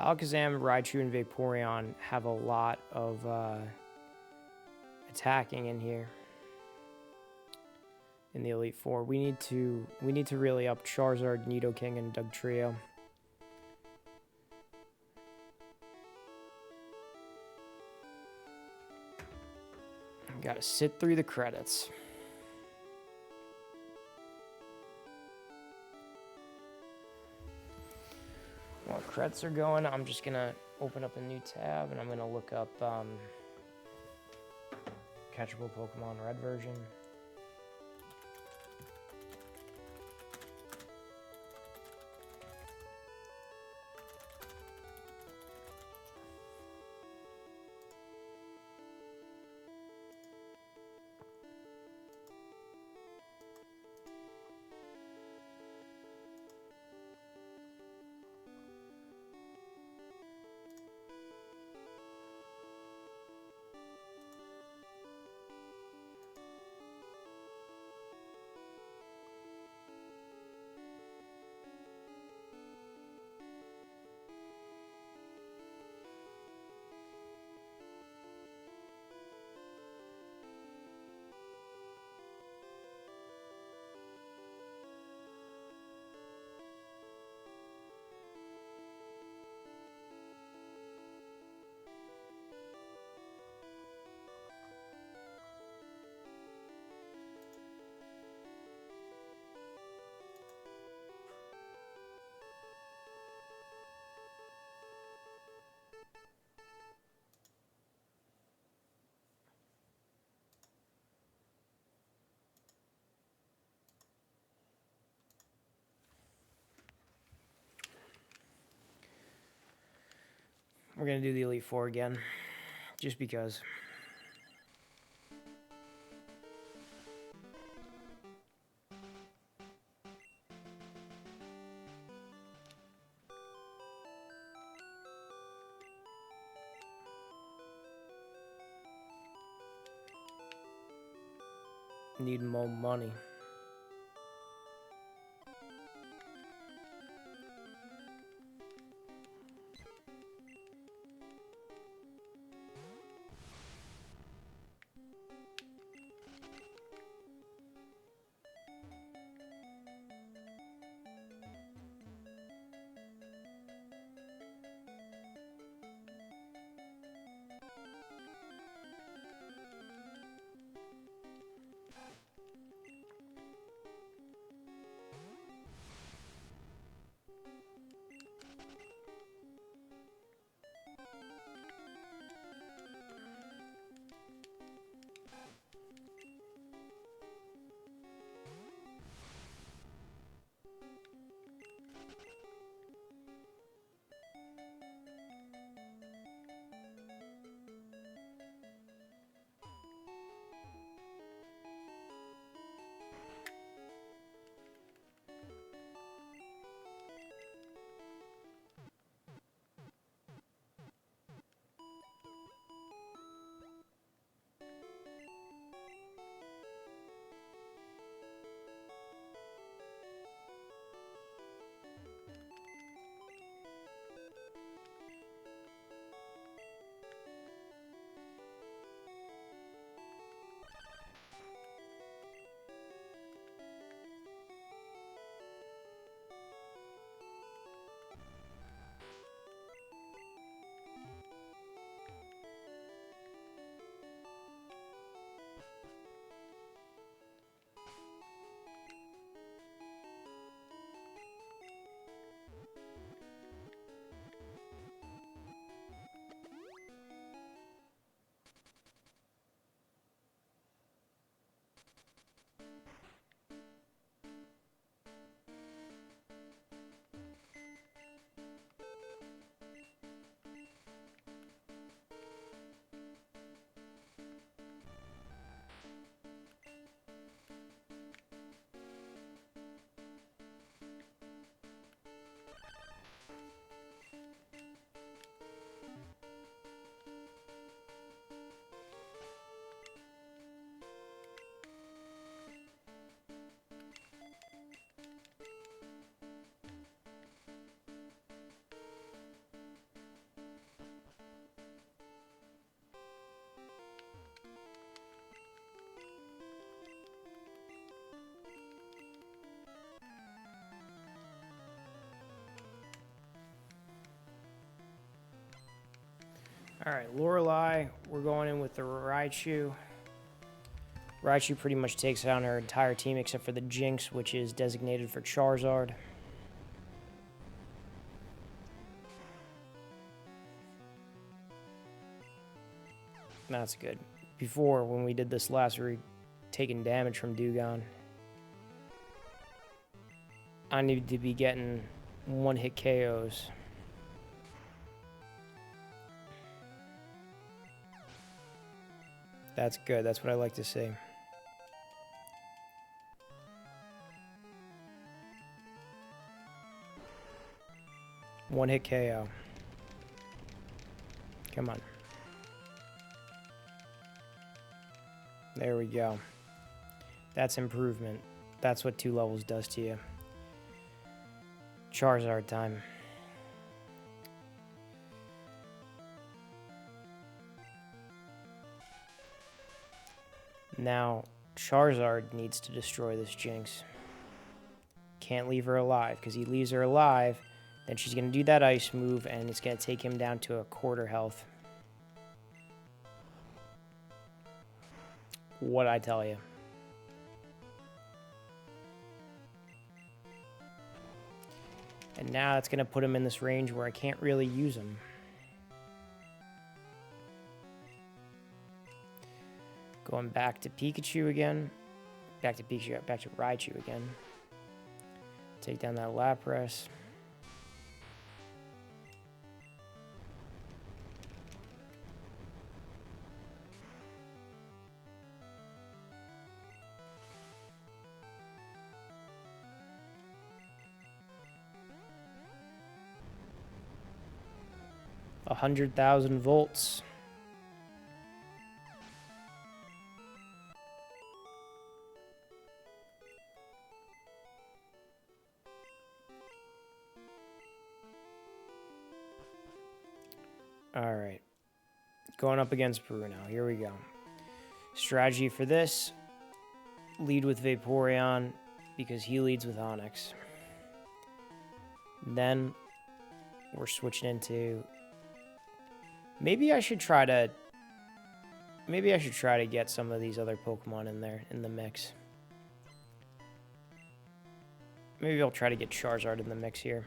Alakazam, Raichu, and Vaporeon have a lot of attacking in here. In the Elite Four, we need to really up Charizard, Nidoking, and Dugtrio. Gotta sit through the credits. While credits are going, I'm just gonna open up a new tab and I'm gonna look up Catchable Pokemon Red version. We're gonna do the Elite Four again, just because. Need more money. All right, Lorelei, we're going in with the Raichu. Raichu pretty much takes down her entire team except for the Jinx, which is designated for Charizard. That's good. Before, when we did this last, we were taking damage from Dewgong. I need to be getting one-hit KOs. That's good. That's what I like to see. One-hit KO. Come on. There we go. That's improvement. That's what 2 levels does to you. Charizard time. Now, Charizard needs to destroy this Jinx. Can't leave her alive, because he leaves her alive, then she's going to do that ice move, and it's going to take him down to a quarter health. What'd I tell you? And now it's going to put him in this range where I can't really use him. Going back to Pikachu again. Back to Pikachu, back to Raichu again. Take down that Lapras. A 100,000 volts. All right. Going up against Bruno. Here we go. Strategy for this. Lead with Vaporeon because he leads with Onix. Then we're switching into... Maybe I should try to get some of these other Pokemon in there, in the mix. Maybe I'll try to get Charizard in the mix here.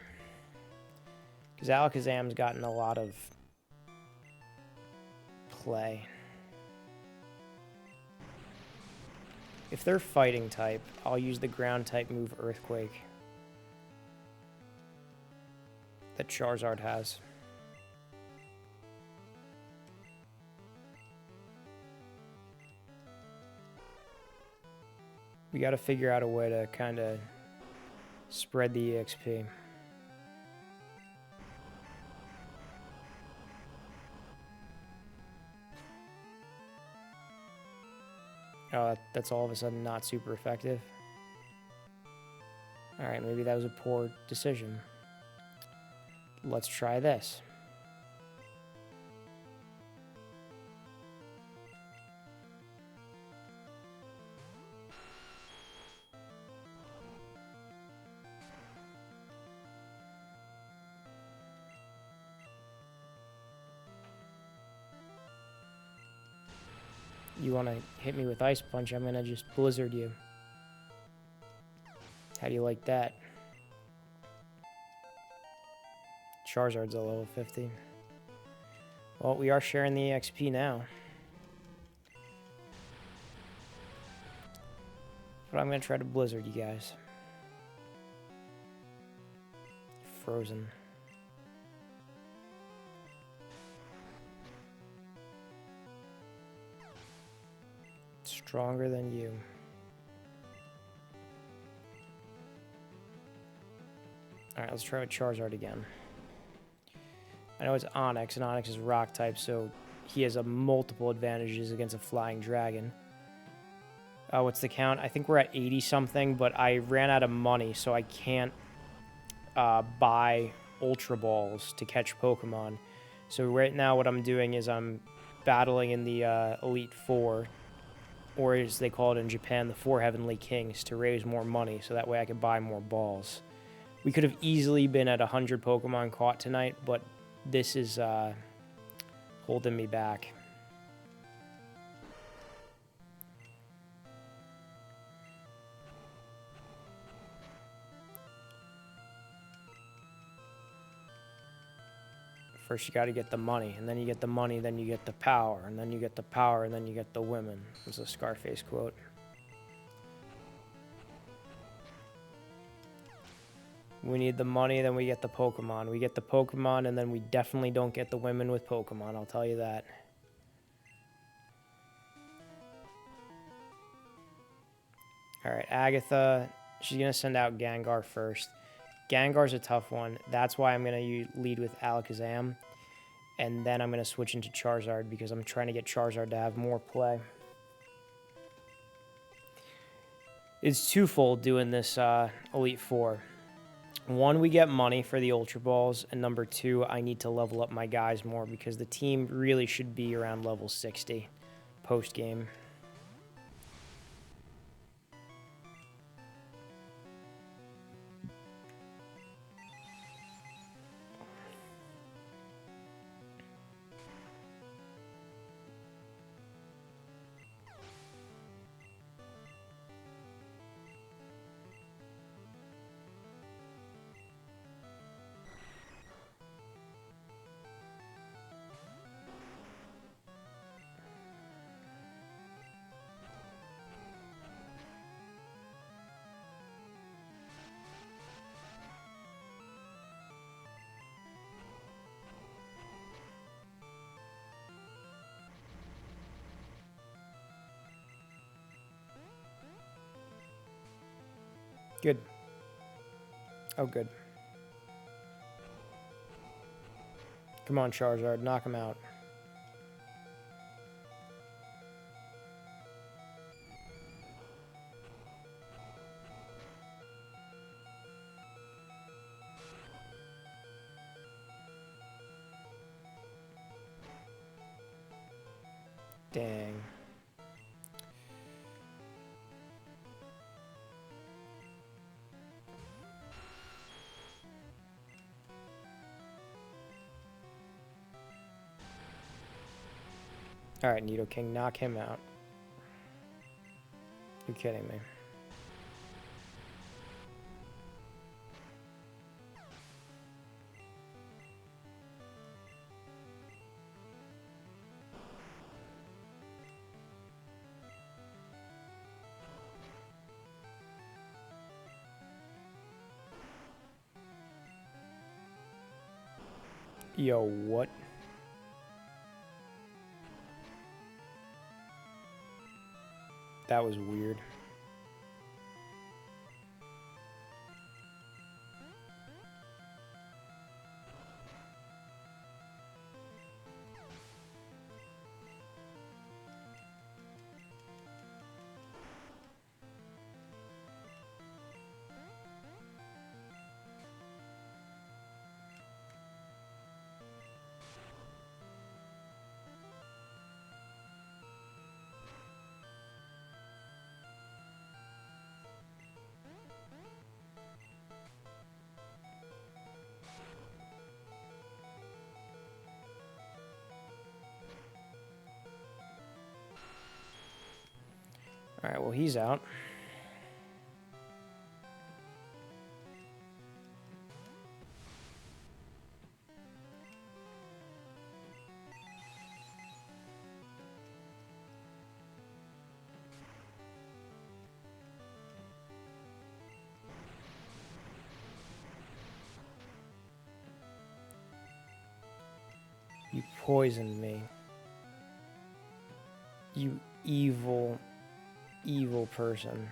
Because Alakazam's gotten a lot of play. If they're fighting type, I'll use the ground type move Earthquake that Charizard has. We got to figure out a way to kind of spread the EXP. Oh, that's all of a sudden not super effective. Alright, maybe that was a poor decision. Let's try this. You want to hit me with Ice Punch, I'm going to just Blizzard you. How do you like that? Charizard's a level 50. Well, we are sharing the EXP now. But I'm going to try to Blizzard you guys. Frozen. Stronger than you. Alright, let's try with Charizard again. I know it's Onix, and Onix is rock type, so he has multiple advantages against a flying dragon. What's the count? I think we're at 80 something, but I ran out of money, so I can't buy Ultra Balls to catch Pokemon. So right now what I'm doing is I'm battling in the Elite Four, or as they call it in Japan, the 4 Heavenly Kings, to raise more money, so that way I could buy more balls. We could have easily been at 100 Pokemon caught tonight, but this is holding me back. First you got to get the money, and then you get the money, then you get the power, and then you get the power, and then you get the women. It's a Scarface quote. We need the money, then we get the Pokemon. We get the Pokemon, and then we definitely don't get the women with Pokemon, I'll tell you that. Alright, Agatha, she's going to send out Gengar first. Gengar's a tough one. That's why I'm going to lead with Alakazam. And then I'm going to switch into Charizard because I'm trying to get Charizard to have more play. It's twofold doing this Elite Four. One, we get money for the Ultra Balls. And number two, I need to level up my guys more because the team really should be around level 60 post-game. Good. Oh, good. Come on, Charizard. Knock him out. Dang. Alright, Nidoking, knock him out. You're kidding me. Yo, what? That was weird. Alright, well, he's out. You poisoned me. You evil, evil person.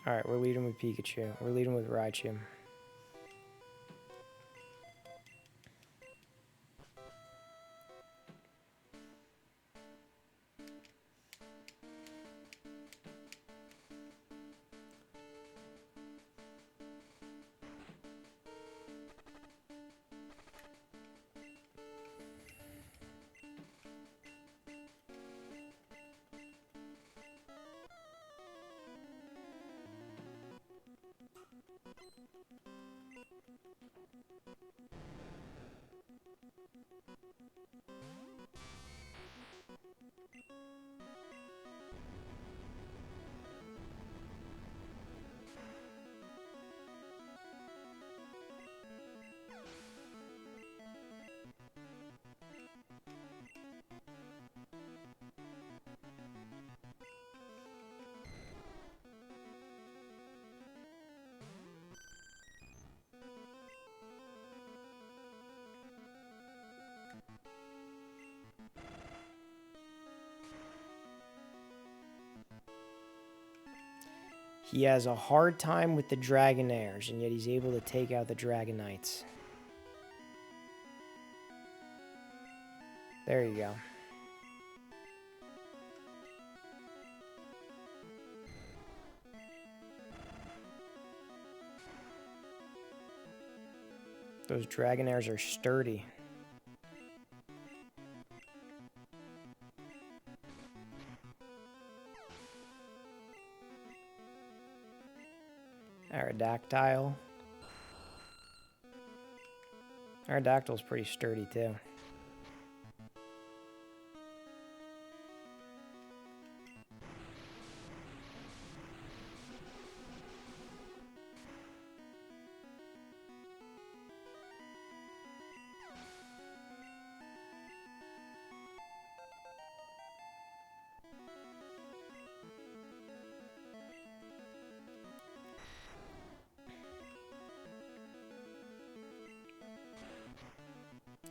Alright, we're leading with Pikachu. We're leading with Raichu. He has a hard time with the Dragonairs, and yet he's able to take out the Dragonites. There you go. Those Dragonairs are sturdy. Aerodactyl. Aerodactyl's pretty sturdy too.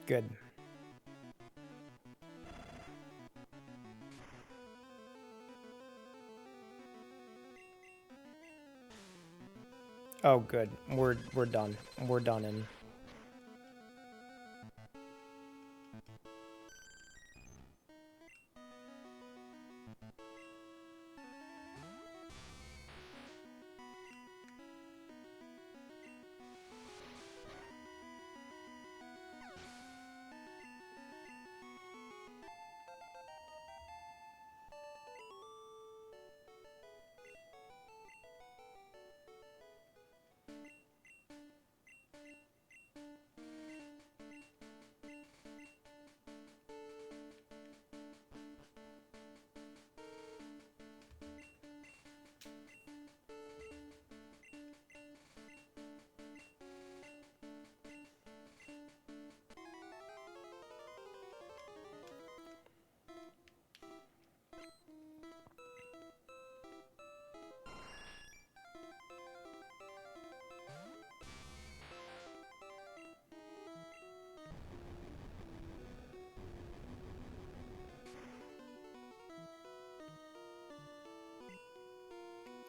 Good. Oh, good. We're done. We're done in.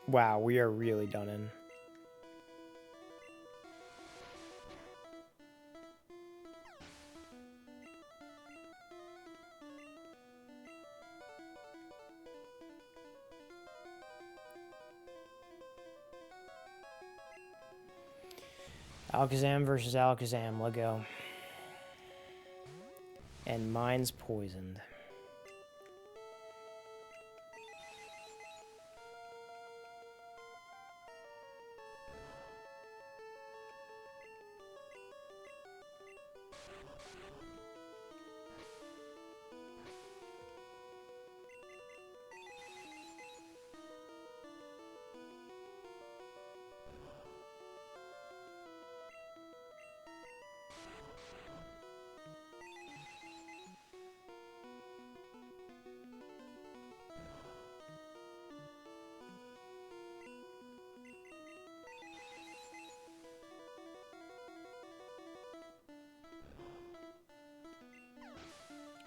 Wow, we are really done in. Alakazam versus Alakazam, let go. And mine's poisoned.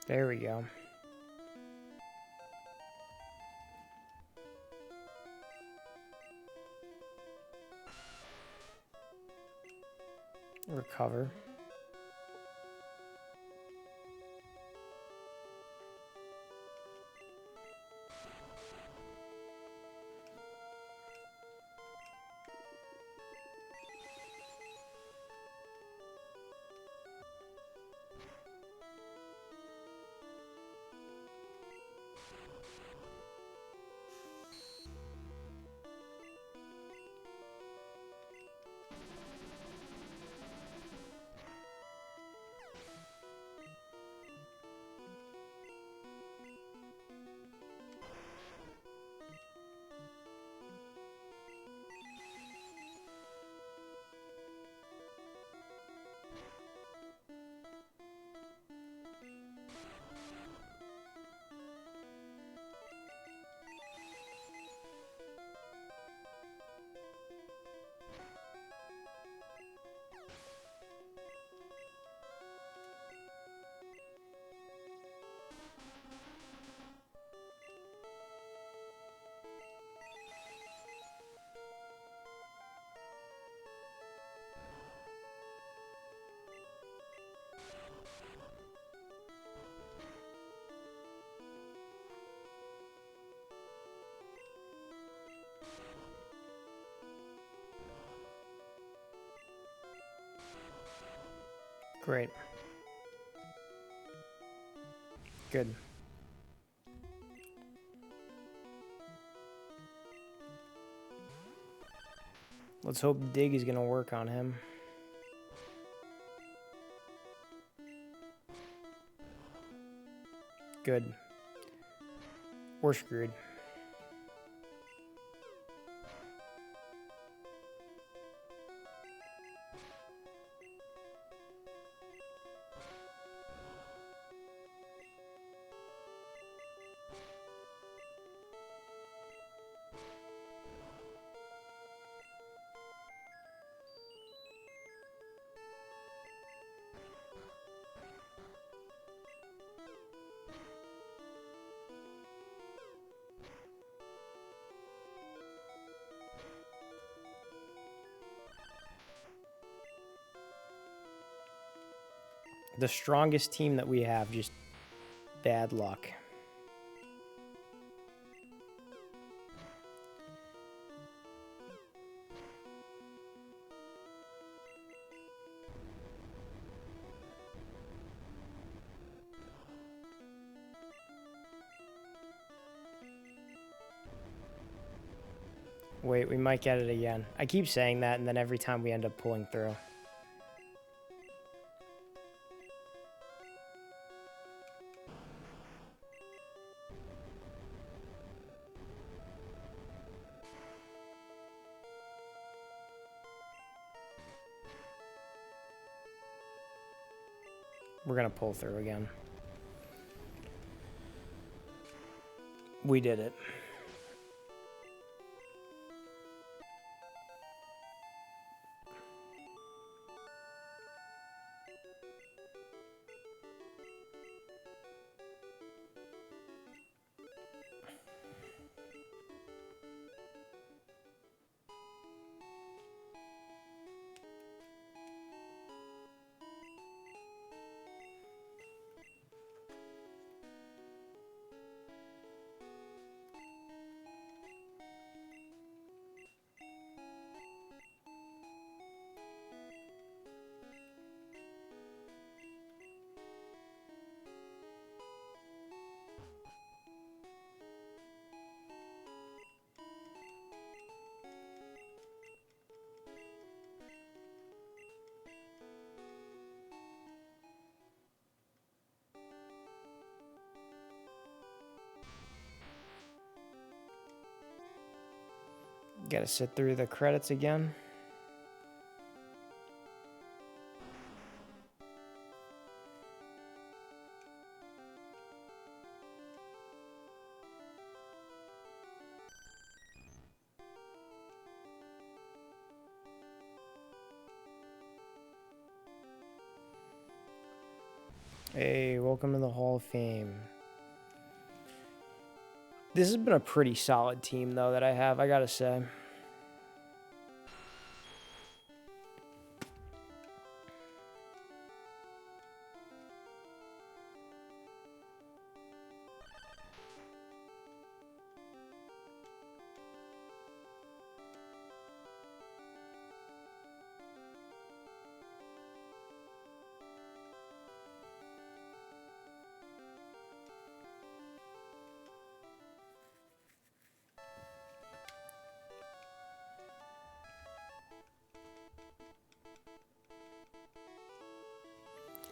There we go. Recover. Great. Good. Let's hope Dig is going to work on him. Good. We're screwed. The strongest team that we have, just bad luck. Wait, we might get it again. I keep saying that, and then every time we end up pulling through. We're gonna pull through again. We did it. Gotta sit through the credits again. Hey, welcome to the Hall of Fame. This has been a pretty solid team, though, that I have, I gotta say.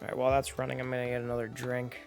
All right, while that's running, I'm gonna get another drink.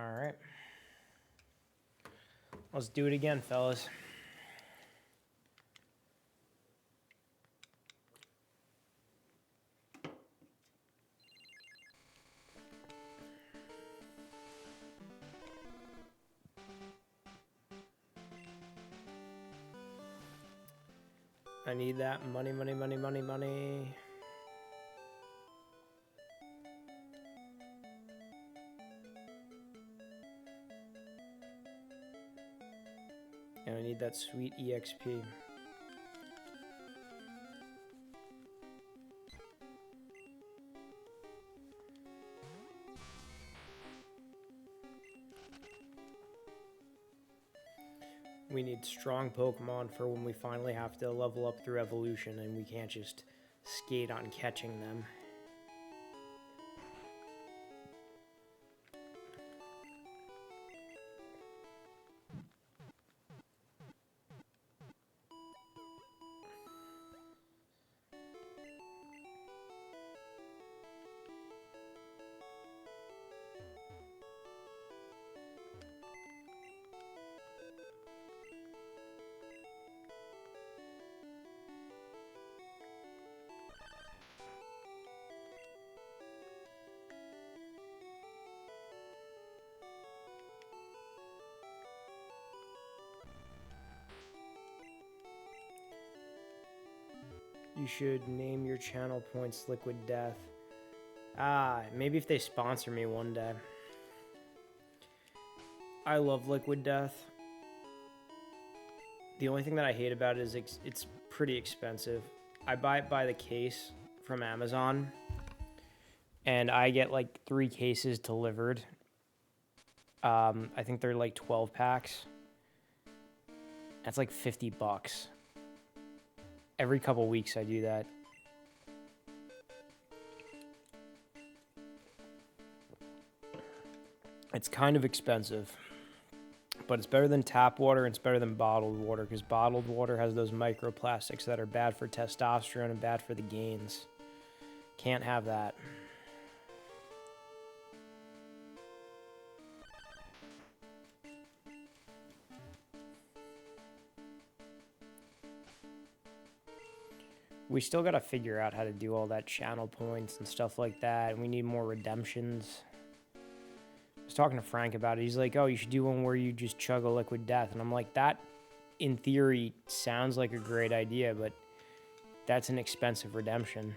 All right. Let's do it again, fellas. I need that money, money, money, money, money. And I need that sweet EXP. We need strong Pokemon for when we finally have to level up through evolution and we can't just skate on catching them. You should name your channel points Liquid Death. Ah, maybe if they sponsor me one day. I love Liquid Death. The only thing that I hate about it is it's pretty expensive. I buy it by the case from Amazon, and I get like 3 cases delivered. I think they're like 12 packs. That's like $50. Every couple weeks I do that. It's kind of expensive, but it's better than tap water and it's better than bottled water because bottled water has those microplastics that are bad for testosterone and bad for the gains. Can't have that. We still got to figure out how to do all that channel points and stuff like that. And we need more redemptions. I was talking to Frank about it. He's like, oh, you should do one where you just chug a Liquid Death. And I'm like, that, in theory, sounds like a great idea, but that's an expensive redemption.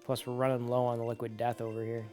Plus, we're running low on the Liquid Death over here.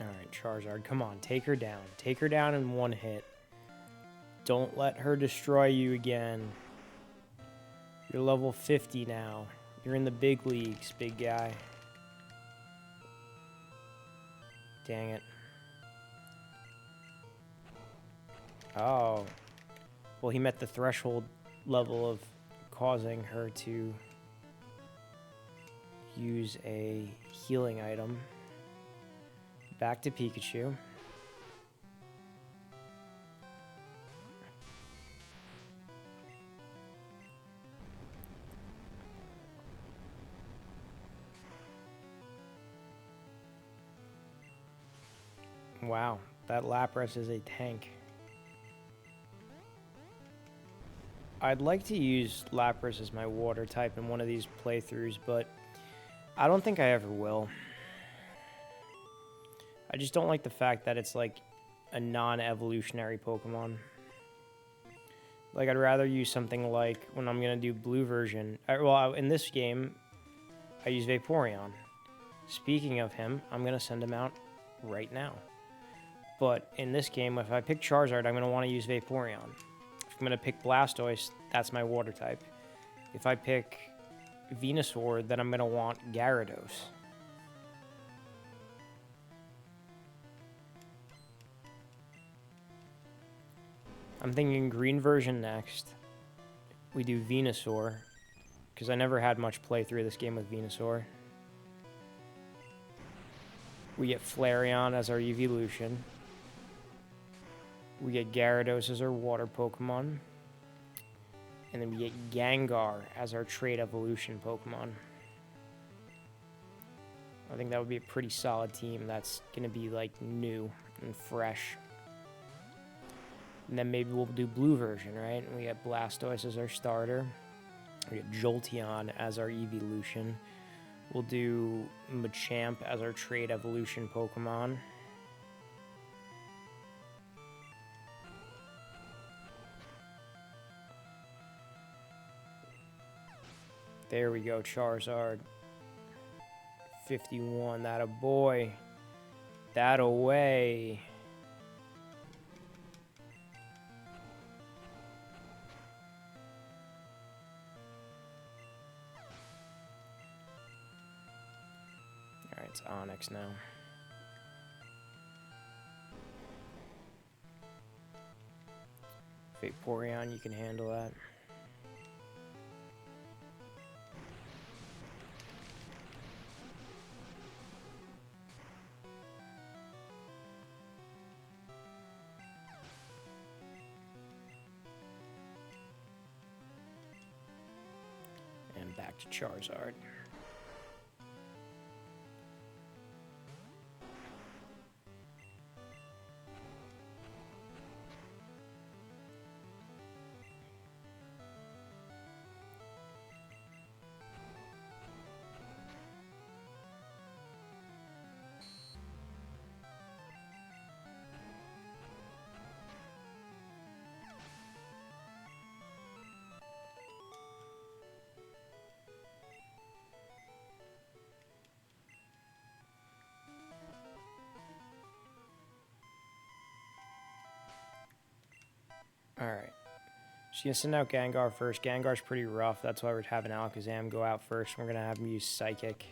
Alright, Charizard, come on, take her down. Take her down in one hit. Don't let her destroy you again. You're level 50 now. You're in the big leagues, big guy. Dang it. Oh. Well, he met the threshold level of causing her to use a healing item. Back to Pikachu. Wow, that Lapras is a tank. I'd like to use Lapras as my water type in one of these playthroughs, but I don't think I ever will. I just don't like the fact that it's like a non-evolutionary Pokemon. Like, I'd rather use something like when I'm going to do blue version. Well, in this game, I use Vaporeon. Speaking of him, I'm going to send him out right now. But in this game, if I pick Charizard, I'm going to want to use Vaporeon. If I'm going to pick Blastoise, that's my water type. If I pick Venusaur, then I'm going to want Gyarados. I'm thinking green version next. We do Venusaur, because I never had much playthrough of this game with Venusaur. We get Flareon as our evolution. We get Gyarados as our water Pokemon. And then we get Gengar as our trait evolution Pokemon. I think that would be a pretty solid team that's going to be like new and fresh. And then maybe we'll do blue version, right? And we get Blastoise as our starter. We get Jolteon as our evolution. We'll do Machamp as our trait evolution Pokemon. There we go, Charizard. 51, that a boy. That away. Alright, it's Onyx now. Vaporeon, you can handle that. And back to Charizard. Alright. She's going to send out Gengar first. Gengar's pretty rough. That's why we're having Alakazam go out first. We're going to have him use Psychic.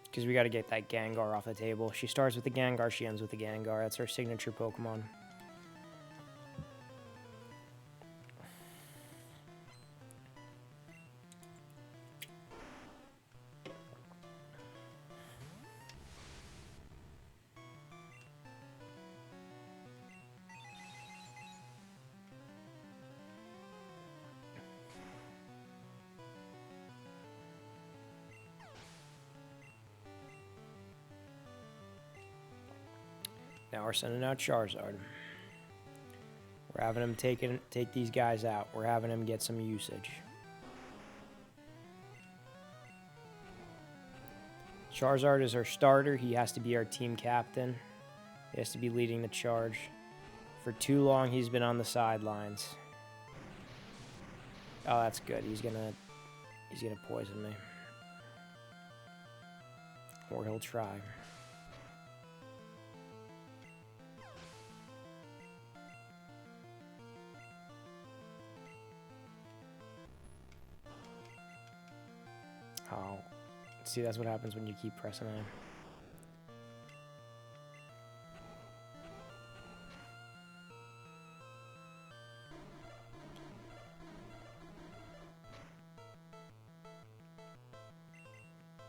Because we got to get that Gengar off the table. She starts with the Gengar. She ends with the Gengar. That's our signature Pokemon. Now we're sending out Charizard. We're having him take these guys out. We're having him get some usage. Charizard is our starter. He has to be our team captain. He has to be leading the charge. For too long, he's been on the sidelines. Oh, that's good. He's gonna poison me. Or he'll try. Oh, see, that's what happens when you keep pressing A.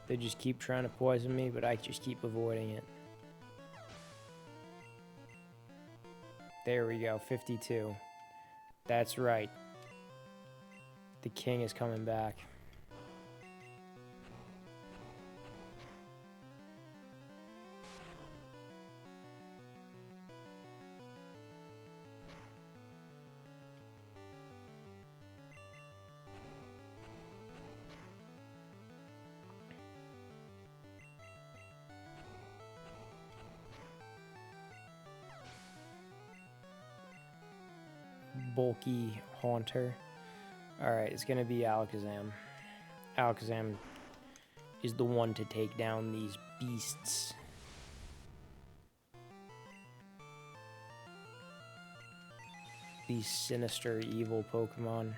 They just keep trying to poison me, but I just keep avoiding it. There we go, 52. That's right. The king is coming back. bulky Haunter. Alright, it's going to be Alakazam. Alakazam is the one to take down these beasts. These sinister, evil Pokemon.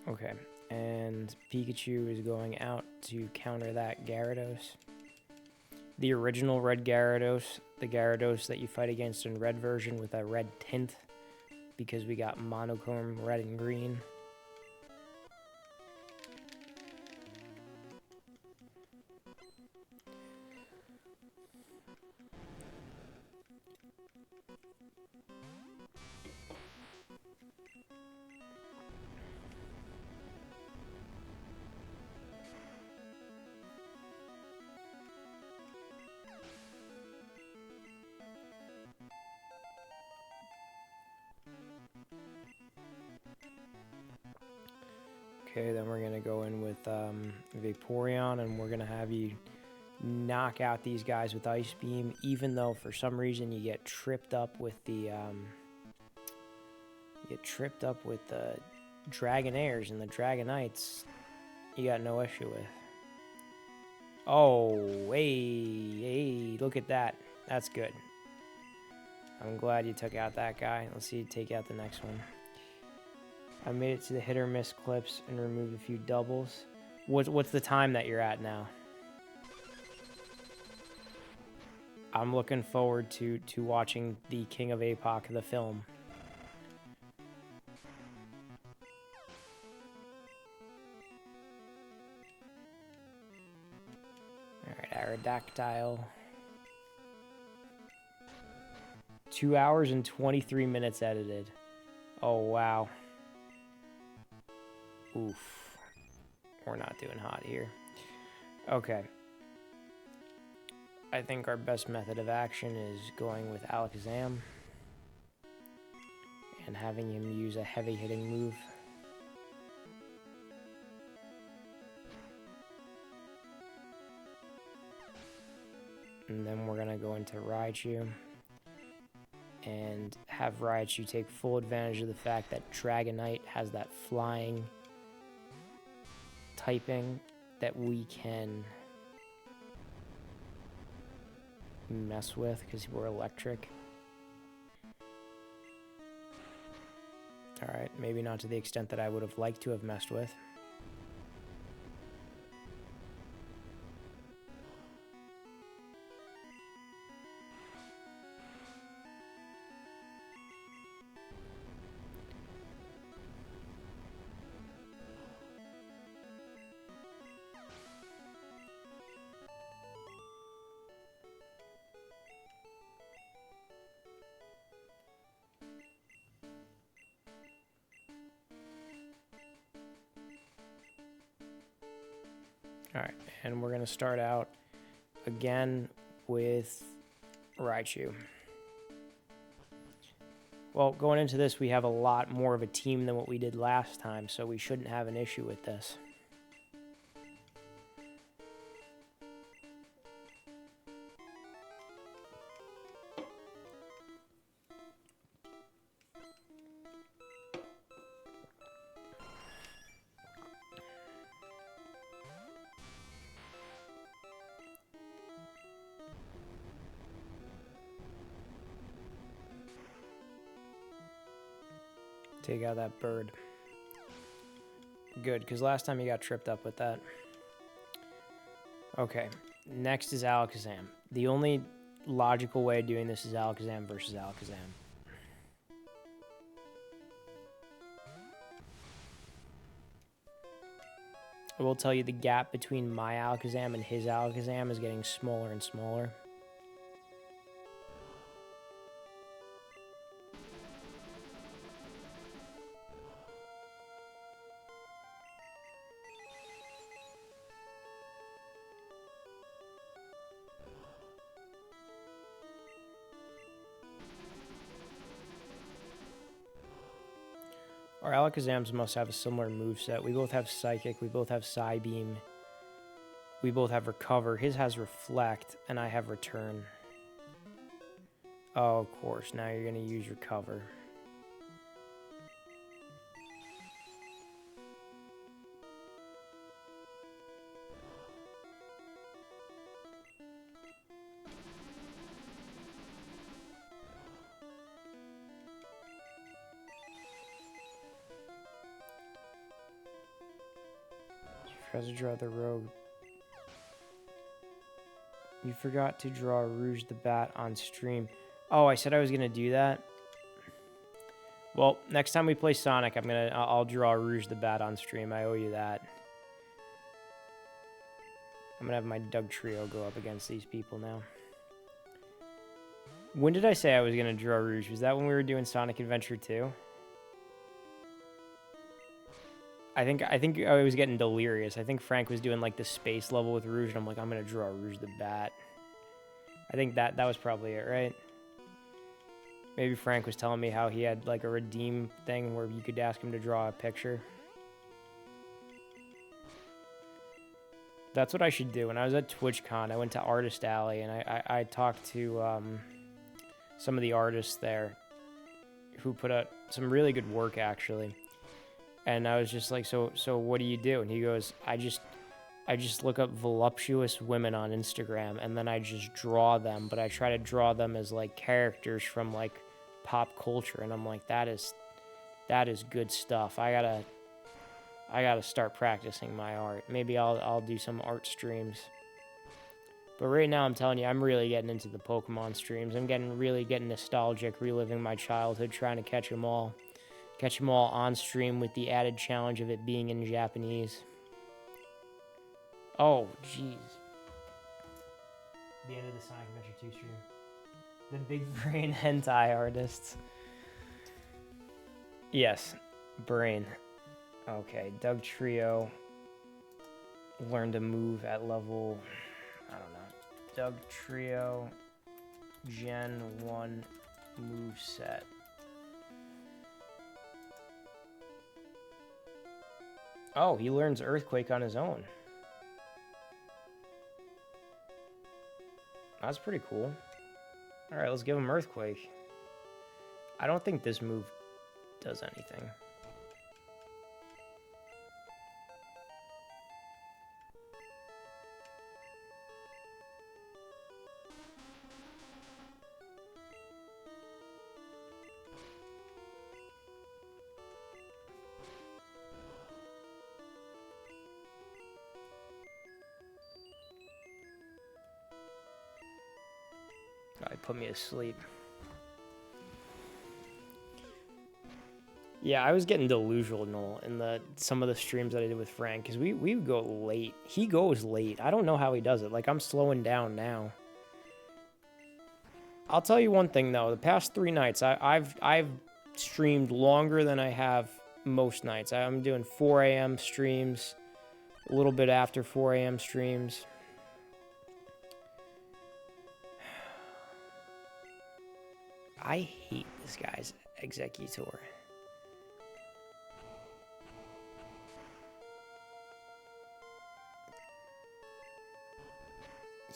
Okay, and Pikachu is going out to counter that Gyarados. The original red Gyarados, the Gyarados that you fight against in red version with a red tint, because we got monochrome red and green. Okay, then we're going to go in with Vaporeon, and we're going to have you knock out these guys with Ice Beam, even though for some reason you get tripped up with the Dragonairs and the Dragonites. You got no issue with. Oh, hey, look at that. That's good. I'm glad you took out that guy. Let's see you take out the next one. I made it to the hit or miss clips and removed a few doubles. What's the time that you're at now? I'm looking forward to watching the King of APOC, the film. Alright, Aerodactyl. 2 hours and 23 minutes edited. Oh, wow. Oof. We're not doing hot here. Okay. I think our best method of action is going with Alakazam and having him use a heavy hitting move. And then we're going to go into Raichu and have Raichu take full advantage of the fact that Dragonite has that flying typing that we can mess with because we're electric. Alright, maybe not to the extent that I would have liked to have messed with. Alright, and we're going to start out again with Raichu. Well, going into this, we have a lot more of a team than what we did last time, so we shouldn't have an issue with this. Take out that bird. Good, because last time you got tripped up with that. Okay, next is Alakazam. The only logical way of doing this is Alakazam versus Alakazam. I will tell you the gap between my Alakazam and his Alakazam is getting smaller and smaller. Our Alakazams must have a similar moveset. We both have Psychic. We both have Psybeam. We both have Recover. His has Reflect, and I have Return. Oh, of course. Now you're going to use Recover. To draw the rogue. You forgot to draw Rouge the Bat on stream. Oh, I said I was gonna do that. Well, next time we play Sonic, I'll draw Rouge the Bat on stream. I owe you that. I'm gonna have my Doug Trio go up against these people now. When did I say I was gonna draw Rouge? Was that when we were doing Sonic Adventure 2? I think I was getting delirious. I think Frank was doing like the space level with Rouge, and I'm like, I'm gonna draw Rouge the Bat. I think that was probably it, right? Maybe Frank was telling me how he had like a redeem thing where you could ask him to draw a picture. That's what I should do. When I was at TwitchCon, I went to Artist Alley, and I talked to some of the artists there who put out some really good work, actually. And I was just like, so what do you do? And he goes, I just look up voluptuous women on Instagram, and then I just draw them, but I try to draw them as like characters from like pop culture. And I'm like, that is good stuff. I gotta start practicing my art. Maybe I'll do some art streams. But right now, I'm telling you, I'm really getting into the Pokemon streams. I'm really getting nostalgic, reliving my childhood, trying to catch them all. Catch them all on stream with the added challenge of it being in Japanese. Oh, jeez. The end of the Sonic Adventure 2 stream. The big brain hentai artists. Yes, brain. Okay, Doug Trio learned a move at level, I don't know. Doug Trio Gen 1 move set. Oh, he learns Earthquake on his own. That's pretty cool. Alright, let's give him Earthquake. I don't think this move does anything. Put me to sleep. Yeah, I was getting delusional in some of the streams that I did with Frank, because we would go late. He goes late. I don't know how he does it. Like, I'm slowing down now. I'll tell you one thing though. The past 3 nights, I've streamed longer than I have most nights. I'm doing 4 a.m. streams, a little bit after 4 a.m. streams. I hate this guy's Executor.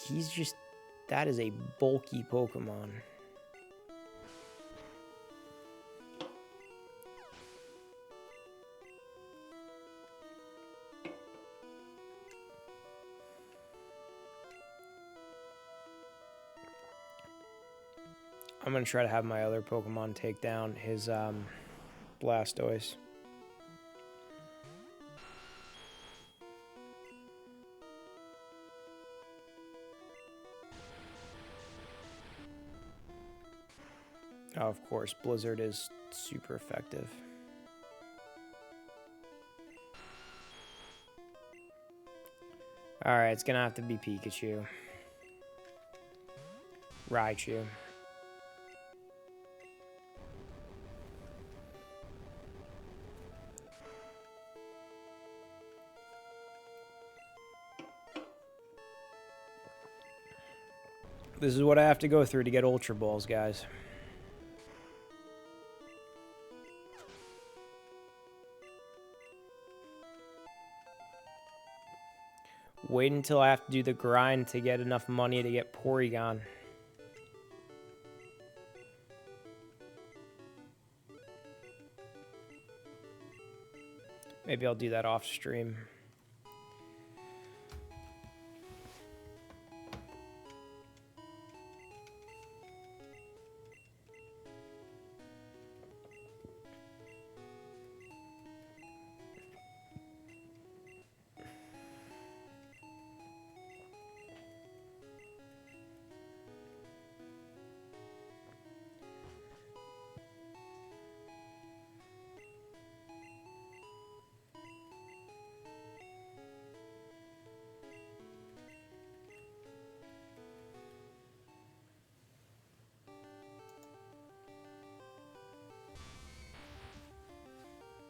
He's just... That is a bulky Pokemon. I'm going to try to have my other Pokemon take down his Blastoise. Oh, of course, Blizzard is super effective. Alright, it's going to have to be Pikachu. Raichu. This is what I have to go through to get Ultra Balls, guys. Wait until I have to do the grind to get enough money to get Porygon. Maybe I'll do that off stream.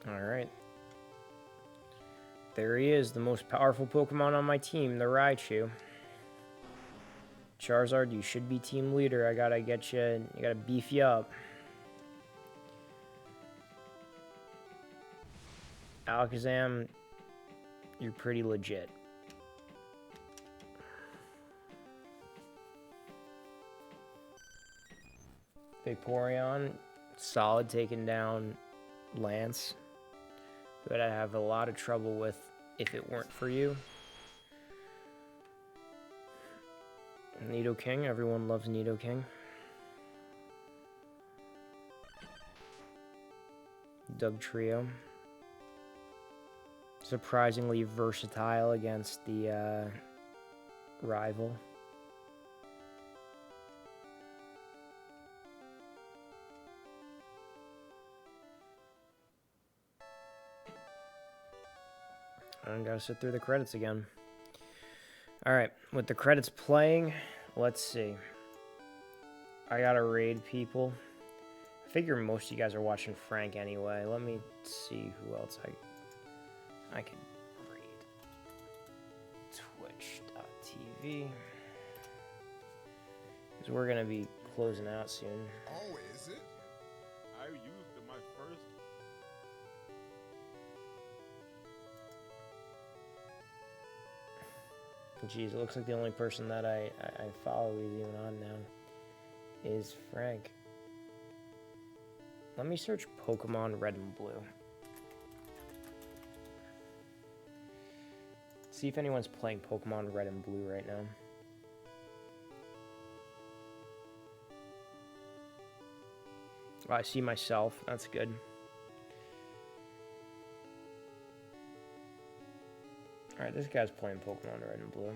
Alright. There he is, the most powerful Pokemon on my team, the Raichu. Charizard, you should be team leader. I gotta get you, I gotta beef you up. Alakazam, you're pretty legit. Vaporeon, solid taking down Lance, who I'd have a lot of trouble with if it weren't for you. Nidoking, everyone loves Nidoking. Dugtrio. Surprisingly versatile against the rival. I gotta sit through the credits again. Alright, with the credits playing, let's see. I gotta raid people. I figure most of you guys are watching Frank anyway. Let me see who else I can raid. Twitch.tv. Because we're gonna be closing out soon. Oh, is it? I used my first. Jeez, it looks like the only person that I follow who's even on now is Frank. Let me search Pokemon Red and Blue. See if anyone's playing Pokemon Red and Blue right now. Oh, I see myself. That's good. Alright, this guy's playing Pokemon Red and Blue.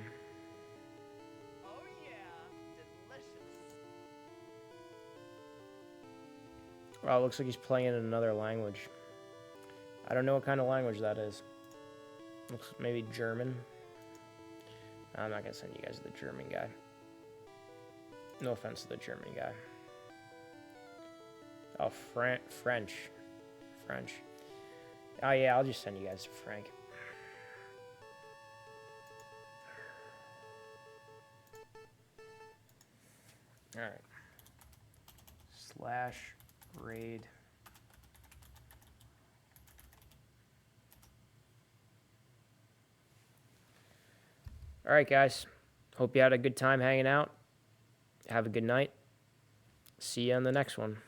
Oh yeah, delicious. Wow, it looks like he's playing in another language. I don't know what kind of language that is. Looks maybe German. I'm not gonna send you guys to the German guy. No offense to the German guy. Oh, French. Oh yeah, I'll just send you guys to Frank. Alright. /raid. Alright, guys. Hope you had a good time hanging out. Have a good night. See you on the next one.